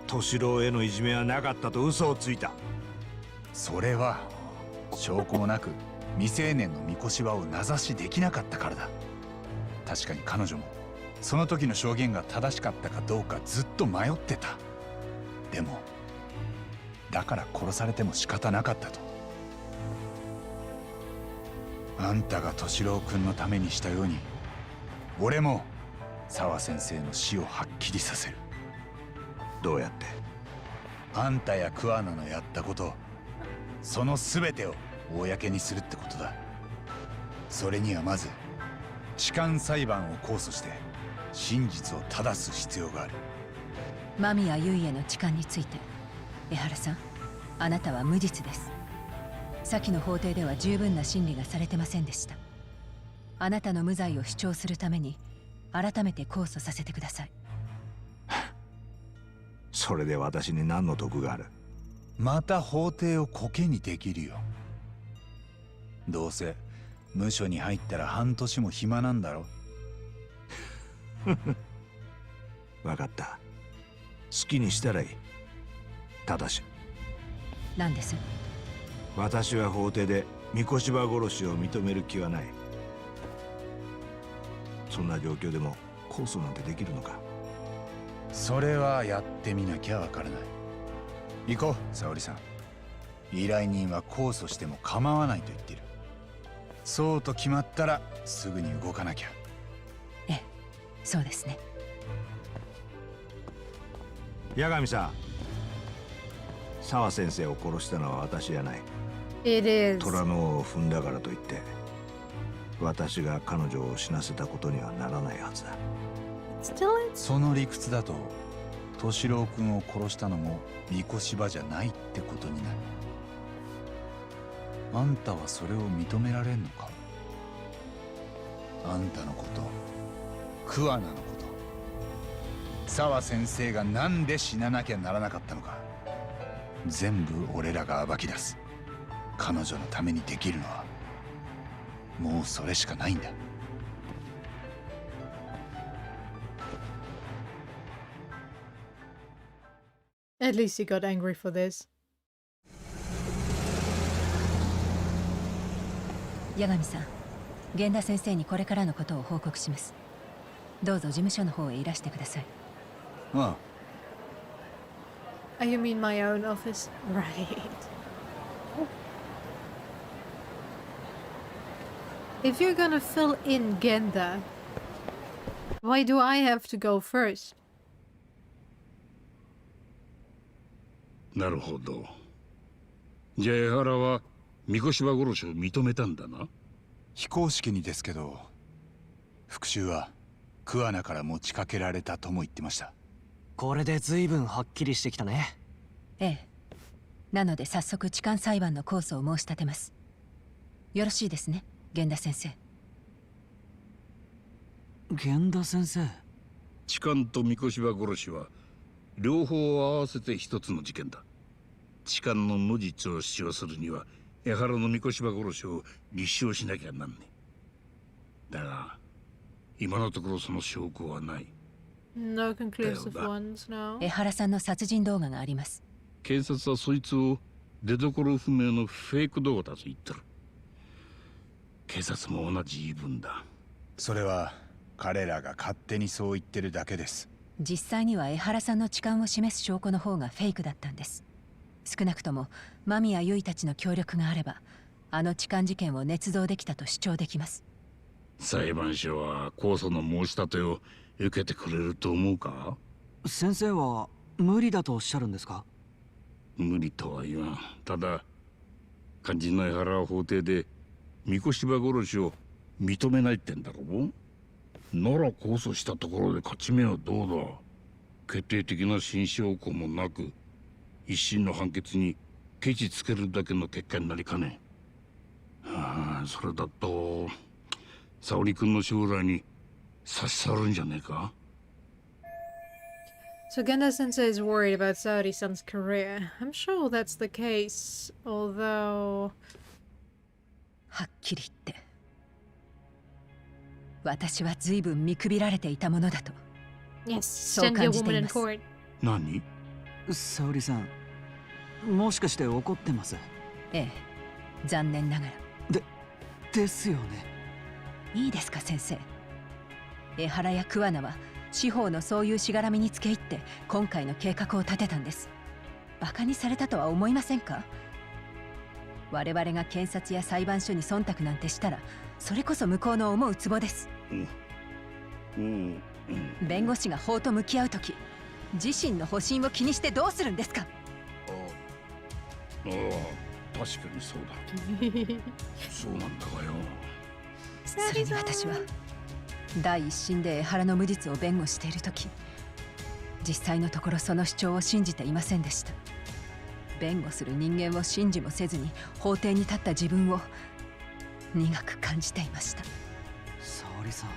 敏郎へのいじめはなかったと嘘をついた。それは証拠もなく未成年の三越場を名指しできなかったからだ。確かに彼女もその時の証言が正しかったかどうかずっと迷ってた。でもだから殺されても仕方なかったと。あんたが敏郎君のためにしたように、俺も沢先生の死をはっきりさせる。どうやって？あんたや桑名のやったこと、その全てを公にするってことだ。それにはまず痴漢裁判を控訴して真実を正す必要がある。間宮優衣への痴漢について、江原さん、あなたは無実です。先の法廷では十分な審理がされてませんでした。あなたの無罪を主張するために改めて控訴させてください。それで私に何の得がある？また法廷をコケにできるよ。どうせ無所に入ったら半年も暇なんだろ。分かった。好きにしたらいい。ただし何です？私は法廷で三越場殺しを認める気はない。そんな状況でも控訴なんてできるのか？それはやってみなきゃわからない。行こう、沙織さん。依頼人は控訴しても構わないと言っている。そうと決まったらすぐに動かなきゃ。ええ、そうですね。八神さん、沢先生を殺したのは私じゃない。 It is. 虎の尾を踏んだからといって私が彼女を死なせたことにはならないはずだ。Still, その理屈だと敏郎君を殺したのも三越場じゃないってことになる。あんたはそれを認められんのか？あんたのこと、桑名のこと、沢先生がなんで死ななきゃならなかったのか、全部俺らが暴き出す。彼女のためにできるのはもうそれしかないんだ。at least he got angry for this. 八神さん、源田先生にこれからのことを報告します。どうぞ事務所の方へいらしてください。ああ。You mean my own office? Right. If you're gonna fill in Genda, why do I have to go first? なるほど。じゃあ江原は三越場殺しを認めたんだな。非公式にですけど、復讐は桑名から持ちかけられたとも言ってました。これで随分はっきりしてきたね。ええ。なので早速痴漢裁判の控訴を申し立てます。よろしいですね、源田先生。源田先生。痴漢と三越場殺しは両方合わせて一つの事件だ。痴漢の無実を主張するには江原の三越場殺しを立証しなきゃなんねえ。だが今のところその証拠はない。 No conclusive ones now. 江原さんの殺人動画があります。警察はそいつを出所不明のフェイク動画だと言ってる。警察も同じ言い分だ。それは彼らが勝手にそう言ってるだけです。実際には江原さんの痴漢を示す証拠の方がフェイクだったんです。少なくとも間宮優衣たちの協力があれば、あの痴漢事件を捏造できたと主張できます。裁判所は控訴の申し立てを受けてくれると思うか？先生は無理だとおっしゃるんですか？無理とは言わん。ただ肝心の江原は法廷で三越場殺しを認めないってんだろう。なら控訴したところで勝ち目はどうだ。決定的な新証拠もなく一審の判決にケチつけるだけの結果になりかねん。それだと沙織君の将来に差し障るんじゃねえか。So Genda Sensei is worried about Saori-san's career. I'm sure that's the case, although... はっきり言って、私は随分見くびられていたものだと。Yes, そう send 感 your じて woman い in ます。何？沙織さん、もしかして怒ってます？ええ、残念ながら。ですよね。いいですか先生。江原や桑名は司法のそういうしがらみにつけ入って今回の計画を立てたんです。バカにされたとは思いませんか？我々が検察や裁判所に忖度なんてしたら、それこそ向こうの思うツボです。弁護士が法と向き合うとき、自身の保身を気にしてどうするんですか？ああ、確かにそうだ。そうなんだわよ。それに私は第一審で江原の無実を弁護しているとき、実際のところその主張を信じていませんでした。弁護する人間を信じもせずに法廷に立った自分を苦く感じていました。沙織さん、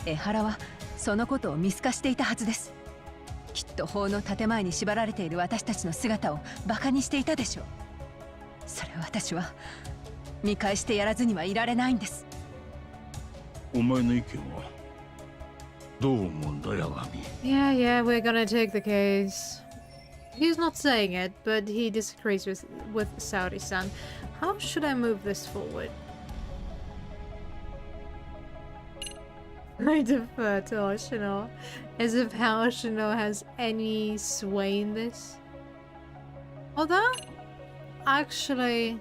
江原はそのことを見透かしていたはずです。きっと法の建前に縛られている私たちの姿をバカにしていたでしょう。それを私は見返してやらずにはいられないんです。お前の意見はどう思うんだ、八神。Yeah, we're gonna take the case. He's not saying it, but he disagrees with Saori-san. How should I move this forward? I defer to Hoshino, as if Hoshino has any sway in this. Although, actually,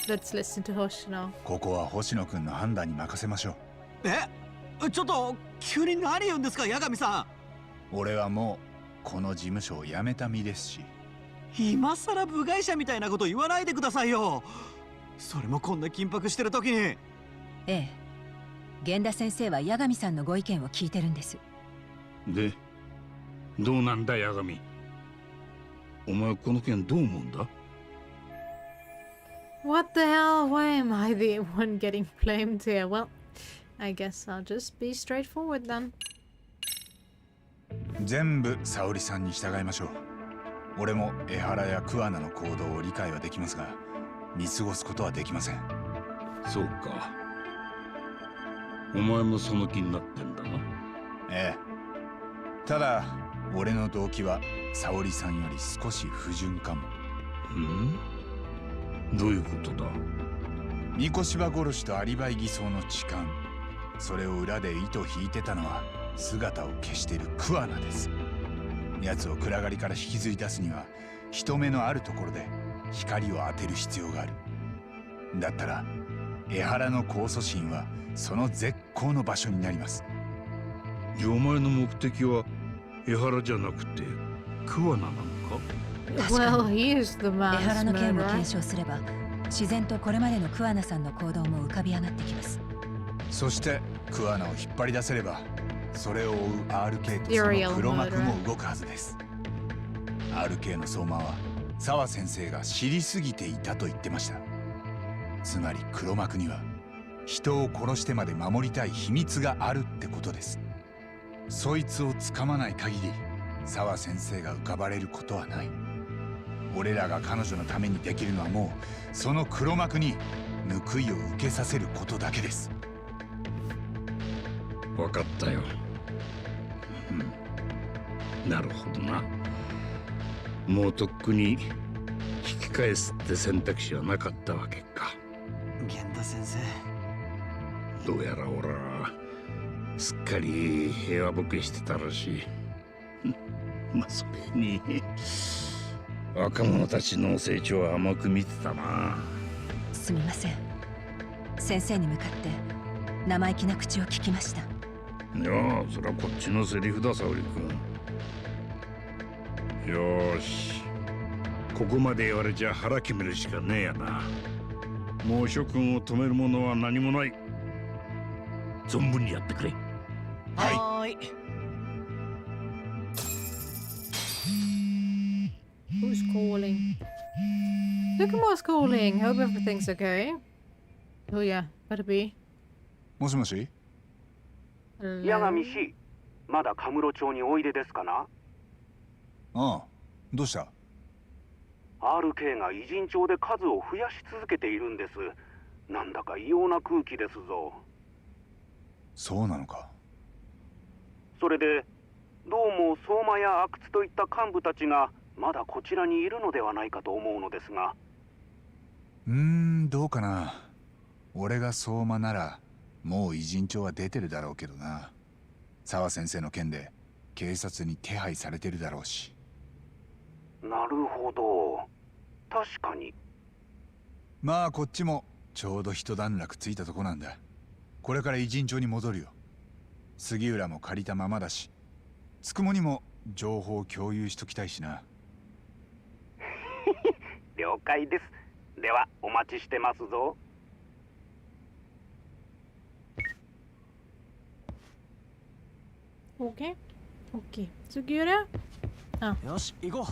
let's listen to Hoshino. ここは星野くんの判断に任せましょう。ちょっと急に何言うんですか、八神さん。俺はもうこの事務所を辞めた身ですし。今さら部外者みたいなこと言わないでくださいよ。それもこんな緊迫してる時に。ええ、源田先生は八神さんのご意見を聞いてるんです。で、どうなんだ八神。お前この件どう思うんだ？ What the hell? Why am I the one getting blamed here? Well, I guess I'll just be straightforward then. 全部沙織さんに従いましょう。俺も江原や桑名の行動を理解はできますが、見過ごすことはできません。そうか。お前もその気になってんだな。ええ。ただ俺の動機は沙織さんより少し不純かも。どういうことだ？三越柴殺しとアリバイ偽装の痴漢、それを裏で糸を引いてたのは姿を消している桑名です。奴を暗がりから引きずり出すには人目のあるところで光を当てる必要がある。だったら江原の控訴審はその絶好の場所になります。じゃあお前の目的は江原じゃなくて桑名なのか？ Well, he is the 江 mass 原の件を murderer. 検証すれば、自然とこれまでの桑名さんの行動も浮かび上がってきます。そして桑名を引っ張り出せれば、それを追う RK とその黒幕も動くはずです。RK の相馬は澤先生が知りすぎていたと言ってました。つまり黒幕には人を殺してまで守りたい秘密があるってことです。そいつをつかまない限り澤先生が浮かばれることはない。俺らが彼女のためにできるのはもうその黒幕に報いを受けさせることだけです。分かったよ。なるほどな。もうとっくに引き返すって選択肢はなかったわけか。源田先生、どうやら俺はすっかり平和ボケしてたらしい。まあそれに若者たちの成長は甘く見てたな。すみません。先生に向かって生意気な口を聞きました。いやあ、それはこっちのセリフだ、沙織君。よーし、ここまで言われちゃ腹決めるしかねえやな。もう諸君を止めるものは何もない。存分にやってくれ。はい。Who's calling? Lukumo's calling. Hope everything's okay. Oh yeah, better be. もしもし。八神氏、まだカムロ町においでですかな？ああ、どうした？ RK が偉人帳で数を増やし続けているんです。なんだか異様な空気ですぞ。そうなのか。それでどうも相馬や阿久津といった幹部たちがまだこちらにいるのではないかと思うのですが。どうかな。俺が相馬ならもう偉人帳は出てるだろうけどな。沢先生の件で警察に手配されてるだろうし。なるほど、確かに。まあこっちもちょうど一段落ついたとこなんだ。これから偉人帳に戻るよ。杉浦も借りたままだし、つくもにも情報を共有しときたいしな。了解です。ではお待ちしてますぞ。Okay. Okay. Sugiura? Oh. よし行こ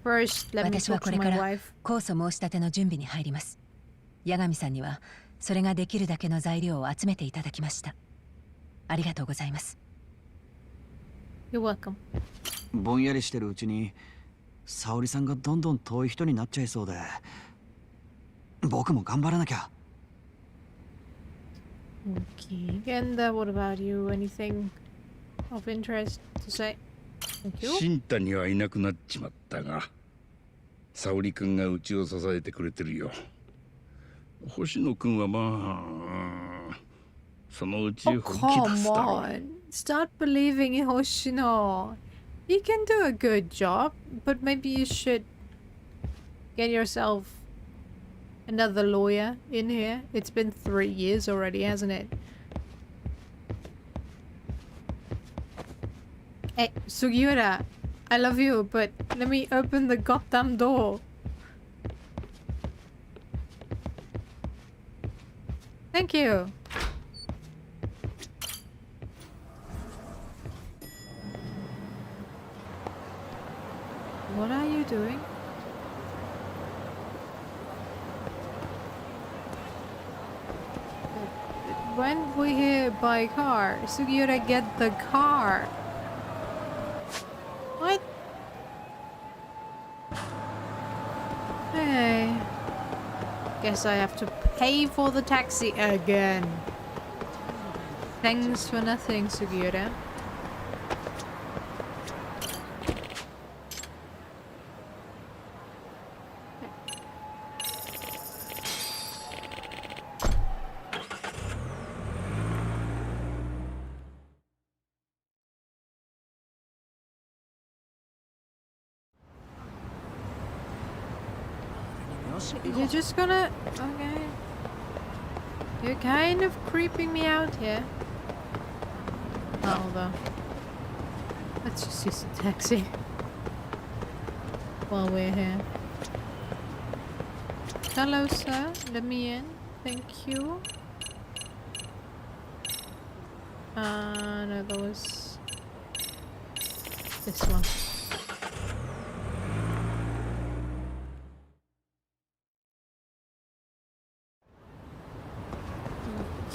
う。 First, let me 私は talk こ to れか my ら wife. 控訴申し立ての準備に入ります。八神さんにはそれができるだけの材料を集めていただきました。ありがとうございます。 You're welcome. ぼんやりしてるうちに沙織さんがどんどん遠い人になっちゃいそうで、僕も頑張らなきゃ。 Okay. And what about you? Anything of interest to say? Thank you. 新谷はいなくなっちまったが、沙織君がうちを支えてくれてるよ。星野君はまあ、そのうち Oh, 本気出す come だろう。 on. Start believing in Hoshino. You can do a good job, but maybe you should get yourself another lawyer in here. It's been 3 years already, hasn't it? Hey, Sugiura, I love you, but let me open the goddamn door. Thank you. What are you doing? When we here by car, Sugiura, get the car. What? Hey. Guess I have to pay for the taxi again. Thanks for nothing, Sugiura. You're just gonna... Okay. You're kind of creeping me out here. Oh, hold on. Let's just use the taxi. While we're here. Hello, sir. Let me in. Thank you. No, that was... this one.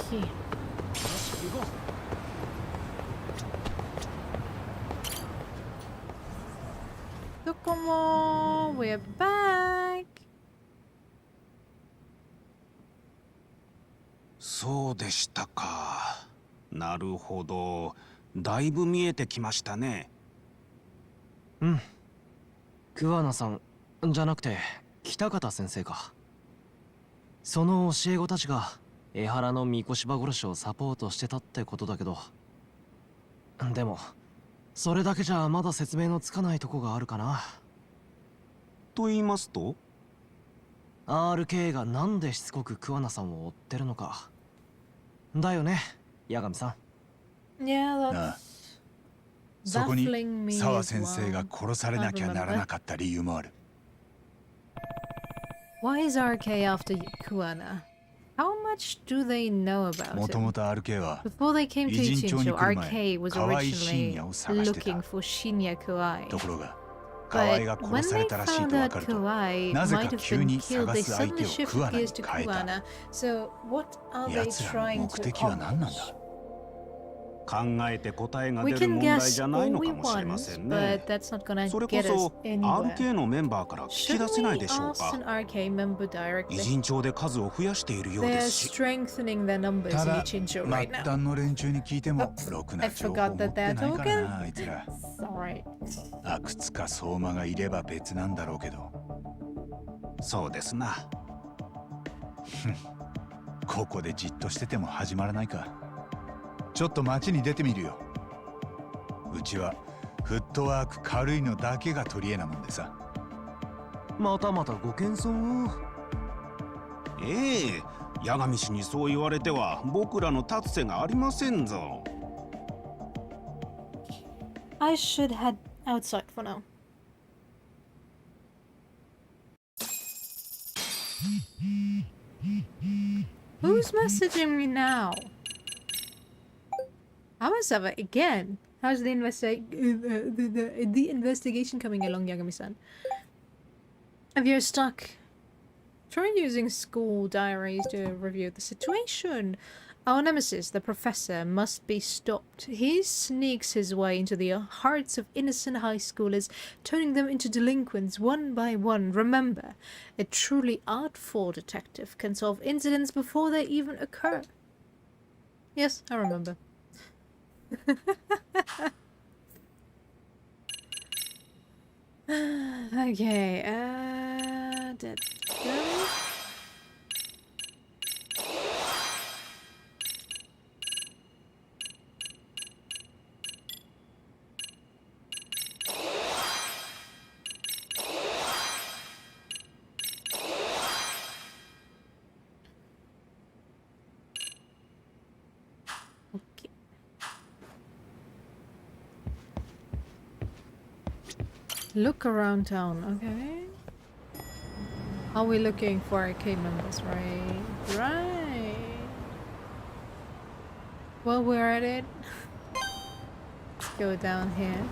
Okay. Docomo, we're back. そうでしたか。なるほど。だいぶ見えてきましたね。うん。桑名さんじゃなくて北方先生か。その教え子たちが江原の三越柴殺しをサポートしてたってことだけど、でもそれだけじゃまだ説明のつかないとこがあるかな。と言いますと RK がなんでしつこく桑名さんを追ってるのかだよね、八神さん。Yeah, ああ、 that's そこに baffling me 沢 as 先生が well. 殺されなきゃならなかった理由もある。 Why is RK after Kuana? How much do they know about もと him? もと RK は Before they came to 偉人帳に Ichincho, 来る前 RK was 河合 originally 信也を探してた。 looking for Shinya Kuai. ところが河合 But が when 殺さ they れたらしい found と分 out かると Kuai なぜ might か have 急 been に killed, 探 they す相手 suddenly を shifted 桑名 gears に to 変えた。 Kuana. So what are they 奴らの trying 目 to 的は何なんだ？ accomplish? 考えて答えが We 出る can 問題 guess じゃない all の we かもしれま want, せん but ね。 that's not gonna それこ get us そ anywhere. RK のメンバーから聞き Should 出せない we でしょう ask か。 an RK member 偉 directly? 人帳で数を増やしているようで They're すし。 strengthening their numbers た in だ Ichincho 末 right now. 端の連中に聞いてもろく I な情報 forgot 持 that って they're ないから talking. な、あいつら。 Sorry. 阿久津か相馬がいれば別なんだろうけど。そうですな。ここでじっとしてても始まらないか。ちょっと街に出てみるよ。うちはフットワーク軽いのだけが取り柄なもんでさ。またまたご謙遜を。ええ、八神氏にそう言われては僕らの立つ瀬がありませんぞ。 I should head outside for now. Who's messaging me now? Amasawa again. How's the the investigation coming along, Yagami-san? If you're stuck, try using school diaries to review the situation. Our nemesis, the professor, must be stopped. He sneaks his way into the hearts of innocent high schoolers, turning them into delinquents one by one. Remember, a truly artful detective can solve incidents before they even occur. Yes, I remember. Okay, dead. Okay. Look around town, okay? Are we looking for arcade members, right? Right. Well, we're at it. Let's go down here.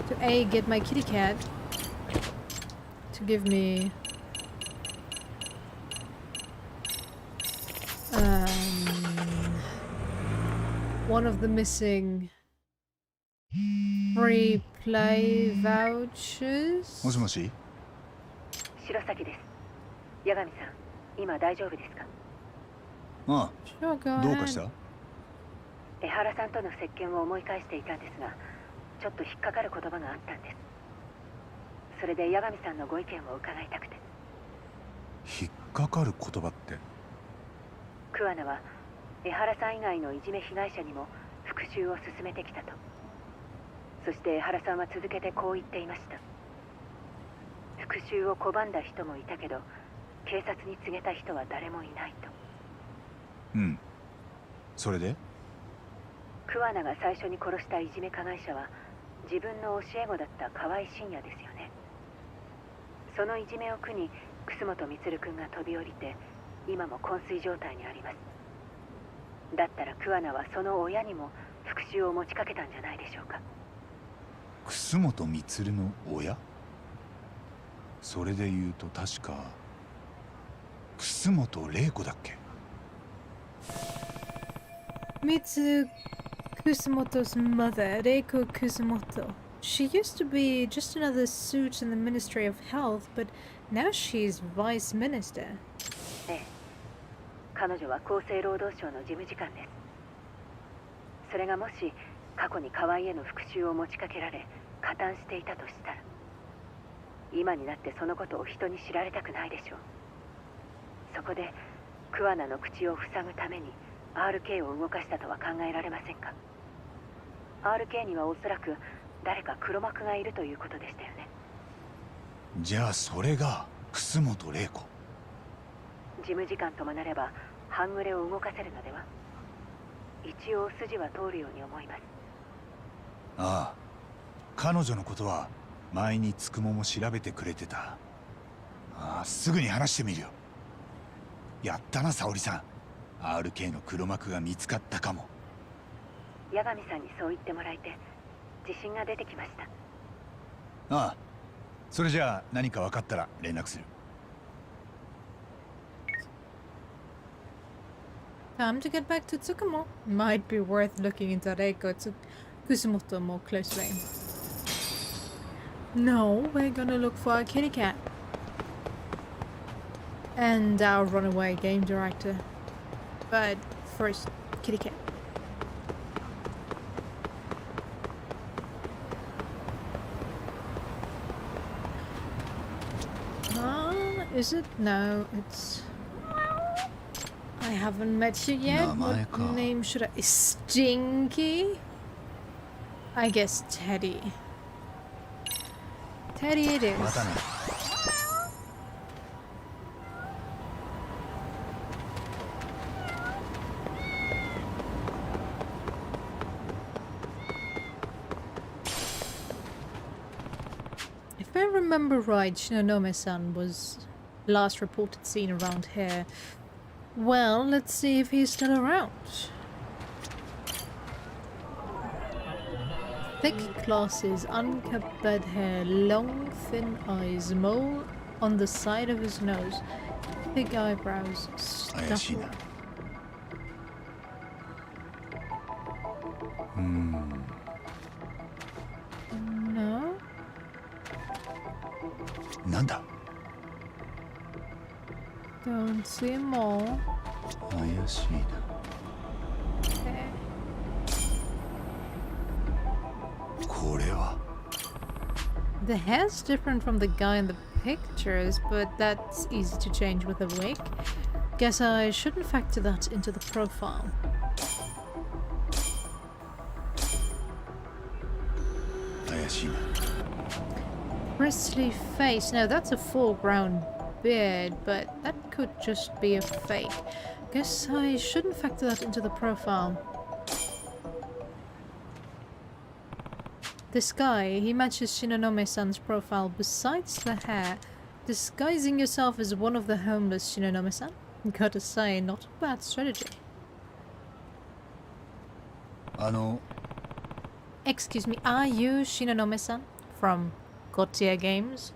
To A, get my kitty cat. To give me... one of the missing free play vouchers. もしもし。白崎です。八神さん、今大丈夫ですか？ああ、 Sure, go どうか ahead. した？江原さんとの接見を思い返していたんですが、ちょっと引っかかる言葉があったんです。それで八神さんのご意見を伺いたくて。引っかかる言葉って。桑名は江原さん以外のいじめ被害者にも復讐を進めてきたと。そして江原さんは続けてこう言っていました。復讐を拒んだ人もいたけど、警察に告げた人は誰もいないと。うん。それで？桑名が最初に殺したいじめ加害者は自分の教え子だった河合信也ですよね。そのいじめを苦に楠本充君が飛び降りて今も昏睡状態にあります。だったら桑名はその親にも復讐を持ちかけたんじゃないでしょうか。楠本充の親？それで言うと確か楠本玲子だっけ？ Mitsu Kusumoto's mother, Reiko Kusumoto. She used to be just another suit in the Ministry of Health, but now she's Vice Minister. ええ、彼女は厚生労働省の事務次官です。それがもし過去に河合への復讐を持ちかけられ加担していたとしたら、今になってそのことを人に知られたくないでしょう。そこで桑名の口を塞ぐために RK を動かしたとは考えられませんか？ RK にはおそらく誰か黒幕がいるということでしたよね。じゃあそれが楠本玲子。事務次官ともなれば半グレを動かせるのでは。一応筋は通るように思います。ああ、彼女のことは前につくもも調べてくれてた。ああ、すぐに話してみるよ。やったな沙織さん。RK の黒幕が見つかったかも。八神さんにそう言ってもらえて自信が出てきました。ああ、それじゃあ何か分かったら連絡する。Time to get back to Tsukumo. Might be worth looking into Reiko Kusumoto more closely. No, we're gonna look for a kitty cat. And our runaway game director. But first, kitty cat. Is it? No, it's... I haven't met you yet. What name should I... Stinky? I guess Teddy. Teddy it is. If I remember right, Shinonome-san was last reported seen around here. Well, let's see if he's still around. Thick glasses, unkept bed hair, long thin eyes, mole on the side of his nose, thick eyebrows, stuffy. No? Nanda? Don't see more. Okay. The hair's different from the guy in the pictures, but that's easy to change with a wig. Guess I shouldn't factor that into the profile. Bristly face. No, that's a foreground beard, but that could just be a fake. Guess I shouldn't factor that into the profile. This guy, he matches Shinonome-san's profile besides the hair. Disguising yourself as one of the homeless, Shinonome-san? Gotta say, not a bad strategy. Excuse me, are you Shinonome-san from Gotia Games?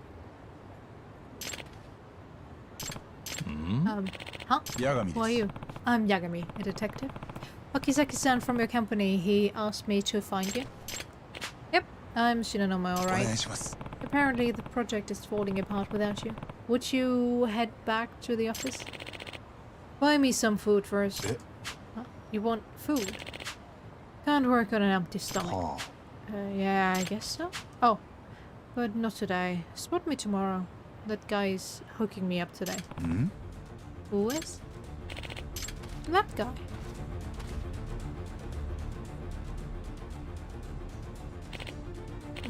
Huh? Who are you? I'm Yagami, a detective. Okizaki-san from your company, he asked me to find you. Yep, I'm Shinonome, alright. Apparently the project is falling apart without you. Would you head back to the office? Buy me some food first. Huh? You want food? Can't work on an empty stomach. Yeah, I guess so. Oh, but not today. Spot me tomorrow. That guy's hooking me up today. Who is? That guy.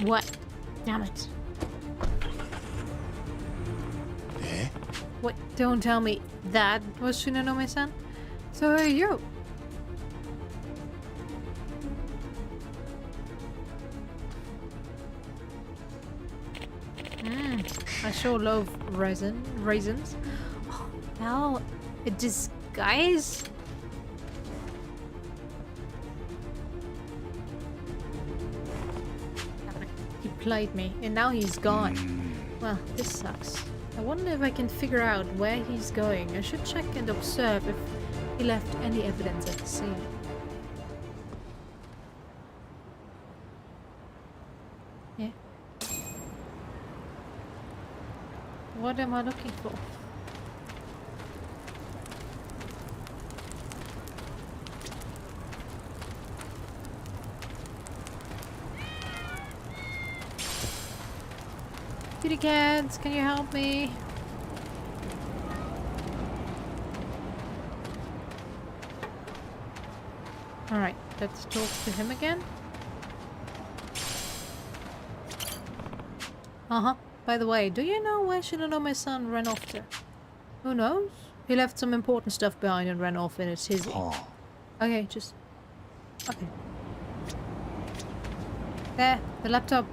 What? Damn it. What? Don't tell me that was Shinonome-san? So are you? I sure love raisins. Oh, now a disguise? He played me, and now he's gone. Well, this sucks. I wonder if I can figure out where he's going. I should check and observe if he left any evidence at the scene. Yeah. What am I looking for? Kitty cats, can you help me? Alright, let's talk to him again. By the way, do you know where Shinonome-san ran off to? Who knows? He left some important stuff behind and ran off in a tizzy. Okay, just... Okay. There, the laptop.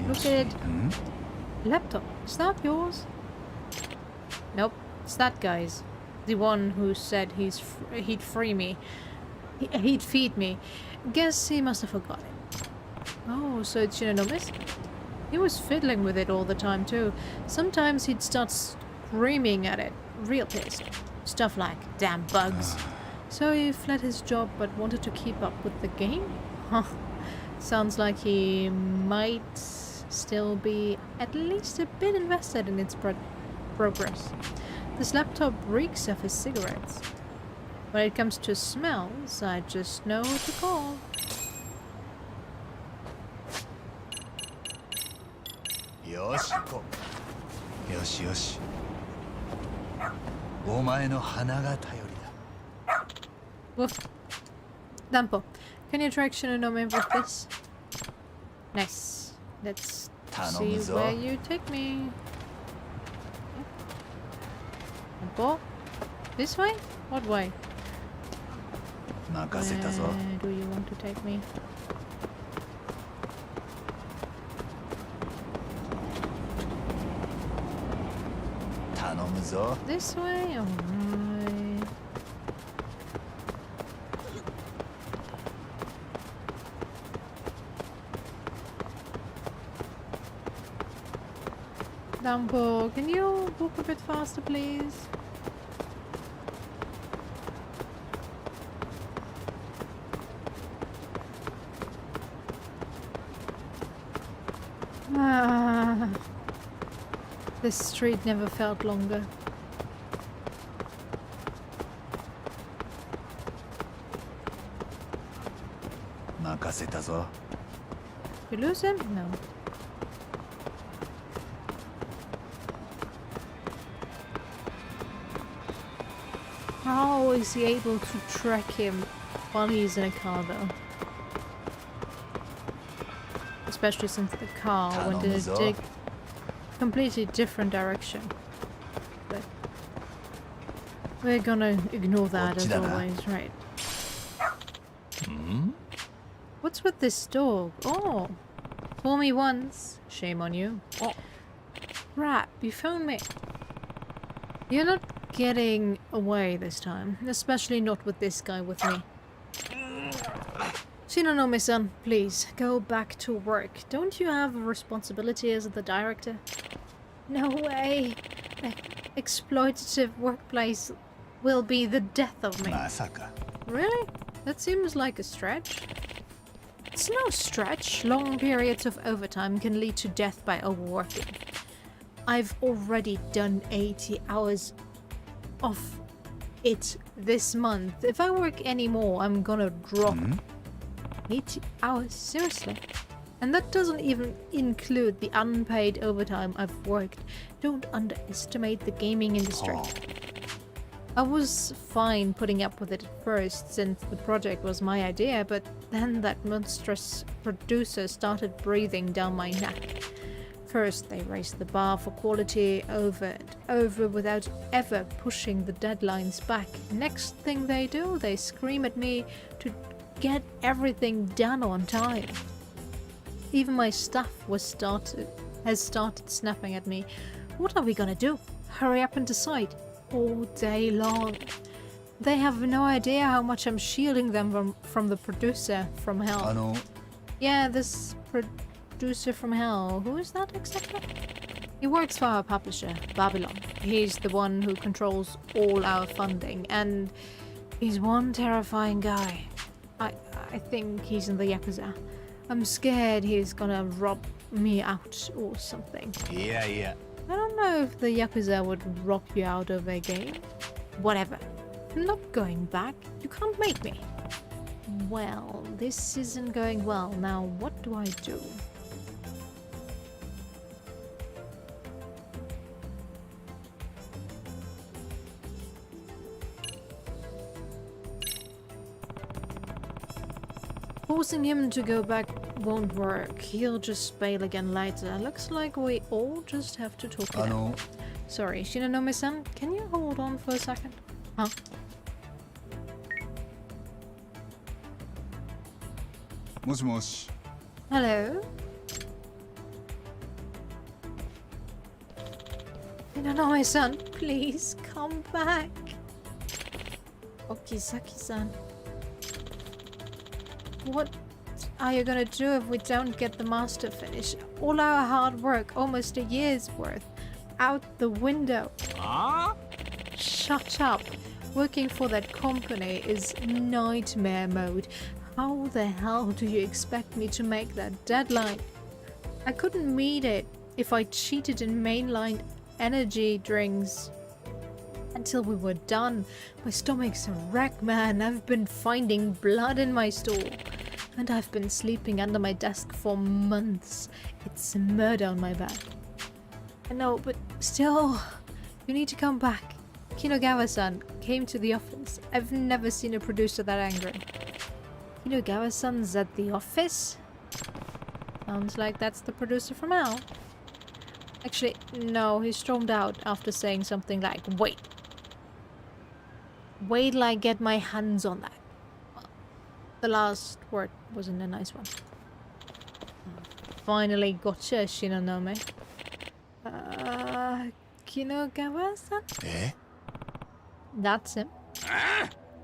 Look at it. Laptop. Is that yours? Nope. It's that guy's. The one who said he'd free me. He'd feed me. Guess he must have forgotten. Oh, so it's Shinonome's? He was fiddling with it all the time too. Sometimes he'd start screaming at it. Real pissed. Stuff like damn bugs. So he fled his job but wanted to keep up with the game? Huh. Sounds like he might still be at least a bit invested in its progress. This laptop reeks of his cigarettes. When it comes to smells, I just know what to call. Yoshiko. Yoshi. お前の鼻が頼りだ。 Woof. Dampo, can you track Shinonome with this? Nice. Let's see where you take me. Dampo? This way? What way? 任せたぞ。 Where do you want to take me? This way? Alright. Dampo, can you walk a bit faster, please? Ah. This street never felt longer. You lose him? No. How is he able to track him while he's in a car though? Especially since the car went in a completely different direction. But we're gonna ignore that as always, right? What's with this dog? Oh! Fool me once, shame on you. Oh! Rat, you found me. You're not getting away this time. Especially not with this guy with me. Shinonome-san, please, go back to work. Don't you have a responsibility as the director? No way! The exploitative workplace will be the death of me. Really? That seems like a stretch. It's no stretch. Long periods of overtime can lead to death by overworking. I've already done 80 hours of it this month. If I work any more, I'm gonna drop 80 hours, seriously. And that doesn't even include the unpaid overtime I've worked. Don't underestimate the gaming industry. I was fine putting up with it at first, since the project was my idea, but then that monstrous producer started breathing down my neck. First, they raised the bar for quality over and over without ever pushing the deadlines back. Next thing they do, they scream at me to get everything done on time. Even my staff has started snapping at me. What are we gonna do? Hurry up and decide. All day long. They have no idea how much I'm shielding them from the producer from hell. Yeah, this producer from hell. Who is that exactly? He works for our publisher, Babylon. He's the one who controls all our funding, and he's one terrifying guy. I think he's in the Yakuza. I'm scared he's gonna rob me out or something. Yeah. I don't know if the Yakuza would rob you out of a game. Whatever. I'm not going back. You can't make me. Well, this isn't going well. Now, what do I do? Forcing him to go back won't work. He'll just bail again later. Looks like we all just have to talk it out. Sorry, Shinonome-san, can you hold on for a second? Huh? Moshi. Hello? Shinonome-san, please come back. Okizaki-san. What are you gonna do if we don't get the master finish? All our hard work, almost a year's worth, out the window. shut up. Working for that company is nightmare mode. How the hell do you expect me to make that deadline? I couldn't meet it if I cheated in mainline energy drinks. Until we were done, my stomach's a wreck, man. I've been finding blood in my stool. And I've been sleeping under my desk for months. It's murder on my back. I know, but still, you need to come back. Kinogawa-san came to the office. I've never seen a producer that angry. Kinogawa-san's at the office? Sounds like that's the producer from Hell. Actually, no, he stormed out after saying something like, wait. Wait till I get my hands on that. Well, the last word wasn't a nice one. Finally gotcha, Shinonome. Kinogawa-san? Eh? That's him.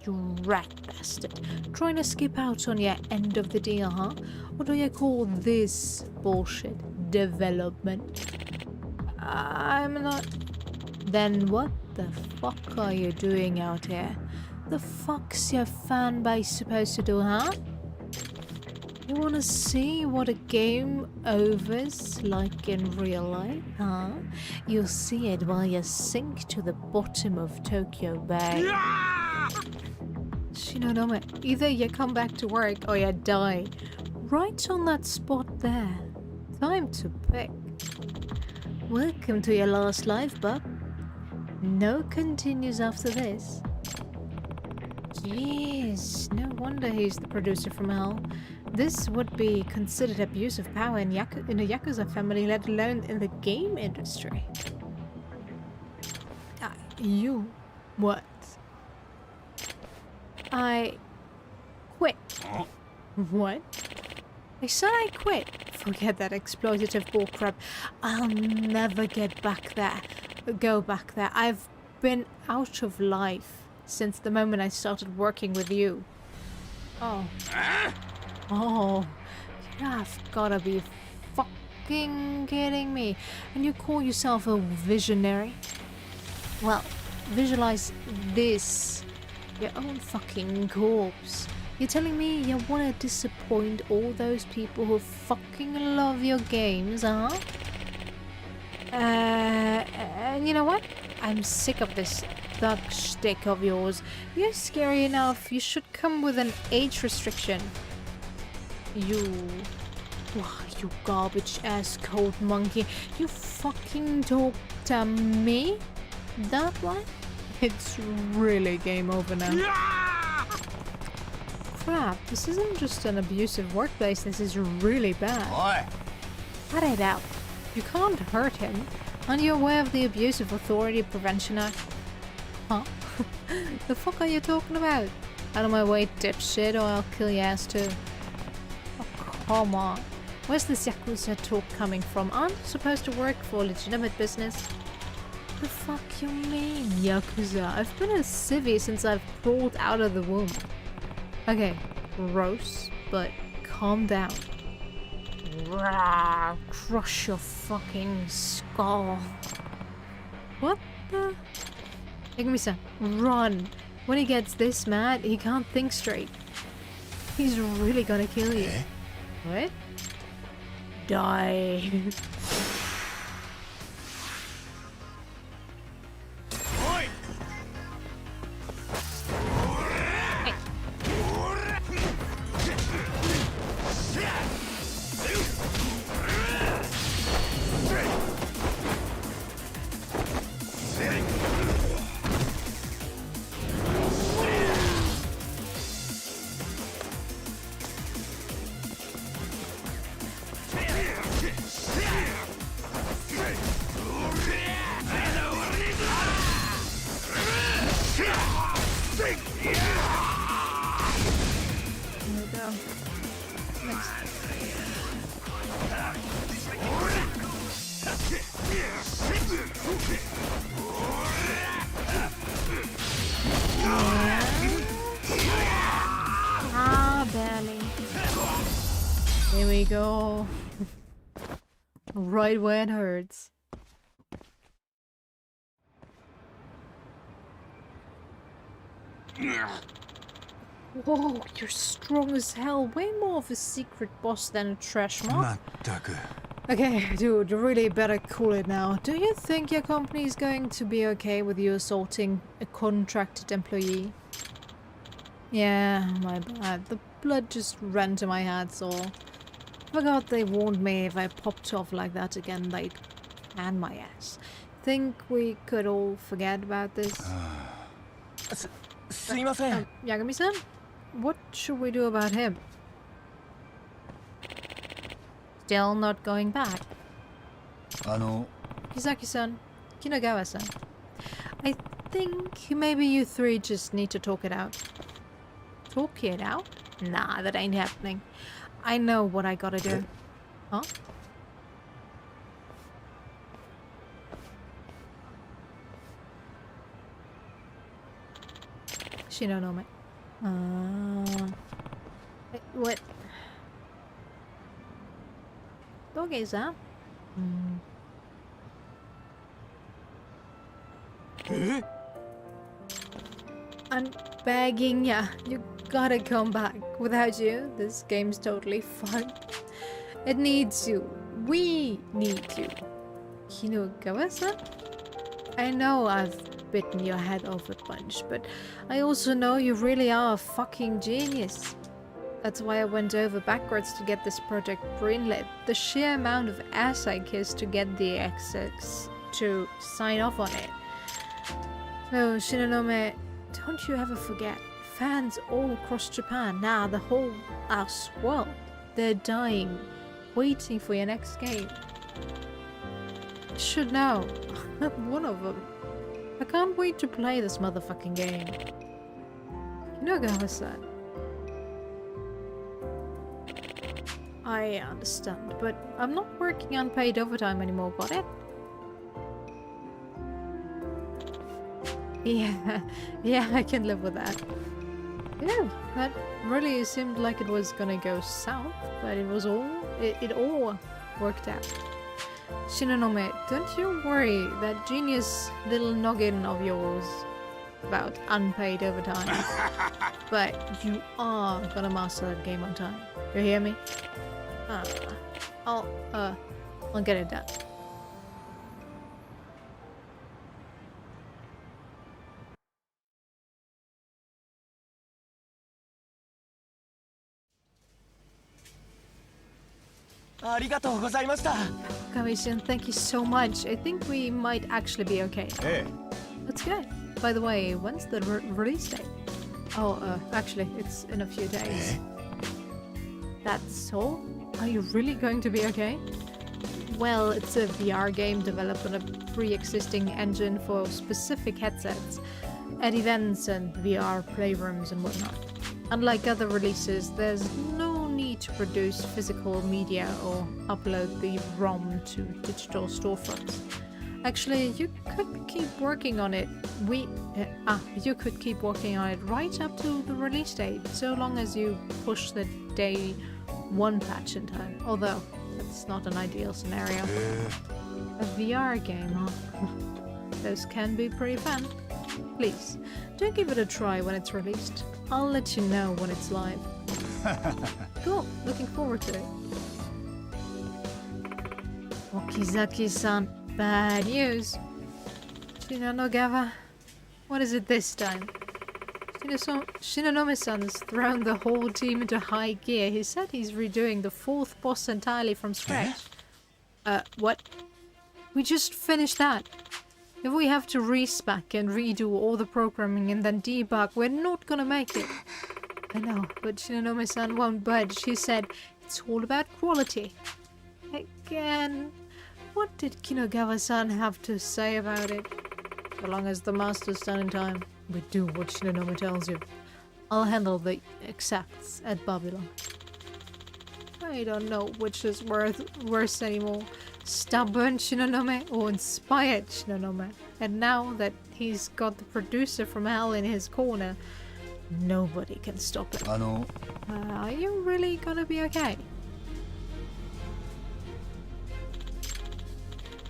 You rat bastard. Trying to skip out on your end of the deal, huh? What do you call this bullshit? Development? I'm not... Then what the fuck are you doing out here? The fuck's your fan base supposed to do, huh? You wanna see what a game over's like in real life, huh? You'll see it while you sink to the bottom of Tokyo Bay. Shinonome, either you come back to work or you die. Right on that spot there. Time to pick. Welcome to your last life, bub. No continues after this. Jeez, no wonder he's the producer from Hell. This would be considered abuse of power in a Yakuza family, let alone in the game industry. You... what? I... quit. What? I said I quit. Forget that exploitative bullcrap. I'll never get back there. Go back there. I've been out of life since the moment I started working with you. Oh. Oh. You've gotta be fucking kidding me. And you call yourself a visionary? Well, visualize this. Your own fucking corpse. You're telling me you want to disappoint all those people who fucking love your games, huh? And you know what? I'm sick of this thug shtick of yours. You're scary enough. You should come with an age restriction. You garbage ass cold monkey. You fucking talk to me? That one? It's really game over now. Crap, this isn't just an abusive workplace, this is really bad. Oi! Cut it out. You can't hurt him. Aren't you aware of the Abusive Authority Prevention Act? Huh? The fuck are you talking about? Out of my way, dipshit, or I'll kill your ass too. Oh, come on. Where's this Yakuza talk coming from? Aren't you supposed to work for legitimate business? The fuck you mean, Yakuza? I've been a civvy since I've crawled out of the womb. Okay, gross, but calm down. Rawr, crush your fucking skull. What the? Megumi-san, run. When he gets this mad, he can't think straight. He's really gonna kill you. What? Die. Barely. Here we go. Right where it hurts. Whoa, you're strong as hell. Way more of a secret boss than a trash mob. Okay, dude, you really better cool it now. Do you think your company is going to be okay with you assaulting a contracted employee? Yeah, my bad. The blood just ran to my head, so... Forgot they warned me if I popped off like that again, they'd can my ass. Think we could all forget about this? Yagami-san? What should we do about him? Still not going back? Kizaki-san, Kinagawa-san. I think maybe you three just need to talk it out. Talk it out? Nah, that ain't happening. I know what I gotta do. Huh? Shinonome. What? Doge-san? I'm begging ya. You gotta come back. Without you, this game's totally fun. It needs you. We need you. Kinagawa-san? I know I've bitten your head off a bunch, but I also know you really are a fucking genius. That's why I went over backwards to get this project greenlit. The sheer amount of ass I kissed to get the execs to sign off on it. So, Shinonome, don't you ever forget, fans all across Japan, nah, the whole ass world, they're dying, waiting for your next game. You should know, I'm one of them. I can't wait to play this motherfucking game. Kinagawa-san. I understand, but I'm not working unpaid overtime anymore, got it? Yeah, I can live with that. Yeah, that really seemed like it was gonna go south, but it all worked out. Shinonome, don't you worry that genius little noggin of yours about unpaid overtime. But you are gonna master that game on time. You hear me? I'll get it done. Kami-san, thank you so much. I think we might actually be okay. Hey. That's good. By the way, when's the release date? Oh, actually, it's in a few days. That's all? Are you really going to be okay? Well, it's a VR game developed on a pre-existing engine for specific headsets at events and VR playrooms and whatnot. Unlike other releases, there's no need to produce physical media or upload the ROM to digital storefronts. Actually, you could keep working on it. You could keep working on it right up to the release date, so long as you push the day one patch in time. Although, that's not an ideal scenario. A VR game, huh? Those can be pretty fun. Please, do give it a try when it's released. I'll let you know when it's live. Cool, looking forward to it. Okizaki-san, bad news. Shinonagawa, what is it this time? Shinonome-san's thrown the whole team into high gear. He said he's redoing the 4th boss entirely from scratch. What? We just finished that. If we have to respec and redo all the programming and then debug, we're not gonna make it. I know, but Shinonome-san won't budge. He said it's all about quality. Again, what did Kinagawa-san have to say about it? So long as the master's done in time, we do what Shinonome tells you. I'll handle the accepts at Babylon. I don't know which is worse anymore. Stubborn Shinonome or inspired Shinonome. And now that he's got the producer from hell in his corner, nobody can stop it. Are you really gonna be okay?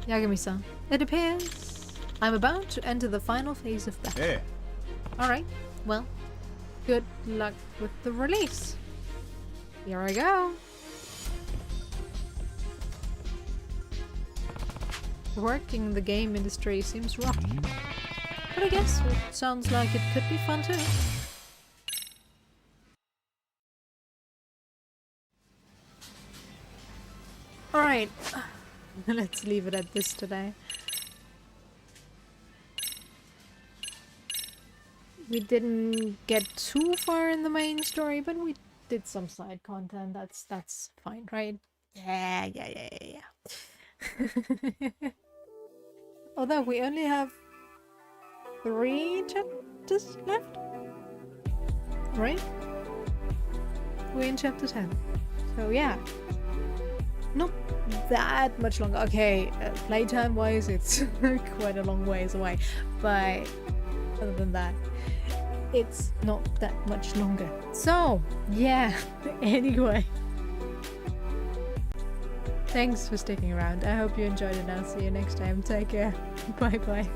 Yagami-san, it appears I'm about to enter the final phase of battle. Hey. Alright, well, good luck with the release. Here I go. Working in the game industry seems rough, but I guess it sounds like it could be fun too. Alright, let's leave it at this today. We didn't get too far in the main story, but we did some side content. That's fine, right? Yeah. Although we only have 3 chapters left, right? We're in chapter 10, so yeah, not that much longer. Okay, playtime wise, it's quite a long ways away, but other than that, it's not that much longer. So yeah, anyway, thanks for sticking around. I hope you enjoyed it. I'll see you next time. Take care. Bye bye.